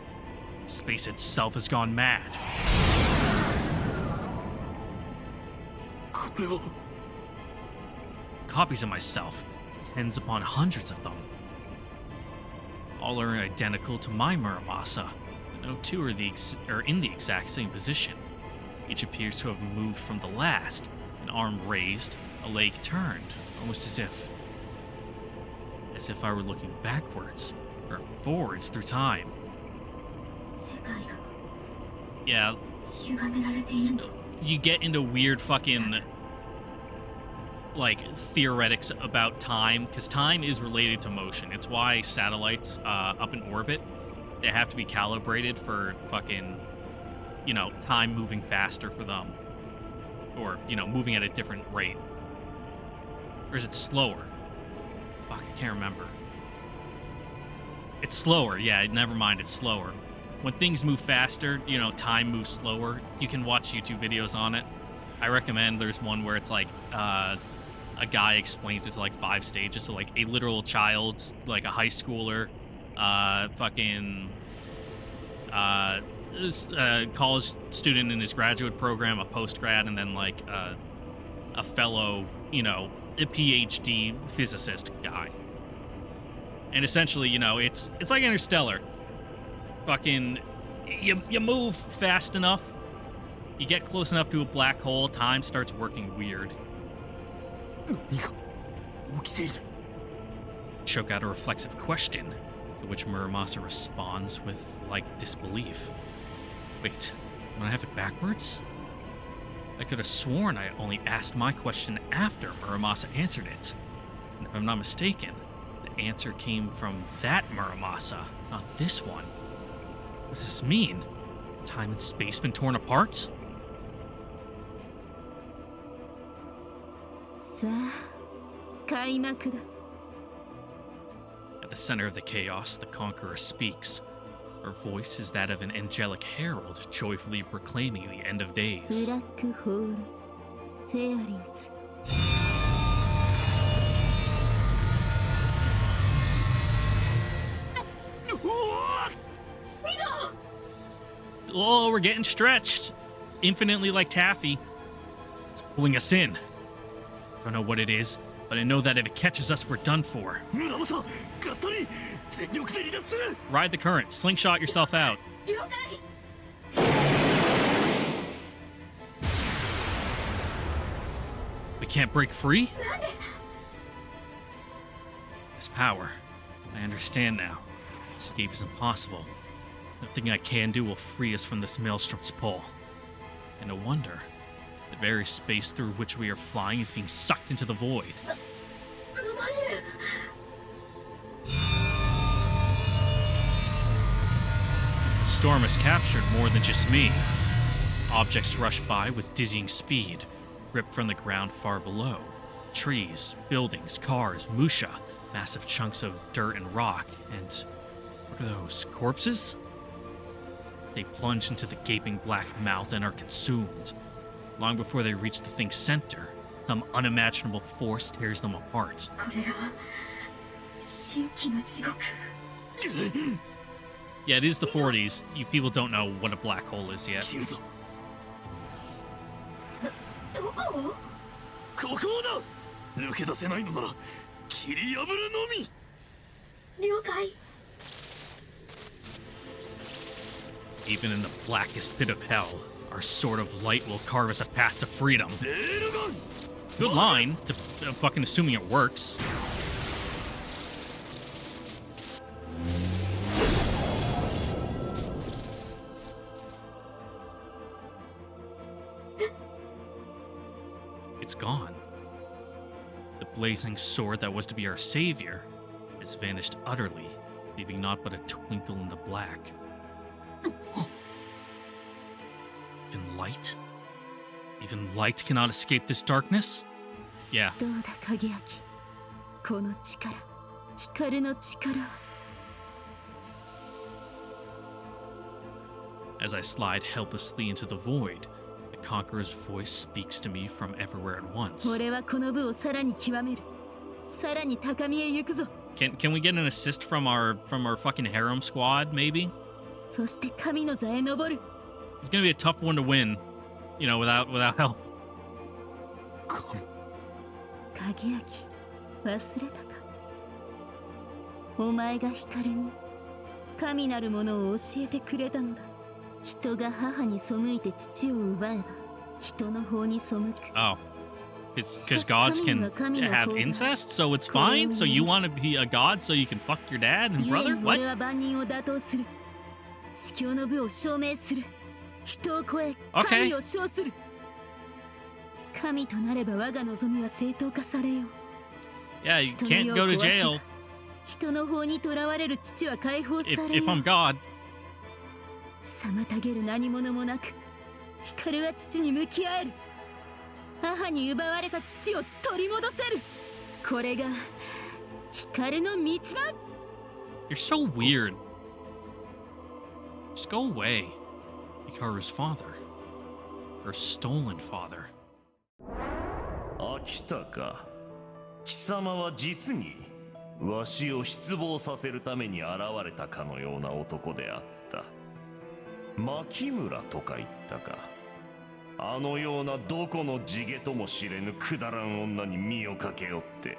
Space itself has gone mad. Copies of myself, tens upon hundreds of them. All are identical to my Muramasa. No two are in the exact same position. Each appears to have moved from the last, an arm raised, a leg turned, almost as if I were looking backwards or forwards through time. Yeah. You get into weird fucking like theoretics about time, because time is related to motion. It's why satellites up in orbit, they have to be calibrated for fucking, you know, time moving faster for them. Or, you know, moving at a different rate. Or is it slower? Fuck, I can't remember. It's slower, yeah, never mind, it's slower. When things move faster, you know, time moves slower. You can watch YouTube videos on it. I recommend, there's one where it's like, a guy explains it to like 5 stages. So like a literal child, like a high schooler, college student in his graduate program, a post-grad, and then like a fellow, you know, a PhD physicist guy. And essentially, you know, it's like Interstellar. Fucking, you move fast enough, you get close enough to a black hole, time starts working weird. Choke out a reflexive question, to which Muramasa responds with, like, disbelief. Wait, when I have it backwards? I could have sworn I only asked my question after Muramasa answered it. And if I'm not mistaken, the answer came from that Muramasa, not this one. What does this mean? Time and space been torn apart? さあ、開幕だ。At the center of the chaos, the Conqueror speaks. Her voice is that of an angelic herald joyfully proclaiming the end of days. ブラックホール、フェアリーズ。Oh, we're getting stretched. Infinitely like taffy. It's pulling us in. Don't know what it is, but I know that if it catches us, we're done for. Ride the current. Slingshot yourself out. We can't break free? This power. I understand now. Escape is impossible. Nothing I can do will free us from this maelstrom's pull. And no wonder. The very space through which we are flying is being sucked into the void. The storm has captured more than just me. Objects rush by with dizzying speed, ripped from the ground far below. Trees, buildings, cars, musha, massive chunks of dirt and rock, and what are those, corpses? They plunge into the gaping black mouth and are consumed. Long before they reach the thing's center, Some unimaginable force tears them apart. これが神秘の地獄。 Yeah, it is the 40s. You people don't know what a black hole is yet. どこ？ここだ。抜け出せないのなら切り破るのみ。了解。 Even in the blackest pit of hell, our sword of light will carve us a path to freedom. Good line, fucking assuming it works. It's gone. The blazing sword that was to be our savior has vanished utterly, leaving naught but a twinkle in the black. Even light? Even light cannot escape this darkness? Yeah. どうだ影明。この力、光の力。 As I slide helplessly into the void, the Conqueror's voice speaks to me from everywhere at once. 俺はこの部をさらに極める。さらに高みへ行くぞ。 Can we get an assist from our fucking harem squad, maybe? そして神の座へ登る。 It's gonna be a tough one to win, you know, without help. 影明、忘れたか。お前が光に神なるものを教えてくれたのだ。人が母に背いて父を奪えば、人の方に背く。 Oh. Because gods can have incest, so it's fine. So you want to be a god so you can fuck your dad and brother? 俺 What? は万人を打倒する。司教の部を証明する。人を超え、神を称する。神となれば我が望みは正当化されよう。 Yeah, you can't go to jail 人の方に囚われる父は解放されよう。if I'm God. 妨げる何者もなく、光は父に向き合える。母に奪われた父を取り戻せる。これが光の道だ。 You're so weird. Just go away. Hikaru's father. Her stolen father. 飽きたか。貴様は実にわしを失望させるために現れたかのような男であった。牧村とか言ったか。あのようなどこの地毛とも知れぬくだらん女に身をかけよって。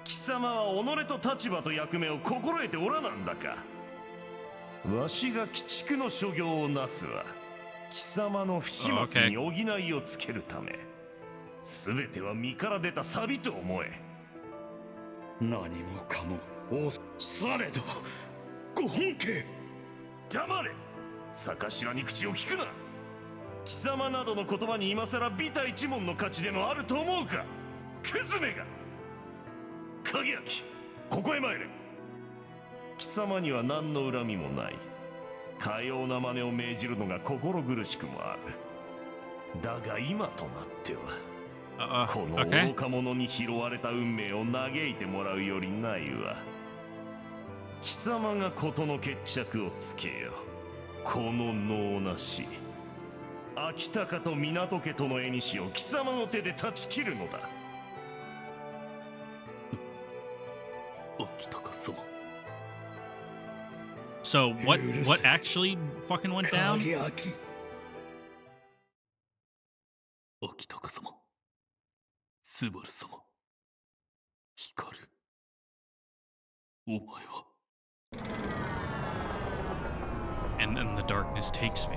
貴様は己と立場と役目を心得ておらなんだか。わしが鬼畜の所業をなすは貴様の不始末に補いをつけるため。全ては身から出た錆と思え。何もかもされどご本家。黙れ。逆頭に口を聞くな。貴様などの言葉に今さらビタ一文の価値でもあると思うか。クズめが。影明、ここへ参れ。貴様には何の恨みもない。かような真似を命じるのが心苦しくもある。だが今となっては、この愚か者に拾われた運命を嘆いてもらうよりないわ。貴様が事の決着をつけよ。この能なし。秋高と港家との縁を貴様の手で断ち切るのだ。秋高様。So what actually fucking went down? 秋高様、スバル様、光る。お前は。And then the darkness takes me.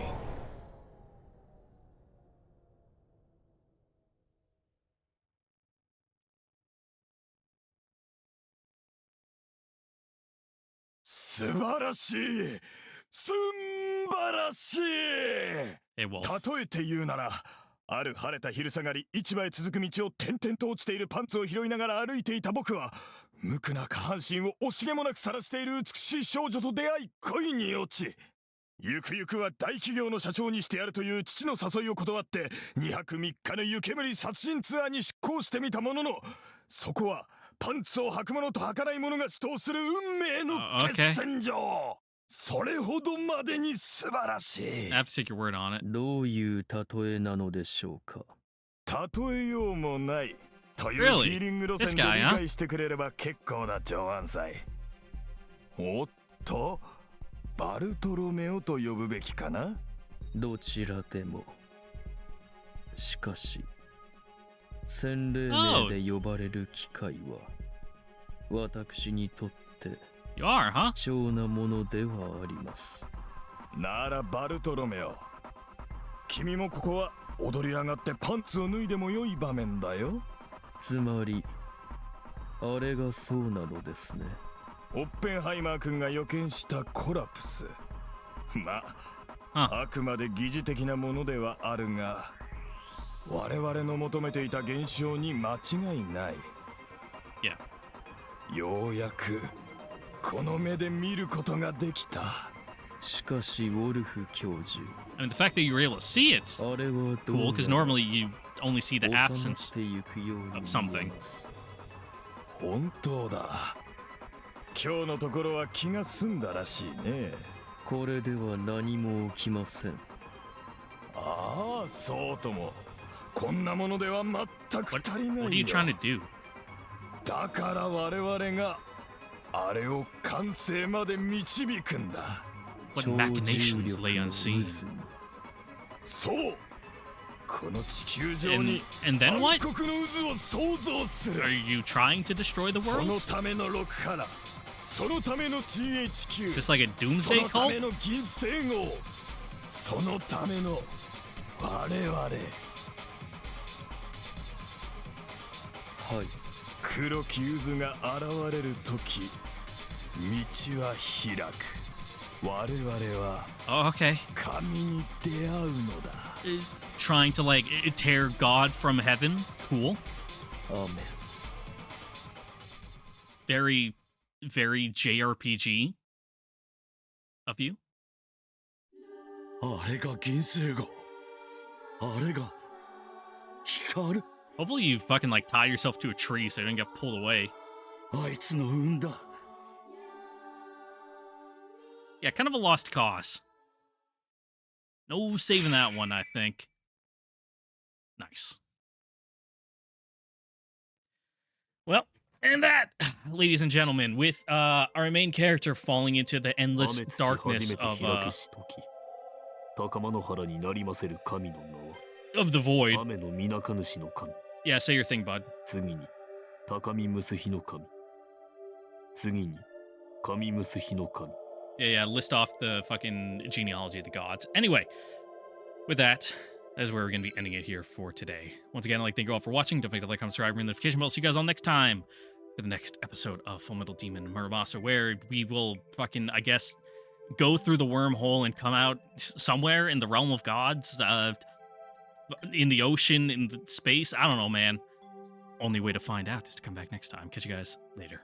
素晴らしい。すんばらしい。例えて言うなら、ある晴れた昼下がり、市場へ続く道を点々と落ちているパンツを拾いながら歩いていた僕は、無垢な下半身を惜しげもなく晒している美しい少女と出会い恋に落ち、ゆくゆくは大企業の社長にしてやるという父の誘いを断って2泊3日の湯煙殺人ツアーに出航してみたものの、そこはパンツを履く者と履かない者が主導する運命の決戦場。それほどまでに素晴らしい。I have to take your word on it. どういう例えなのでしょうか。例えようもないというフ Really? ィーリング路 This 線で guy, 理 huh? 解してくれれば結構な上腕祭。おっと、バルトロメオと呼ぶべきかな。どちらでも。しかし、洗礼 Oh. 名で呼ばれる機会は、私にとって You are, huh? 貴重なものではあります。ならバルトロメオ、君もここは踊り上がってパンツを脱いでも良い場面だよ。つまり、あれがそうなのですね。オッペンハイマー君が予見したコラプス。まあ、あくまで疑似的なものではあるが、我々の求めていた現象に間違いない。ようやくこの目で見ることができた。しかし、ウォルフ教授。I mean, the fact that you were able to see it's cool, because normally you only see the absence of something. 本当だ。今日のところは気が済んだらしいね。これでは何も起きません。ああ、そうとも。こんなものでは全く足りないよ。 What are you trying to do? だから我々があれを完成まで導くんだ。What machinations lay unseen? そう。この地球上に And then what? 暗黒の渦を創造する。 Are you trying to destroy the その world? ためのロクハラ、そのための THQ、 Is this like a そ doomsday のため cult? の銀星号、そのための我々。はい。黒き渦が現れるとき、道は開く。我々は Oh, okay. 神に出会うのだ。Trying to like tear God from heaven? Cool. Amen. Very, very JRPG of you. あれが銀星号。あれが光る。 Hopefully you fucking like tie yourself to a tree so you don't get pulled away. あいつの生んだ。Yeah, kind of a lost cause. No saving that one, I think. Nice. Well, and that, ladies and gentlemen, with our main character falling into the endless darkness of the void. Yeah, say your thing, bud. Yeah, list off the fucking genealogy of the gods. Anyway, with that, that is where we're going to be ending it here for today. Once again, I'd like to thank you all for watching. Don't forget to like, comment, subscribe, ring the notification bell. See you guys all next time for the next episode of Fullmetal Demon Muramasa, where we will fucking, I guess, go through the wormhole and come out somewhere in the realm of gods, in the ocean, in the space. I don't know, man. Only way to find out is to come back next time. Catch you guys later.